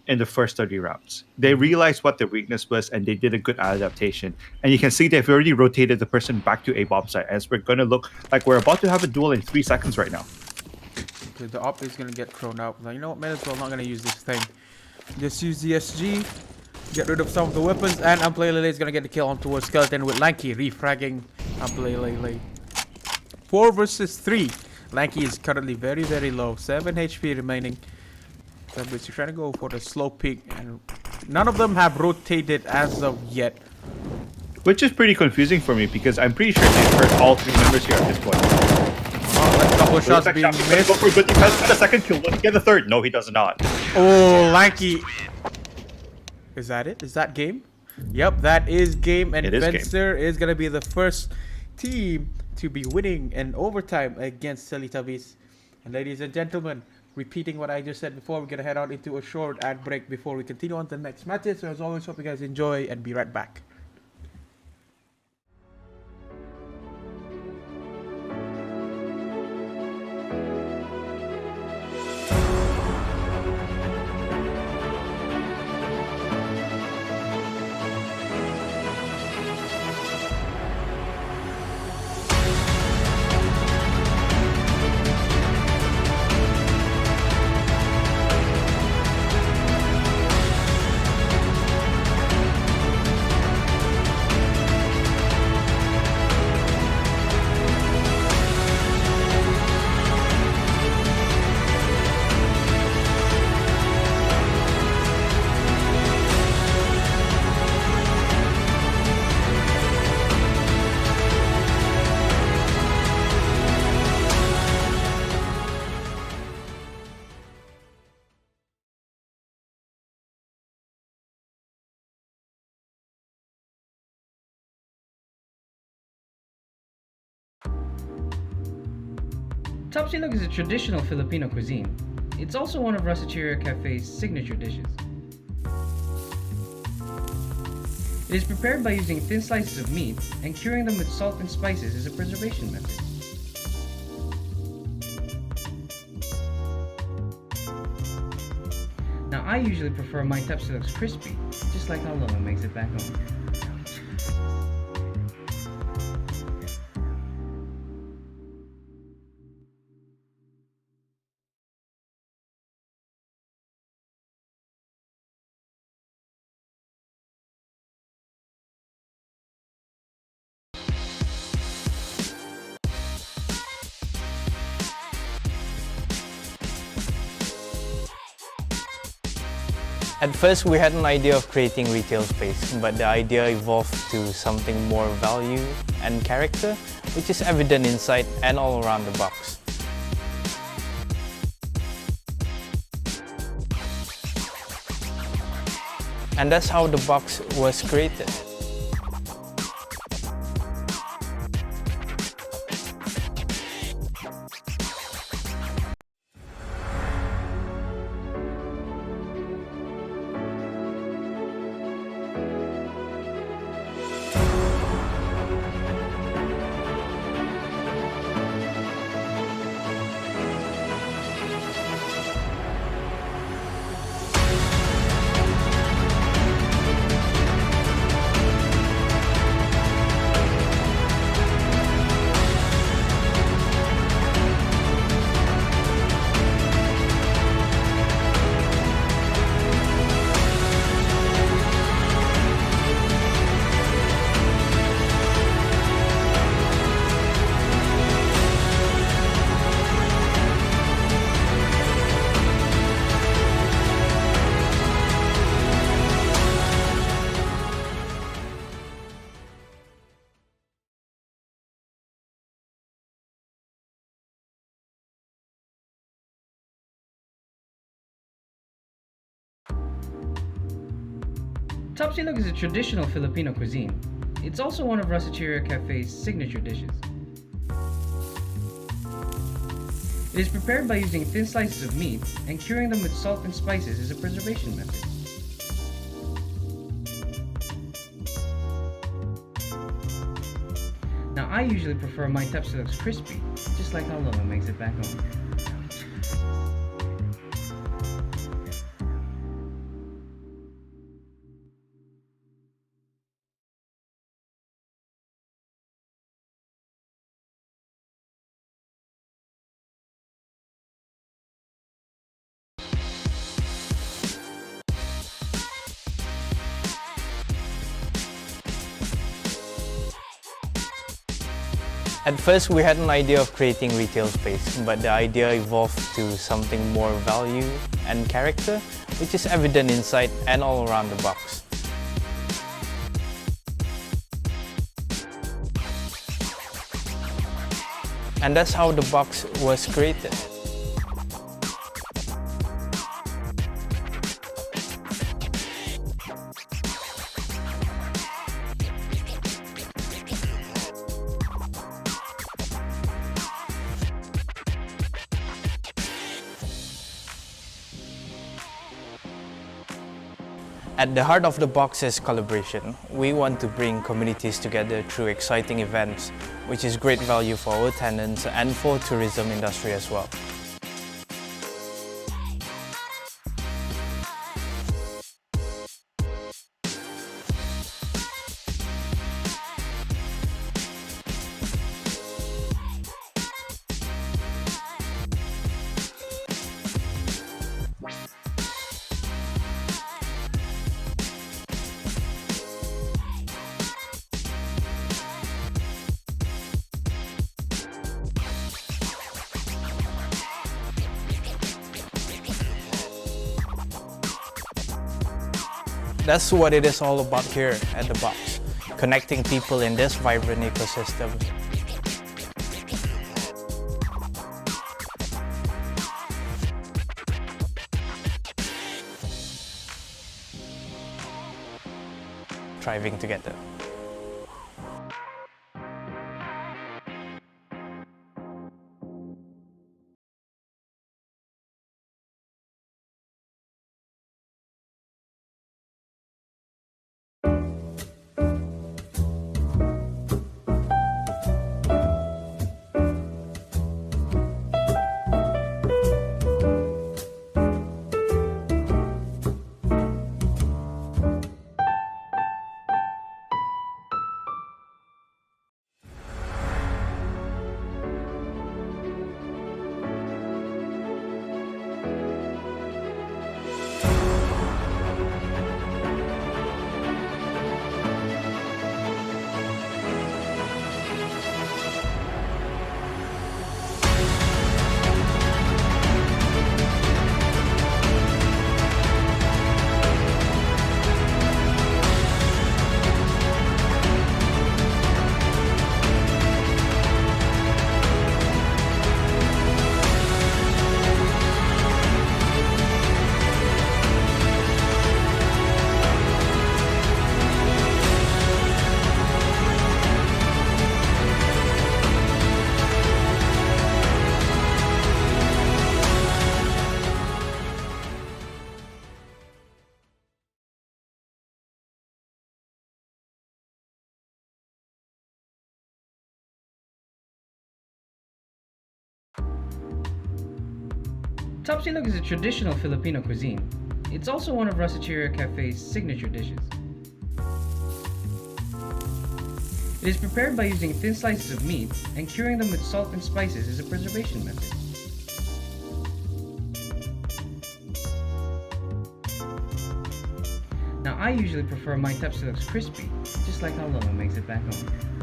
in the first 30 rounds. They realized what their weakness was, and they did a good adaptation. And you can see they've already rotated the person back to a bomb site, as we're going to look like we're about to have a duel in 3 seconds right now. Okay, the op is gonna get thrown out. Now, you know what? Might as well not gonna use this thing. Just use the SG. Get rid of some of the weapons, and Lele is gonna get the kill on towards Skeleton with Lanky refragging Lele. 4 versus 3. Lanky is currently very, very low. 7 HP remaining. So you're trying to go for the slow peek, and none of them have rotated as of yet. Which is pretty confusing for me because I'm pretty sure they've hurt all 3 members here at this point. Oh, that's a couple of shots being missed. Go for a good defense. Get a second kill. Let me get the third. No, he does not. Oh, Lanky. Is that it? Is that game? Yep, that is game. And It is game. Vencer is going to be the first team to be winning in overtime against Teletubbies. And ladies and gentlemen, repeating what I just said before, we're going to head out into a short ad break before we continue on to the next matches. So as always, hope you guys enjoy and be right back. Tapsilog is a traditional Filipino cuisine. It's also one of Rasicheria Cafe's signature dishes. It is prepared by using thin slices of meat and curing them with salt and spices as a preservation method. Now I usually prefer my tapsilogs crispy, just like how Lolo makes it back home. At first, we had an idea of creating retail space, but the idea evolved to something more value and character, which is evident inside and all around the box. And that's how the box was created. Tapsilog is a traditional Filipino cuisine. It's also one of Rasicheria Cafe's signature dishes. It is prepared by using thin slices of meat and curing them with salt and spices as a preservation method. Now I usually prefer my tapsilogs crispy, just like how Lolo makes it back home. At first, we had an idea of creating retail space, but the idea evolved to something more value and character, which is evident inside and all around the box. And that's how the box was created. At the heart of the box is collaboration. We want to bring communities together through exciting events, which is great value for our tenants and for tourism industry as well. That's what it is all about here at the box, connecting people in this vibrant ecosystem. Thriving together. Tapsilog is a traditional Filipino cuisine. It's also one of Rasicheria Cafe's signature dishes. It is prepared by using thin slices of meat and curing them with salt and spices as a preservation method. Now I usually prefer my tapsilogs crispy, just like how Lolo makes it back home.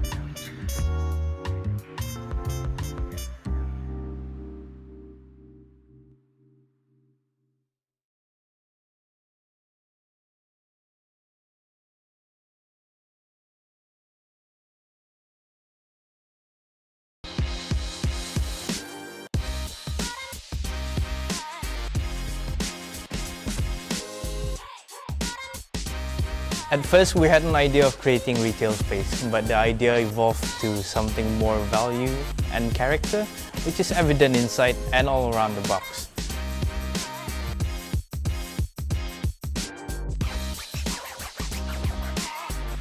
At first, we had an idea of creating retail space, but the idea evolved to something more value and character, which is evident inside and all around the box.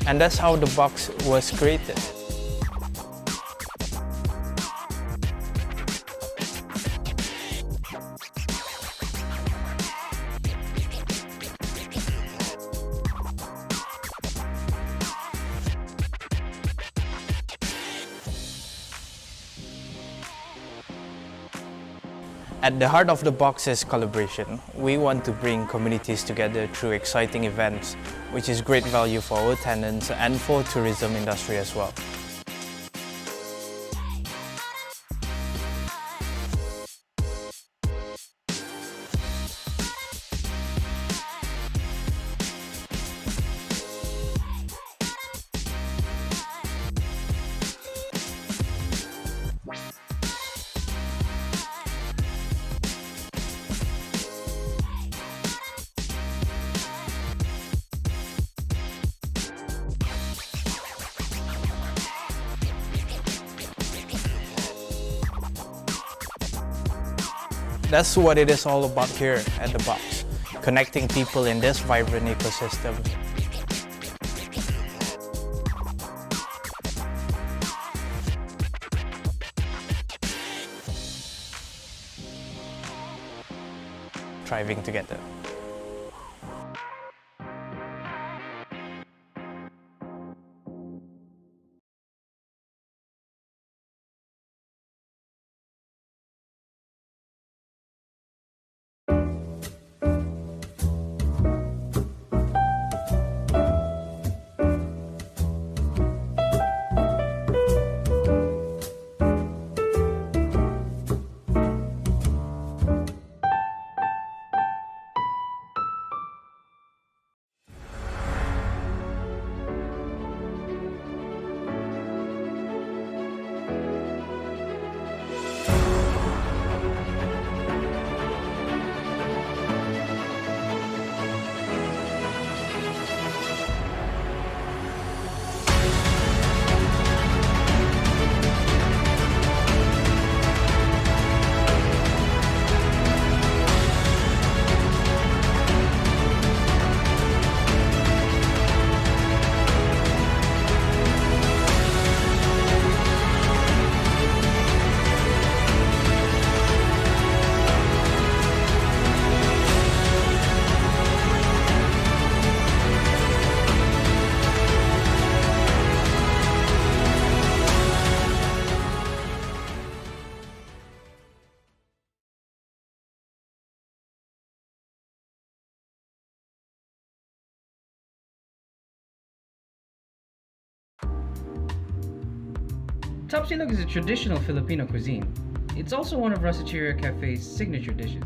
And that's how the box was created. At the heart of the box is collaboration. We want to bring communities together through exciting events, which is great value for our tenants and for tourism industry as well. That's what it is all about here at the box, connecting people in this vibrant ecosystem. Thriving together. Tapsilog is a traditional Filipino cuisine. It's also one of Rasicheria Cafe's signature dishes.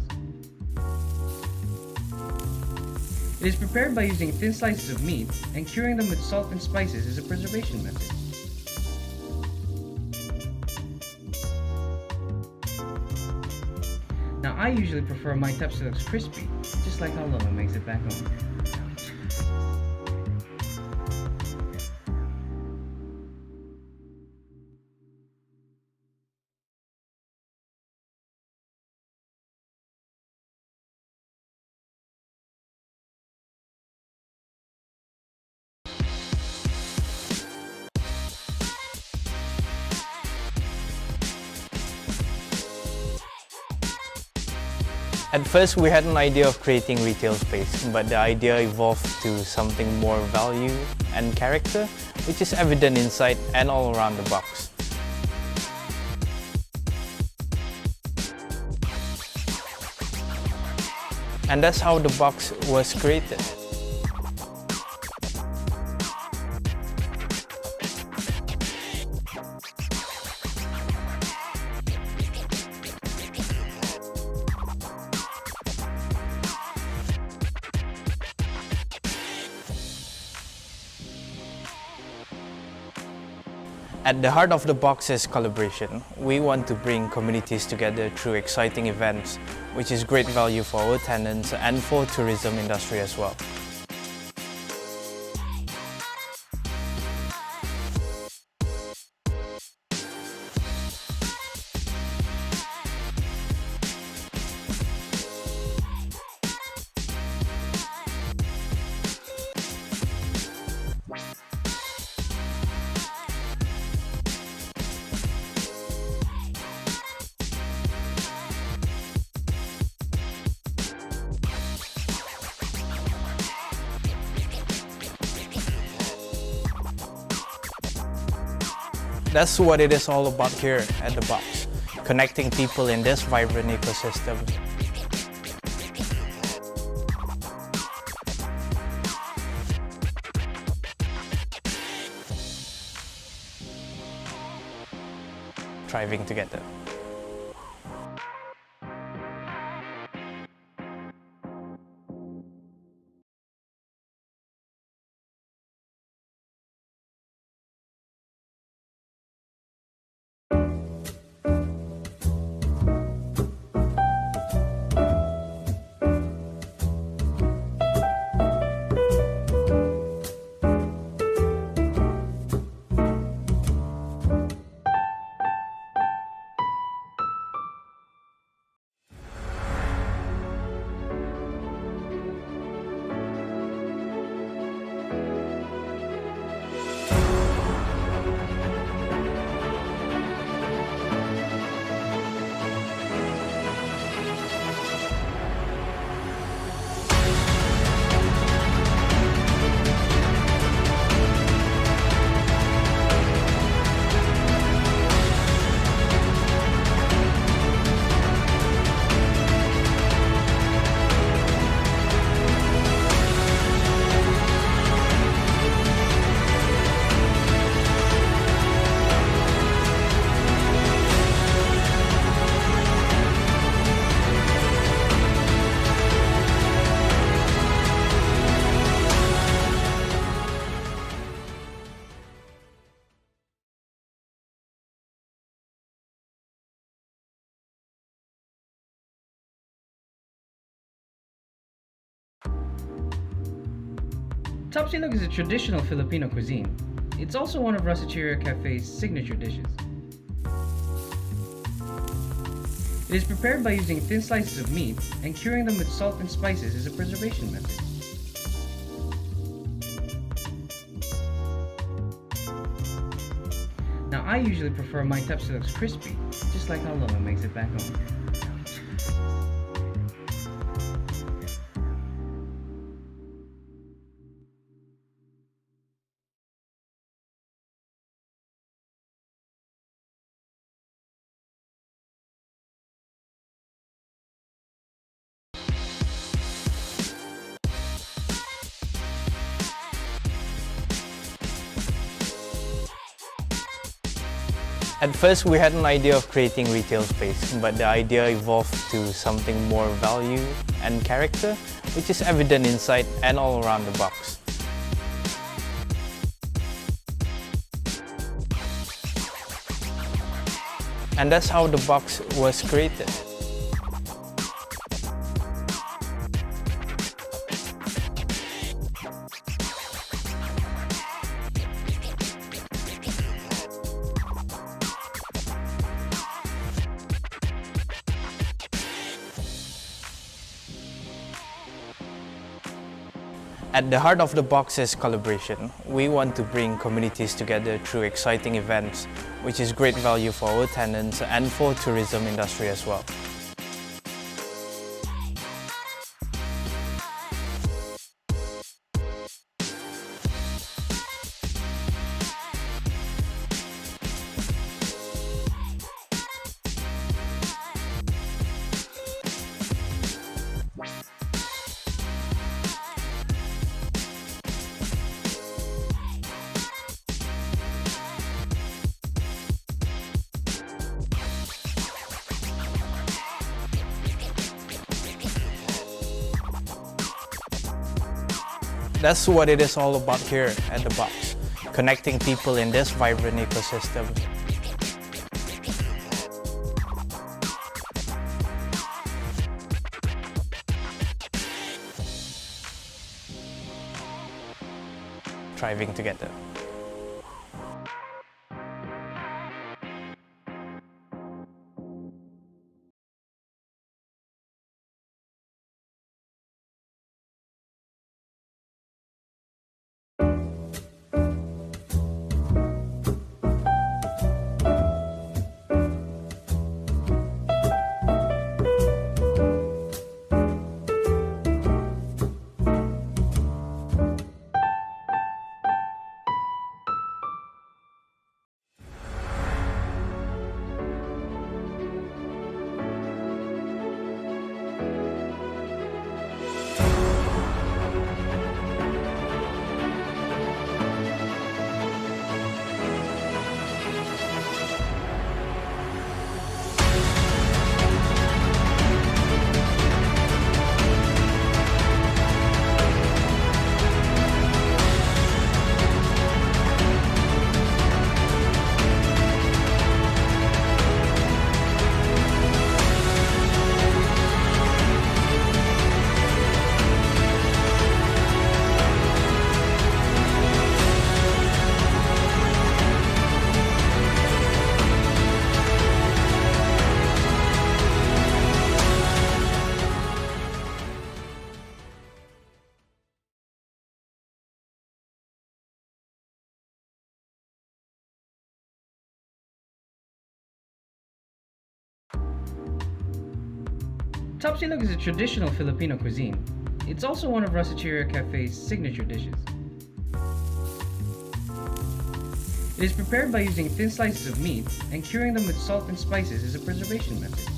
It is prepared by using thin slices of meat and curing them with salt and spices as a preservation method. Now I usually prefer my tapsilogs crispy, just like how Lolo makes it back home. At first, we had an idea of creating retail space, but the idea evolved to something more value and character, which is evident inside and all around the box. And that's how the box was created. At the heart of the box is collaboration. We want to bring communities together through exciting events, which is great value for our tenants and for tourism industry as well. That's what it is all about here at the box, connecting people in this vibrant ecosystem. Thriving together. Tapsilog is a traditional Filipino cuisine. It's also one of Rasicheria Cafe's signature dishes. It is prepared by using thin slices of meat and curing them with salt and spices as a preservation method. Now I usually prefer my tapsilogs crispy, just like how Loma makes it back home. At first, we had an idea of creating retail space, but the idea evolved to something more value and character, which is evident inside and all around the box. And that's how the box was created. At the heart of the box is collaboration. We want to bring communities together through exciting events, which is great value for our tenants and for tourism industry as well. That's what it is all about here at The Box, connecting people in this vibrant ecosystem. Thriving together. Tapsilog is a traditional Filipino cuisine. It's also one of Rasicheria Cafe's signature dishes. It is prepared by using thin slices of meat and curing them with salt and spices as a preservation method.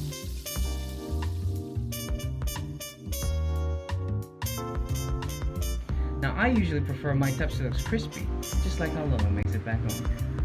Now I usually prefer my tapsilogs crispy, just like how Lolo makes it back home.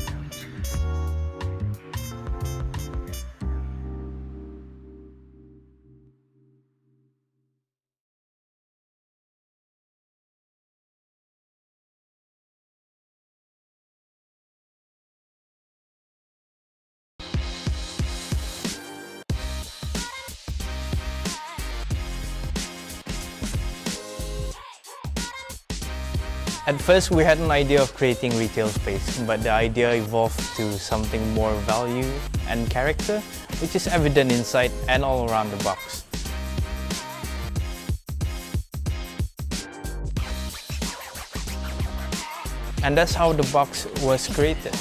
At first, we had an idea of creating retail space, but the idea evolved to something more value and character, which is evident inside and all around the box. And that's how the box was created.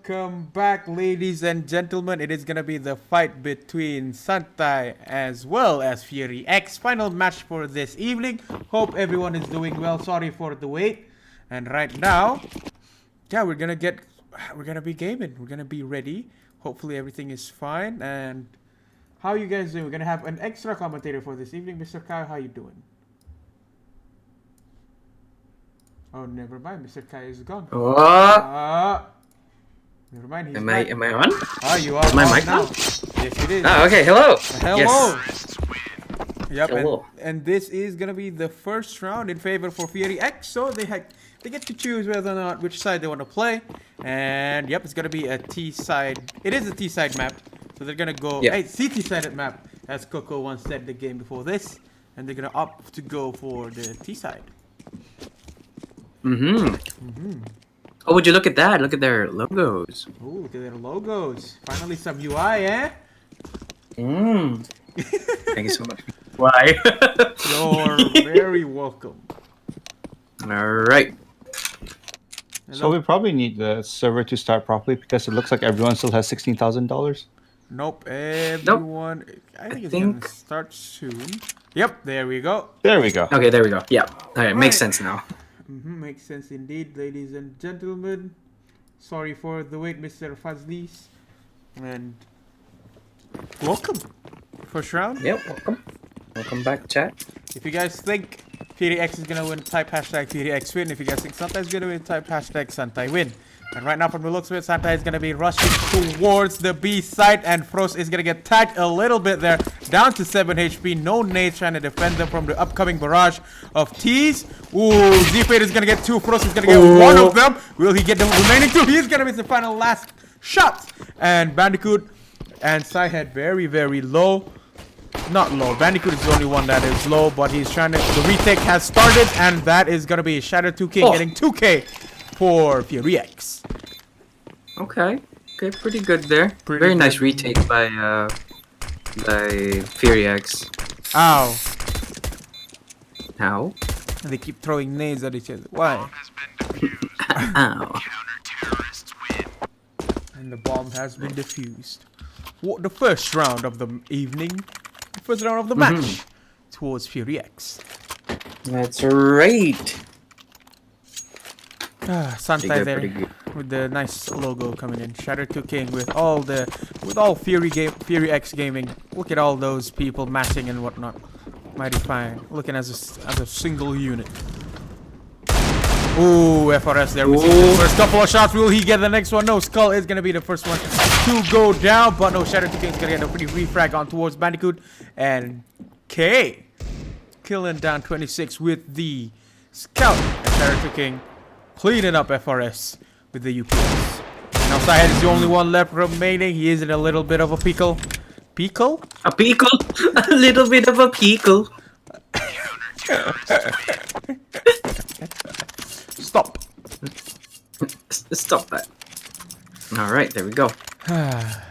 Welcome back, ladies and gentlemen. It is gonna be the fight between Santai as well as Fury X. Final match for this evening. Hope everyone is doing well. Sorry for the wait. And right now, yeah, we're gonna be gaming. We're gonna be ready. Hopefully everything is fine. And how you guys doing? We're gonna have an extra commentator for this evening. Mr. Kai, how you doing? Oh, never mind. Mr. Kai is gone. Never mind. He's back. Am I on? Ah, you are Is my on mic now. on? Yes, it is. Oh, okay. Hello. Hello. Yes. Yep, Hello. and this is gonna be the first round in favor for Fury X. So they get to choose whether or not which side they want to play. And yep, it's gonna be a T side. It is a T side map. So they're gonna go Yeah. CT sided map, as Coco once said the game before this. And they're gonna opt to go for the T side. Oh, would you look at that? Look at their logos. Ooh, look at their logos. Finally some UI, eh? Thank you so much. Why? You're very welcome. All right. So we probably need the server to start properly because it looks like everyone still has $16,000. Nope, everyone. I think it's gonna start soon. Yep, there we go. There we go. Okay, there we go. Yeah. All right, makes sense now. Makes sense indeed, ladies and gentlemen. Sorry for the wait, Mr. Fazlis. And welcome. First round. Yep. Welcome. Welcome back, chat. If you guys think Fury X is gonna win, type hashtag Fury X win. If you guys think Santai is gonna win, type hashtag Santai win. And right now, from the looks of it, Santai is gonna be rushing towards the B side, and Frost is gonna get tagged a little bit there, down to 7 HP. No nade trying to defend them from the upcoming barrage of T's. Ooh, Z-Fade is gonna get 2. Frost is gonna get 1 of them. Will he get the remaining 2? He's gonna miss the final last shot. And Bandicoot and Psyhead very, very low. Not low. Bandicoot is the only one that is low, but he's trying to. The retake has started, and that is gonna be Shadow 2K getting 2K for Fury X. Okay. Okay, pretty good there. Pretty Very good. nice retake by Fury X. Ow. How? They keep throwing nades at each other. Why? Ow. And the bomb has been defused. The first round of the evening. The first round of the match. Towards Fury X. That's right. Santai there with the nice logo coming in. Shatter 2 King with all Fury X gaming. Look at all those people matching and whatnot. Mighty fine. Looking as a single unit. Ooh, FRS there. We see the first couple of shots. Will he get the next one? No, Skull is gonna be the first one to go down, but no, Shatter 2 King is gonna get a pretty refrag on towards Bandicoot, and K killing down 26 with the scout. And Shatter 2 King cleaning up FRS with the UPS. Now Psyhead is the only one left remaining. He is in a little bit of a pickle. Pickle? A pickle? A little bit of a pickle. Stop. Stop that. Alright, there we go.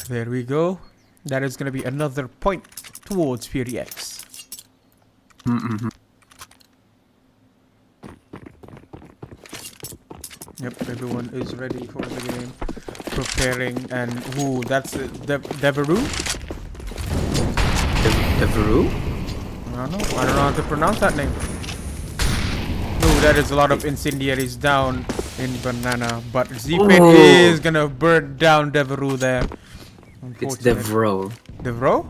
There we go. That is going to be another point towards Fury X. Yep, everyone is ready for the game. Preparing, and ooh, that's Devereaux? Devereaux? I don't know how to pronounce that name. Ooh, that is a lot of incendiaries down in Banana, but Z-Fade is gonna burn down Devereaux there. It's Devereaux. Devereaux?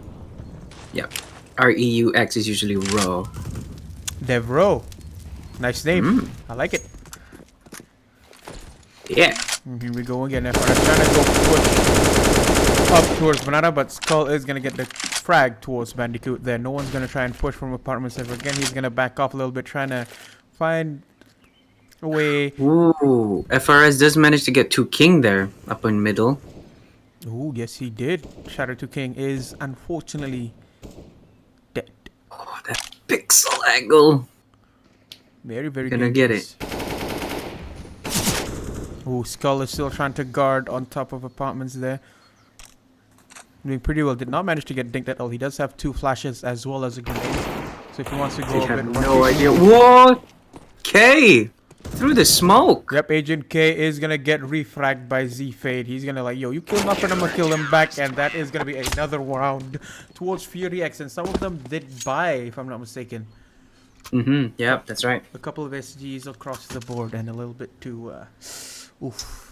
Yeah. REUX is usually row. Devereaux. Nice name. I like it. Yeah. Here we go again. FRS trying to go push up towards Banana, but Skull is gonna get the frag towards Bandicoot there. No one's gonna try and push from apartments ever again. He's gonna back off a little bit, trying to find a way. Ooh, FRS does manage to get 2 King there, up in middle. Ooh, yes he did. Shadow 2 King is unfortunately dead. Oh, that pixel angle. Very, very Gonna dangerous. get it. Ooh, Skull is still trying to guard on top of apartments there. Doing pretty well. Did not manage to get dinked at all. He does have 2 flashes as well as a grenade. So if he wants to go I up have and no idea. What? K! through the smoke. Yep, Agent K is gonna get refragged by Z Fade. He's gonna like, yo, you kill my friend, I'm gonna kill him back, and that is gonna be another round towards Fury X. And some of them did buy, if I'm not mistaken. Yep, that's right. A couple of SGs across the board, and a little bit too,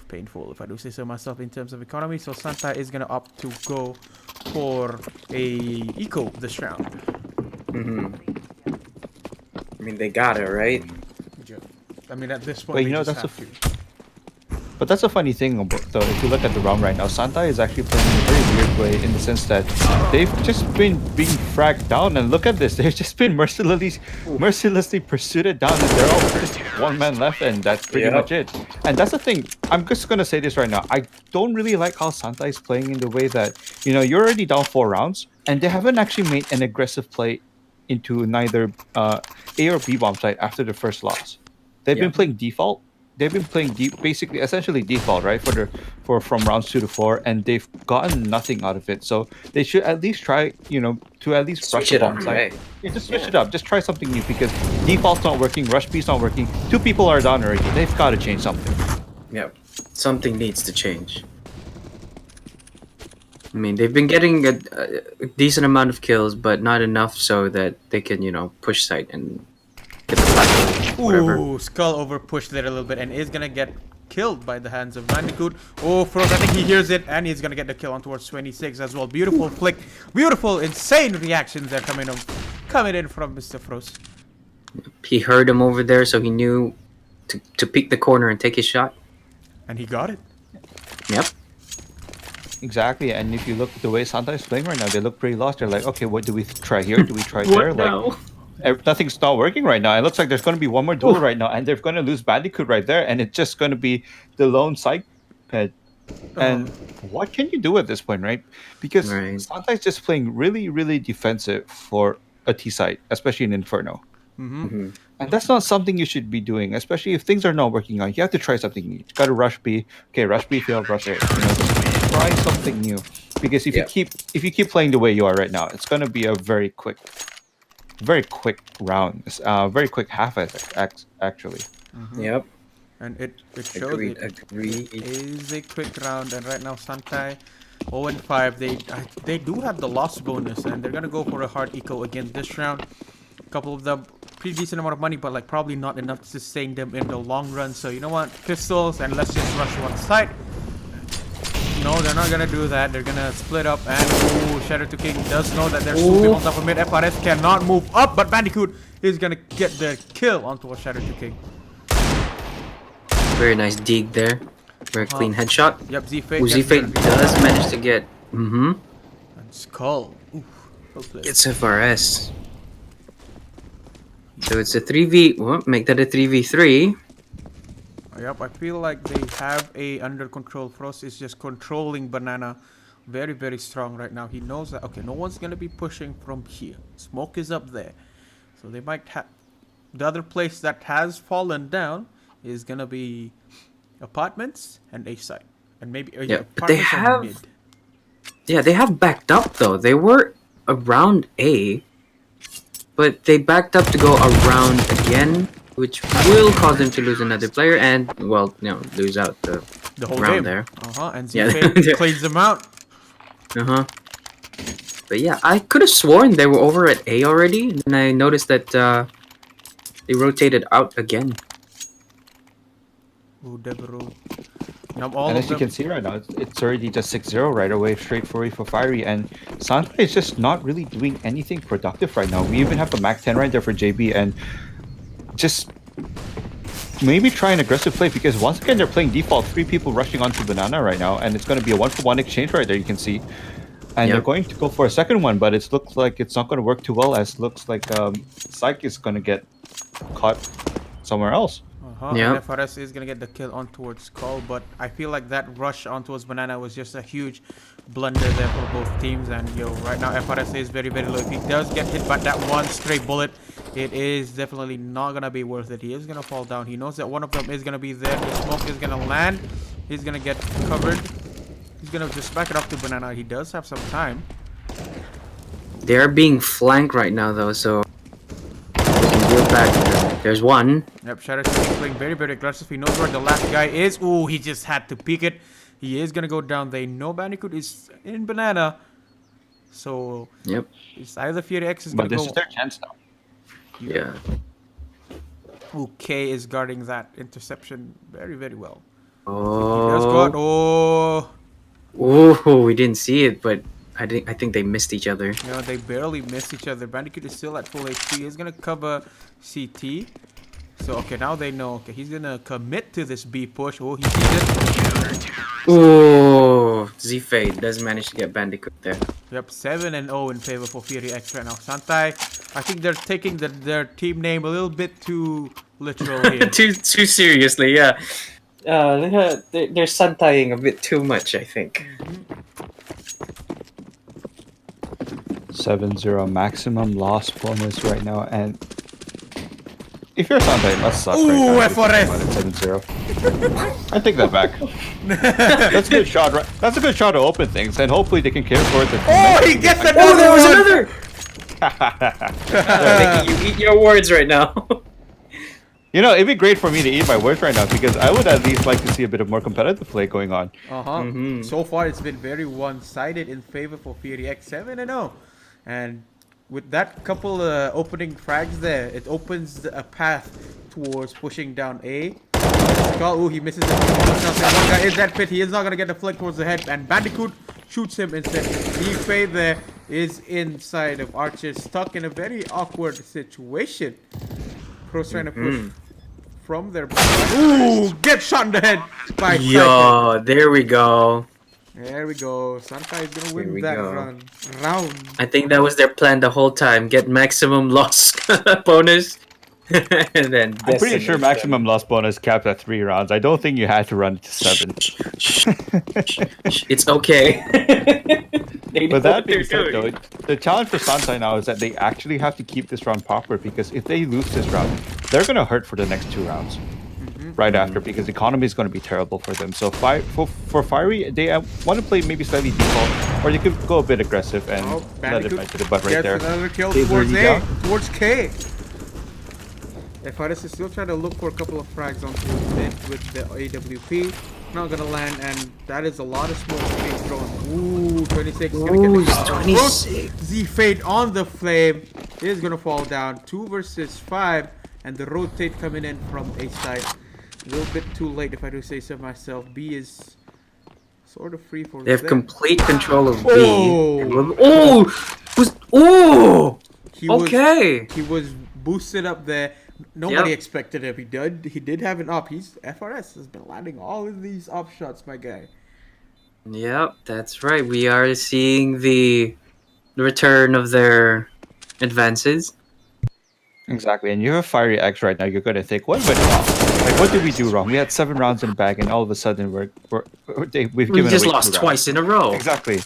painful if I do say so myself in terms of economy. So Santa is gonna opt to go for a eco this round. I mean, they got it, right? I mean, at this point, But they you know, just that's have But that's a funny thing, though. If you look at the round right now, Santa is actually playing in a very weird way in the sense that they've just been being fragged down. And look at this, they've just been mercilessly pursued down, and they're all just one man left, and that's pretty much it. And that's the thing. I'm just gonna say this right now. I don't really like how Santa is playing in the way that, you know, you're already down 4 rounds, and they haven't actually made an aggressive play into neither A or B bomb site after the first loss. They've been playing default. They've been playing basically, essentially default, right, from rounds 2 to 4, and they've gotten nothing out of it. So they should at least try, you know, to at least Switch rush it up, bomb right? site. Yeah, just switch it up. Just try something new, because default's not working, rush B's not working. 2 people are down already. They've got to change something. Yep. Something needs to change. I mean, they've been getting a decent amount of kills, but not enough so that they can, you know, push site and get the platform, whatever. Ooh, Skull over pushed there a little bit and is gonna get killed by the hands of Bandicoot. Oh, Froze, I think he hears it, and he's gonna get the kill on towards 26 as well. Beautiful flick, beautiful, insane reactions are coming in from Mr. Froze. He heard him over there, so he knew to peek the corner and take his shot. And he got it. Yep. Exactly, and if you look at the way Santa is playing right now, they look pretty lost. They're like, okay, what do we try here? Do we try there? Like, nothing's not working right now. It looks like there's going to be one more duel right now, and they're going to lose Bandicoot right there, and it's just going to be the lone psych pet. And what can you do at this point, right? Because Santa is just playing really, really defensive for a T site, especially in Inferno. And that's not something you should be doing, especially if things are not working out. You have to try something new. You got to rush B. Okay, rush B failed, rush A. You know, just try something new. Because if you keep playing the way you are right now, it's going to be a very quick round. Very quick half, actually. Yep. And it shows Agreed. It is a quick round, and right now Santai 0-5. They do have the loss bonus, and they're gonna go for a hard eco again this round. A couple of them pretty decent amount of money, but like probably not enough to sustain them in the long run. So you know what, pistols, and let's just rush one side. No, they're not gonna do that. They're gonna split up, and ooh, Shadow to King does know that there's 2 people on top of mid. FRS cannot move up, but Bandicoot is gonna get the kill onto a Shadow to King. Very nice dig there. Very clean headshot. Yep, Z-Fate. Z-Fate does manage to get. And Skull. Oof, it's FRS. So it's a 3v. Well, make that a 3v3. Yep, I feel like they have a under control. Frost is just controlling Banana very, very strong right now. He knows that, okay, no one's going to be pushing from here. Smoke is up there. So they might have... The other place that has fallen down is going to be apartments and A side. And maybe but they have... Mid. Yeah, they have backed up though. They were around A, but they backed up to go around again, which will cause them to lose another player and, well, you know, lose out the whole round game there. And Z-Fate cleans them out. But yeah, I could have sworn they were over at A already, and I noticed that they rotated out again. And as you can see right now, it's already just 6-0 right away, straight for Fiery, and Santa is just not really doing anything productive right now. We even have the Mac 10 right there for JB, and just maybe try an aggressive play, because once again they're playing default, 3 people rushing onto Banana right now, and it's going to be a 1-for-1 exchange right there, you can see. And they're going to go for a second one, but it looks like it's not going to work too well, as looks like Psyche is going to get caught somewhere else. And FRS is going to get the kill on towards Skull, but I feel like that rush on towards Banana was just a huge blunder there for both teams. And right now FRS is very, very low. If he does get hit by that one stray bullet, it is definitely not going to be worth it. He is going to fall down. He knows that one of them is going to be there. The smoke is going to land. He's going to get covered. He's going to just back it up to Banana. He does have some time. They are being flanked right now though, so they can deal back. There's one. Yep, Shadow playing very, very aggressive. He knows where the last guy is. Ooh, he just had to peek it. He is gonna go down. They know Bandicoot is in banana. So Yep. it's either Fury X is gonna But this go. is their chance now. Yeah. Ooh, K is guarding that interception very, very well. He has Oh. got. Oh. Oh, we didn't see it, but I think they missed each other. You know, they barely missed each other. Bandicoot is still at full HP. He's gonna cover CT. So okay, now they know. Okay, he's gonna commit to this B push. Oh, he sees it. Oh, Z-Fade does manage to get Bandicoot there. Yep, 7-0 in favor for Fury X right now. Santai, I think they're taking their team name a little bit too literal here. too seriously, yeah. They're sun-tying a bit too much, I think. 7-0 maximum loss bonus right now, and if you're Sunday, it must suck right Ooh, now. FRS. 7-0. I take that back. That's a good shot. Right? That's a good shot to open things, and hopefully they can carry forward the. Oh, he gets another Oh, there was one! another! Making you eat your words right now. You know, it'd be great for me to eat my words right now because I would at least like to see a bit of more competitive play going on. So far, it's been very one-sided in favor for Fury X, 7-0, and with that couple opening frags there, it opens a path towards pushing down A. Oh, he misses it. One guy is that pit. He is not gonna get the flick towards the head, and Bandicoot shoots him instead. D-Fay there is inside of Archer, stuck in a very awkward situation. Pro's trying to push from their. Ooh, get shot in the head by Yo, there we go. There we go. Santai is gonna Here win we that go. round. I think that was their plan the whole time. Get maximum loss bonus. And then I'm pretty sure maximum loss bonus capped at 3 rounds. I don't think you had to run it to 7. It's okay. They know But that what being they're said, though, doing. the challenge for Sansai now is that they actually have to keep this round proper because if they lose this round, they're going to hurt for the next 2 rounds right after because the economy is going to be terrible for them. So for Fiery, they want to play maybe slightly default or they could go a bit aggressive and Oh, let it Bandicoot right to the butt right gets there. another kill They towards really A, down. towards K. FRS is still trying to look for a couple of frags on mid with the AWP. Not gonna land, and that is a lot of smoke being thrown. Ooh, 26 is gonna Ooh, get he's the 26. Z-Fade on the flame is gonna fall down. 2 versus 5, and the rotate coming in from A side. A little bit too late if I do say so myself. B is sort of free for They have them. complete control of B. Oh. Oh! He was- Okay. He was boosted up there. Nobody Yep. expected him. He did have an up. FRS has been landing all of these up shots, my guy. Yep, that's right. We are seeing the return of their advances. Exactly, and you have Fiery X right now. You're going to think, what went wrong? Like, what did we do wrong? We had 7 rounds in the bag, and all of a sudden we've We given just away lost 2 rounds. twice in a row. Exactly.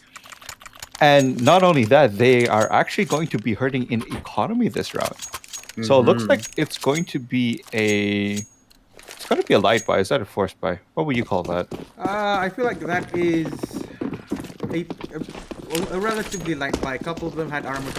And not only that, they are actually going to be hurting in economy this round. So it looks like it's going to be a light buy. Is that a forced buy? What would you call that? I feel like that is a relatively light buy. A couple of them had armor,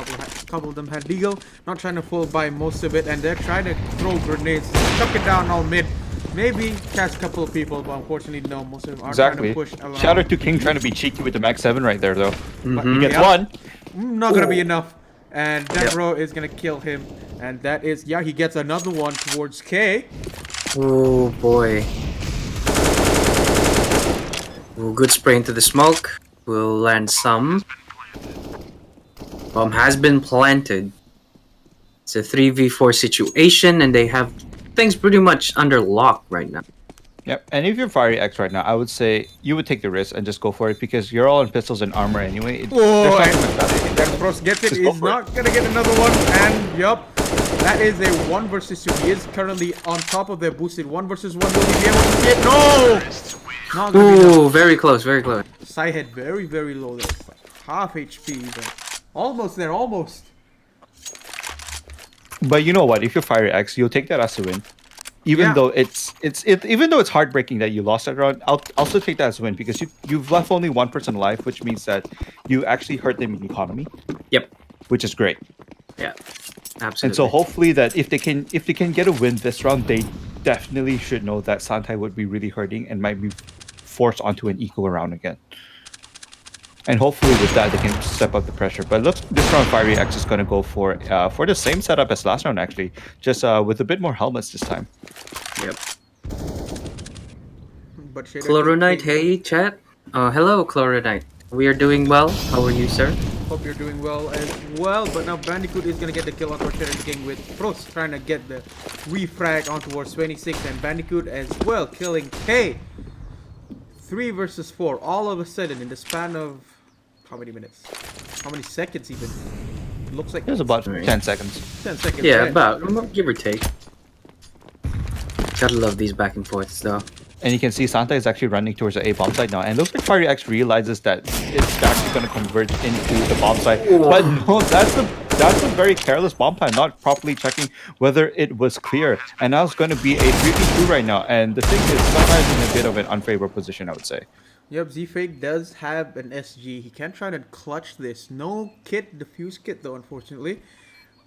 couple of them had legal. Not trying to full buy most of it, and they're trying to throw grenades, chuck it down all mid. Maybe catch a couple of people, but unfortunately no. Most of them are Exactly. trying to push around. Shout out to King trying to be cheeky with the Max 7 right there, though. But He gets yeah, one. Not gonna be enough. And Debro is gonna kill him. And that is, yeah, he gets another one towards K. Oh boy. Good spray into the smoke. We'll land some. Bomb has been planted. It's a 3v4 situation, and they have things pretty much under lock right now. Yep. And if you're Fiery X right now, I would say you would take the risk and just go for it because you're all in pistols and armor anyway. Oh, There's not much value. that Frost gets it. Just go He's for it. not gonna get another one. And yup, that is a 1 versus 2. He is currently on top of their boosted 1 versus 1. Will he be able to see it? No! Not gonna be enough. Ooh, very close, very close. Side very, very low there. It's like half HP even. Almost there, almost. But you know what? If you're Fiery X, you'll take that as a win. Even Yeah. though even though it's heartbreaking that you lost that round, I'll also take that as a win because you've left only 1 person alive, which means that you actually hurt them in economy, Yep. which is great. Yeah. Absolutely. And so hopefully that if they can get a win this round, they definitely should know that Santai would be really hurting and might be forced onto an eco round again. And hopefully with that they can step up the pressure. But looks this round Fiery X is going to go for the same setup as last round actually, just with a bit more helmets this time. Yep. But Shader Chloronite, hey chat. Hello Chloronite. We are doing well. How are you, sir? hope you're doing well as well. But now Bandicoot is gonna get the kill on towards Shader King with Frost trying to get the refrag on towards 26 and Bandicoot as well killing K. 3 versus 4 all of a sudden in the span of how many minutes? How many seconds even? Looks like It was about Right. 10 seconds. 10 seconds. Yeah, right? about give or take. Gotta love these back and forths though. And you can see Santa is actually running towards the A bomb site now. And it looks like Fiery X realizes that it's actually going to converge into the bomb site. But no, that's a very careless bomb plan, not properly checking whether it was clear. And now it's going to be a 3v2 right now. And the thing is, Santa is in a bit of an unfavorable position, I would say. Yep, Z-Fake does have an SG. He can try to clutch this. No kit, defuse kit though, unfortunately.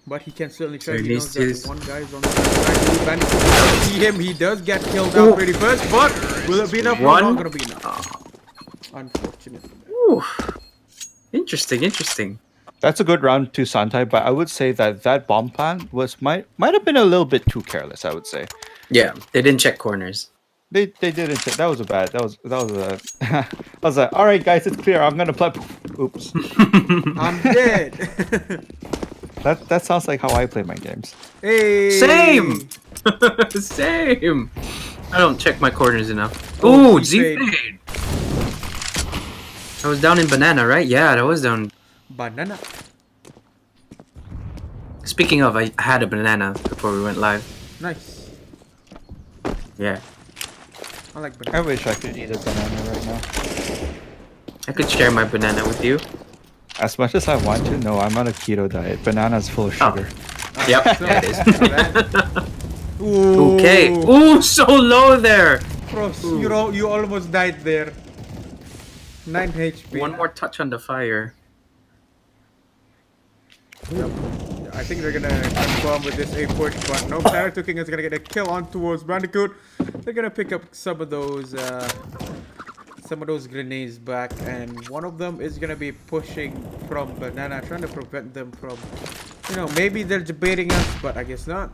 But he can certainly try. So He knows this that one guy is on the side. Bandicoot does see him. He does get killed out pretty first, but will it be enough? One? Not gonna be enough. Unfortunately. Ooh. Interesting. That's a good round to Santai, but I would say that that bomb plan might have been a little bit too careless, I would say. Yeah, they didn't check corners. They didn't. That was a bad. That was a. I was like, all right, guys, it's clear. I'm gonna play. Oops. I'm dead. That sounds like how I play my games. Hey. Same! Same! I don't check my corners enough. Oh, Ooh, Z-Fade! I was down in banana, right? Yeah, I was down. Banana. Speaking of, I had a banana before we went live. Nice. Yeah. I like I banana. wish I could eat a banana right now. I could share my banana with you. As much as I want to, no, I'm on a keto diet. Banana's full of sugar. Yep, So, yeah, it is. Ooh. Okay. Ooh, so low there! Frost, you almost died there. 9 HP. One more touch on the fire. Yep. I think they're gonna confirm with this A push, but no, Character King is gonna get a kill on towards Bandicoot. They're gonna pick up some of those grenades back, and one of them is gonna be pushing from Banana, trying to prevent them from, maybe they're debating us, but I guess not.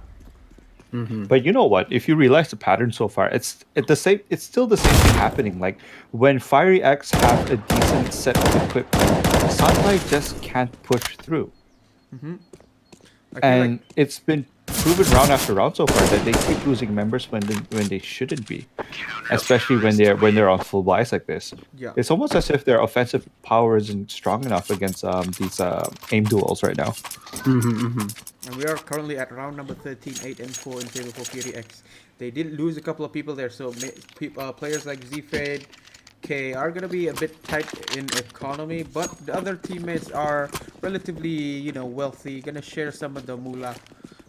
But you know what? If you realize the pattern so far, it's still the same thing happening. Like when Fiery X have a decent set of equipment, Sunlight just can't push through. I feel And it's been proven round after round so far that they keep losing members when they shouldn't be, especially when they're on full buys like this. Yeah. It's almost as if their offensive power isn't strong enough against these aim duels right now. And we are currently at round number 13, 8-4 in table for Fury X. They did lose a couple of people there, so players like Z-Fade, K are gonna be a bit tight in economy, but the other teammates are relatively, wealthy, gonna share some of the moolah.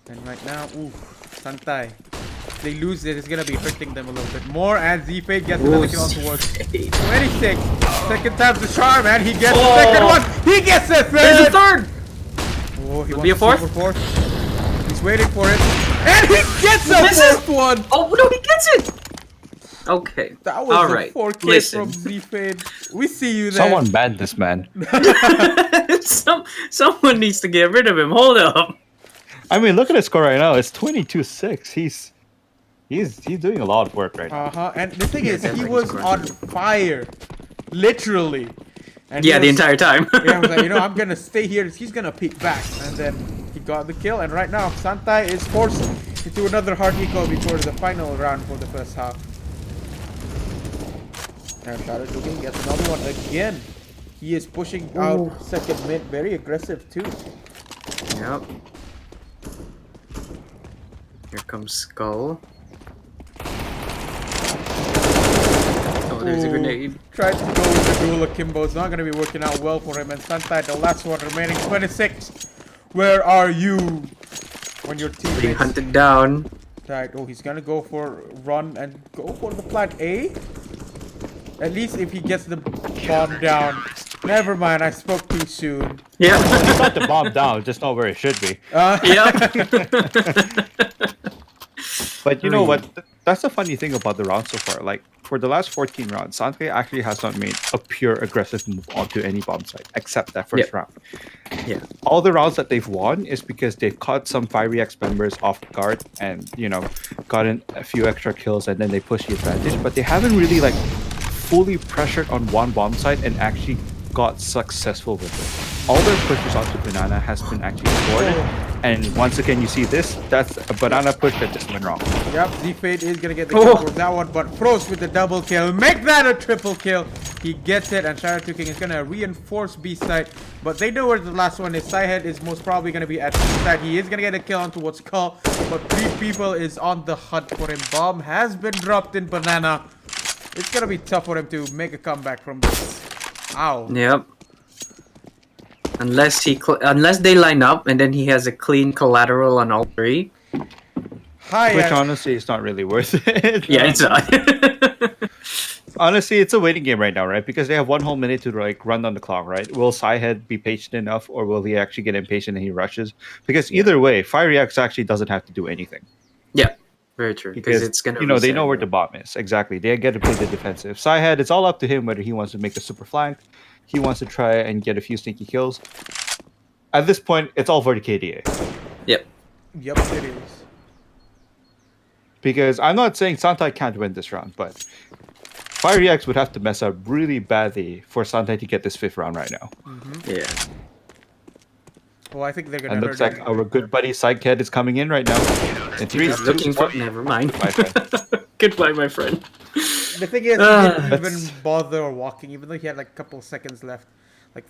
And right now, ooh, Santai. If they lose it, it's gonna be hurting them a little bit more. And Z-Fade gets another kill towards 26. Second time's the charm, and he gets the second one. He gets the third. There's a third! Oh, he wants be a to fourth? see for fourth. He's waiting for it, and he gets a fourth one. Oh, no, he gets it! Okay. That was All a right. 4K Listen. from Z-Fade. We see you there. Someone banned this man. Someone needs to get rid of him. Hold up. I mean, look at his score right now. It's 22-6. He's doing a lot of work right now. And the thing is, he definitely was scored. on fire, literally. And he Yeah, the was- entire time. Yeah, I was like, I'm gonna stay here. He's gonna peek back, and then he got the kill. And right now, Santai is forced into another hard eco before the final round for the first half. And Shadow Duking gets another one again. He is pushing out second mid, very aggressive too. Yep. Here comes Skull. Oh, there's a Ooh, grenade. Tried to go with the dual akimbo. It's not going to be working out well for him. And Santai, the last one remaining, 26. Where are you when your Being teammates hunted down. died? Oh, he's going to go for run and go for the plant A. At least if he gets the bomb down, Never mind, I spoke too soon. Yeah. He got the bomb down, just not where it should be. Yep. But you know what? That's the funny thing about the round so far. Like for the last 14 rounds, Sanke actually has not made a pure aggressive move onto any bomb site except that first round. Yeah. All the rounds that they've won is because they've caught some Fiery X members off guard and gotten a few extra kills and then they push the advantage. But they haven't really like fully pressured on one bomb site and actually got successful with it. All their pushes onto Banana has been actually thwarted. And once again, you see this, that's a Banana push that just went wrong. Yep, Z-Fade is gonna get the kill for that one, but Frost with the double kill. Make that a triple kill. He gets it, and Shadow 2 King is gonna reinforce B side. But they know where the last one is. Psyhead is most probably gonna be at B side. He is gonna get a kill onto what's called, but 3 people is on the hunt for him. Bomb has been dropped in Banana. It's gonna be tough for him to make a comeback from this. Ow. Yep. Unless they line up and then he has a clean collateral on all 3. Which honestly is not really worth it. Yeah, it's not. Honestly, it's a waiting game right now, right? Because they have 1 whole minute to like run down the clock, right? Will Psyhead be patient enough, or will he actually get impatient and he rushes? Because either way, Fiery X actually doesn't have to do anything. Yeah, very true. Because it's gonna they know where the bomb is. Exactly, they get to play the defensive. Psyhead, it's all up to him whether he wants to make a super flank, he wants to try and get a few sneaky kills. At this point, it's all for the KDA. Yep. Yep, it is. Because I'm not saying Santai can't win this round, but Fiery X would have to mess up really badly for Santai to get this 5th round right now. Yeah. Well, I think they're gonna. And looks like our good buddy Sidehead is coming in right now. And He's looking for. Never mind. My friend. Goodbye, my friend. The thing is, he didn't even bother walking, even though he had like a couple seconds left. Like,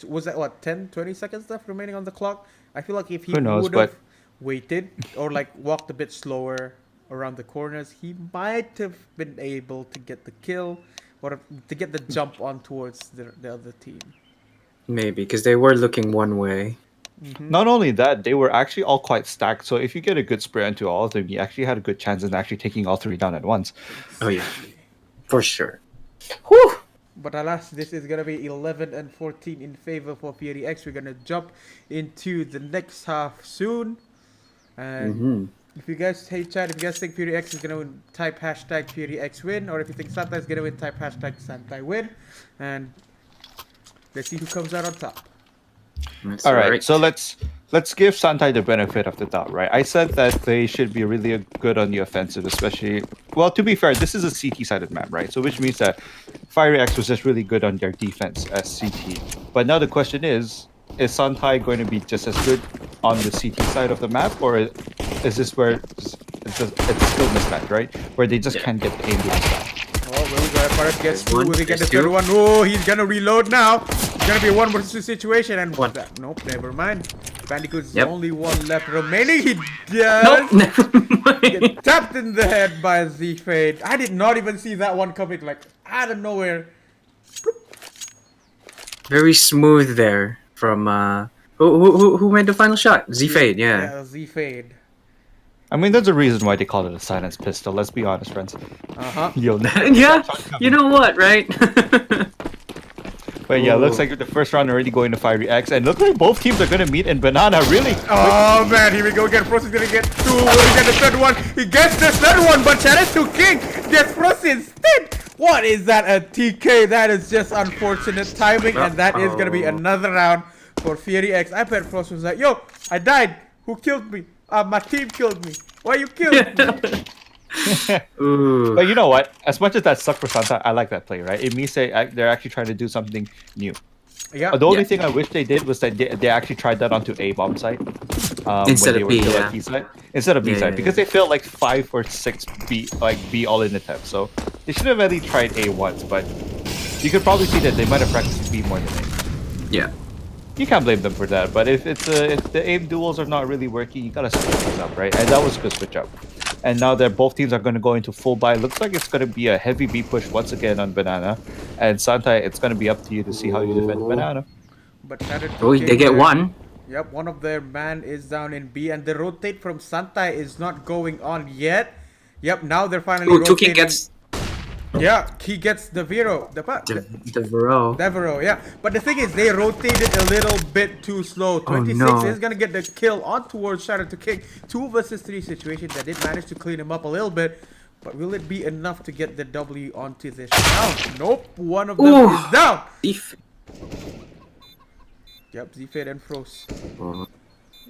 was that what, 10, 20 seconds left remaining on the clock? I feel like if he would have waited or like walked a bit slower around the corners, he might have been able to get the kill or to get the jump on towards the other team. Maybe, because they were looking one way. Not only that, they were actually all quite stacked. So if you get a good spray onto all of them, you actually had a good chance in actually taking all 3 down at once. Oh yeah, for sure. Whew. But alas, this is gonna be 11 and 14 in favor for Fury X. We're gonna jump into the next half soon. And if you guys, hey chat, if you guys think Fury X is gonna win, type hashtag Fury X win. Or if you think Santa is gonna win, type hashtag Santa win. And let's see who comes out on top. That's all right, so let's give Santai the benefit of the doubt, right? I said that they should be really good on the offensive, especially. Well, to be fair, this is a CT-sided map, right? So which means that Fiery X was just really good on their defense as CT. But now the question is Santai going to be just as good on the CT side of the map, or is this where it's a skill mismatch, right? Where they just can't get the aim down. Oh, well, Farah gets 2. Will he get the 3rd one? Oh, he's gonna reload now. It's gonna be a 1 versus 2 situation, and nope, never mind. Bandicoot's the only one left remaining. He does. Nope, never mind. Get tapped in the head by Z-Fade. I did not even see that one coming, like out of nowhere. Very smooth there from who made the final shot? Z-Fade, yeah. Yeah, Z-Fade. I mean, there's a reason why they call it a silenced pistol. Let's be honest, friends. Yeah, you know what, right? But yeah, looks like the first round already going to Fiery X, and look like both teams are gonna meet in Banana. Really? Oh man, here we go again. Frost is gonna get 2. Will he get the 3rd one? He gets the 3rd one, but Challenge to King gets Frost instead. What is that? A TK? That is just unfortunate timing, and that is gonna be another round for Fury X. I bet Frost was like, "Yo, I died. Who killed me? My team killed me. Why you killed me?" But you know what? As much as that sucked for Santa, I like that play, right? It means they're actually trying to do something new. Yeah. The only thing I wish they did was that they actually tried that onto A bomb site instead of B, side. Instead of B side, because they failed like 5 or 6 B all in attempts. So they should have really tried A once, but you could probably see that they might have practiced B more than A. Yeah. You can't blame them for that, but if the aim duels are not really working, you gotta switch things up, right? And that was a good switch up. And now that both teams are going to go into full buy, looks like it's going to be a heavy B push once again on Banana. And Santai, it's going to be up to you to see how you defend Banana. But they get 1. Yep, one of their man is down in B, and the rotate from Santai is not going on yet. Yep, now they're finally rotating. 2 King gets. Yeah, he gets the Vero. Devereaux. Yeah. But the thing is, they rotated a little bit too slow. 26 no. is gonna get the kill on towards Shadow to King. 2 versus 3 situation that did manage to clean him up a little bit. But will it be enough to get the W onto this round? Nope. One of them is down. Yep, Z-Fade and Froze. Oh,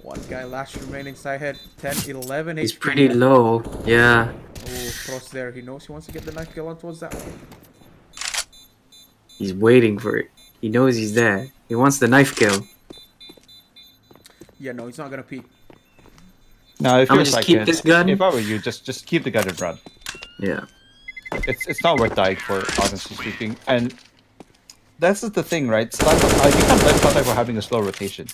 One guy last remaining side head. 10, 11 he's HP. pretty low. Yeah. Oh, Frost there. He knows he wants to get the knife kill on towards that. He's waiting for it. He knows he's there. He wants the knife kill. Yeah, no, he's not gonna peek. No, if I'm you're just like keep it, this gun. if I were you, just keep the gun and run. Yeah. It's not worth dying for, honestly speaking. And that's the thing, right? You can't blame Startup for having a slow rotation.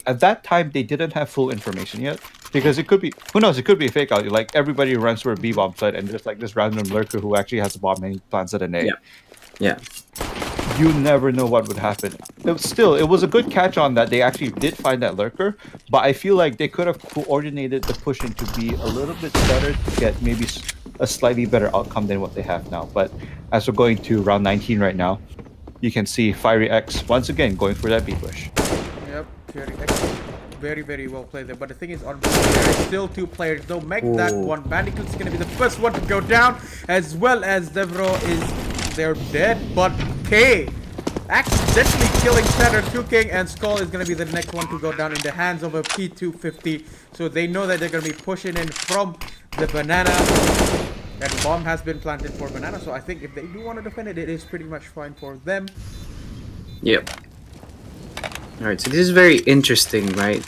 At that time they didn't have full information yet, because it could be, who knows, it could be a fake out. Like everybody runs for a B bomb site, and there's like this random lurker who actually has a bomb and he plants it an A. Yeah. You never know what would happen. It was a good catch on that they actually did find that lurker, but I feel like they could have coordinated the pushing to be a little bit better to get maybe a slightly better outcome than what they have now. But as we're going to round 19 right now, you can see Fiery X once again going for that B push. Yep, Fiery X. Very, very well played there. But the thing is, on blue, there is still 2 players. They'll make that one. Bandicoot's gonna be the first one to go down, as well as Devereaux is. They're dead, but K accidentally killing Shatter 2 King, and Skull is gonna be the next one to go down in the hands of a P250. So they know that they're gonna be pushing in from the banana. That bomb has been planted for banana, so I think if they do want to defend it, it is pretty much fine for them. Yep. Alright, so this is very interesting, right?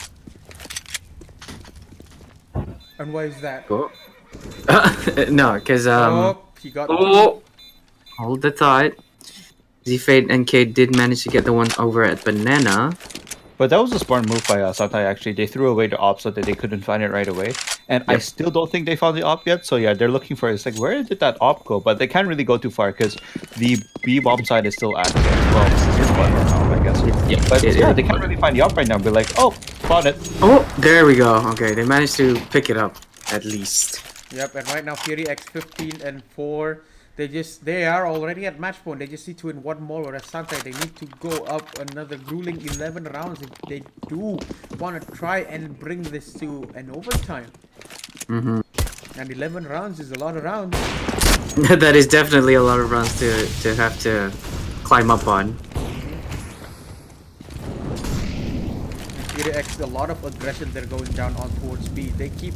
And why is that? Oh. No, because He got hold the thought. Z-Fade and K did manage to get the one over at banana. But that was a smart move by Santai, actually. They threw away the op so that they couldn't find it right away. And I still don't think they found the op yet. So yeah, they're looking for it. It's like, where did that op go? But they can't really go too far because the B-bomb side is still active. Well, here's one more op, I guess. But yeah, they can't really find the op right now. Be like, oh, found it. Oh, there we go. Okay, they managed to pick it up, at least. Yep, and right now Fury X 15 and 4. They are already at match point. They just need to win one more, whereas Santai, they need to go up another grueling 11 rounds if they do want to try and bring this to an overtime. And 11 rounds is a lot of rounds. That is definitely a lot of rounds to have to climb up on. Fury X, a lot of aggression they're going down on towards B. They keep,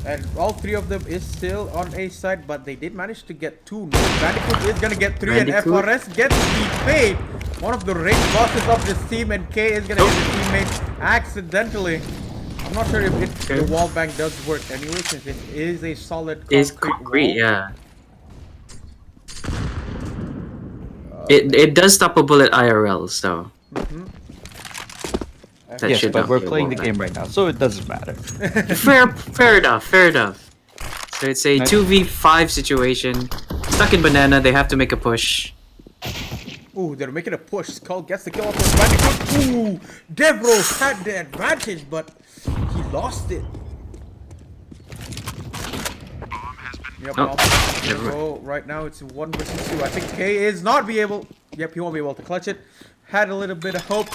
and all 3 of them is still on A side, but they did manage to get 2. No, Bandicoot is gonna get 3, and FRS gets the fade. One of the raid bosses of this team, and K is gonna get his teammate accidentally. I'm not sure if the wall bank does work anyway, since it is a solid concrete wall. Yeah. It does stop a bullet IRL, so. Yes, but we're playing the game right now, so it doesn't matter. Fair enough. So it's a 2v5 situation. Stuck in banana, they have to make a push. Ooh, they're making a push. Skull gets the kill off for Bandicoot. Ooh, Devereaux had the advantage, but he lost it. Yep, so right now it's 1 versus 2. I think K is not be able. Yep, he won't be able to clutch it. Had a little bit of hope,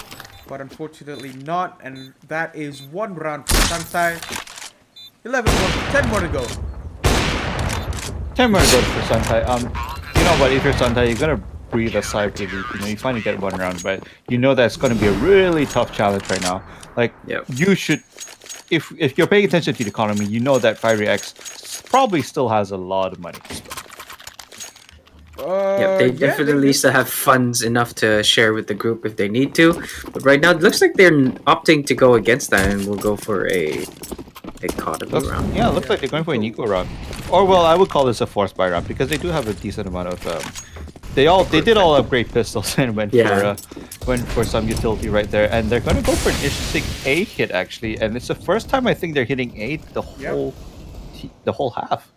but unfortunately not. And that is 1 round for Santai. 10 more to go. 10 more to go for Santai. You know what? If you're Santai, you're gonna breathe a sigh of relief. You know, you finally get 1 round, but you know that's gonna be a really tough challenge right now. Like, you should, if you're paying attention to the economy, you know that Fiery X probably still has a lot of money. They definitely still have funds enough to share with the group if they need to. But right now, it looks like they're opting to go against that and we'll go for a economy round. Yeah, it looks like they're going for an eco round. Or, well, I would call this a forced buy round because they do have a decent amount of... They did all upgrade pistols and went for some utility right there. And they're going to go for an interesting A hit, actually. And it's the first time I think they're hitting A the whole half.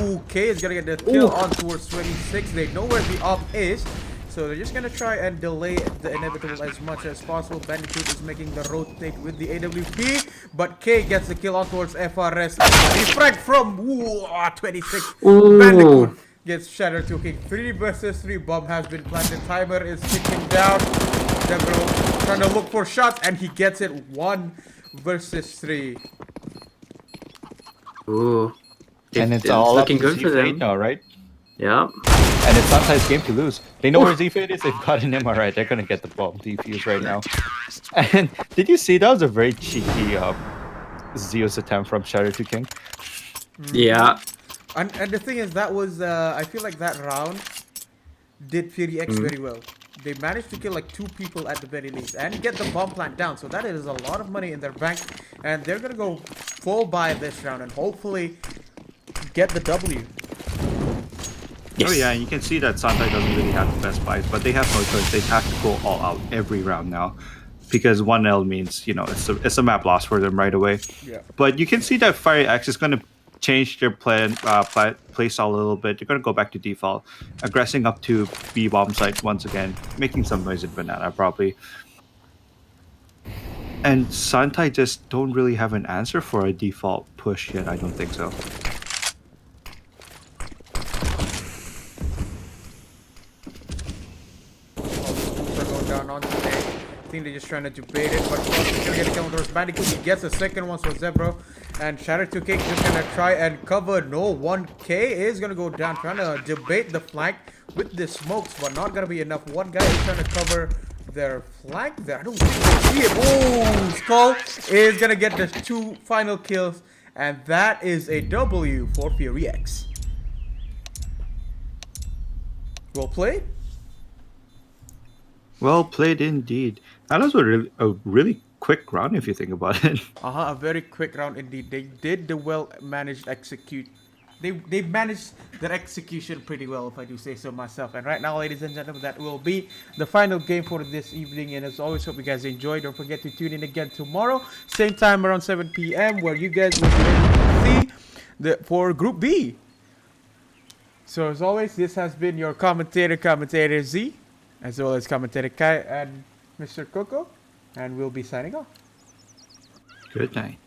Ooh, K is gonna get the kill on towards 26. They know where the op is, so they're just gonna try and delay the inevitable as much as possible. Bandicoot is making the rotate with the AWP, but K gets the kill on towards FRS. Refract from 26. Bandicoot gets shattered to King. 3 versus 3. Bomb has been planted. Timer is ticking down. Zebro trying to look for shots, and he gets it. 1 versus 3. Ooh. And it's all up looking to good for Z8 them. now, right? Yeah. And it's Suntai's game to lose. They know where Z8 is. They've got an MR right. They're gonna get the bomb defuse right now. And did you see that was a very cheeky Zeus attempt from Shatter to King? Yeah. And the thing is, that was, I feel like that round did Fury X very well. They managed to kill like 2 people at the very least and get the bomb plant down. So that is a lot of money in their bank. And they're going to go full buy this round and hopefully get the W. Yes. Oh yeah, and you can see that Santai doesn't really have the best buys, but they have no choice. They have to go all out every round now, because 1L means, you know, it's a map loss for them right away. Yeah. But you can see that Fire X is going to change their play style a little bit. They're going to go back to default, aggressing up to B bomb site once again, making some noise in Banana probably. And Santai just don't really have an answer for a default push yet. I don't think so. Are going down on today. I think they're just trying to debate it, but he's gonna get a kill on those Bandicoot. He gets a second one, so Zebro and Shatter 2K just gonna try and cover. No, 1K is gonna go down, trying to debate the flank with the smokes, but not gonna be enough. One guy is trying to cover their flank there. I don't think they see it. Oh, Skull is gonna get the 2 final kills, and that is a W for Fury X. Well played. Well played indeed. That was a really quick round if you think about it. A very quick round indeed. They did the well managed execute. They managed their execution pretty well, if I do say so myself. And right now, ladies and gentlemen, that will be the final game for this evening. And as always, hope you guys enjoyed. Don't forget to tune in again tomorrow, same time around 7 p.m., where you guys will be able to see for Group B. So as always, this has been your commentator Z, as well as commentator Kai and Mr. Coco, and we'll be signing off. Good night.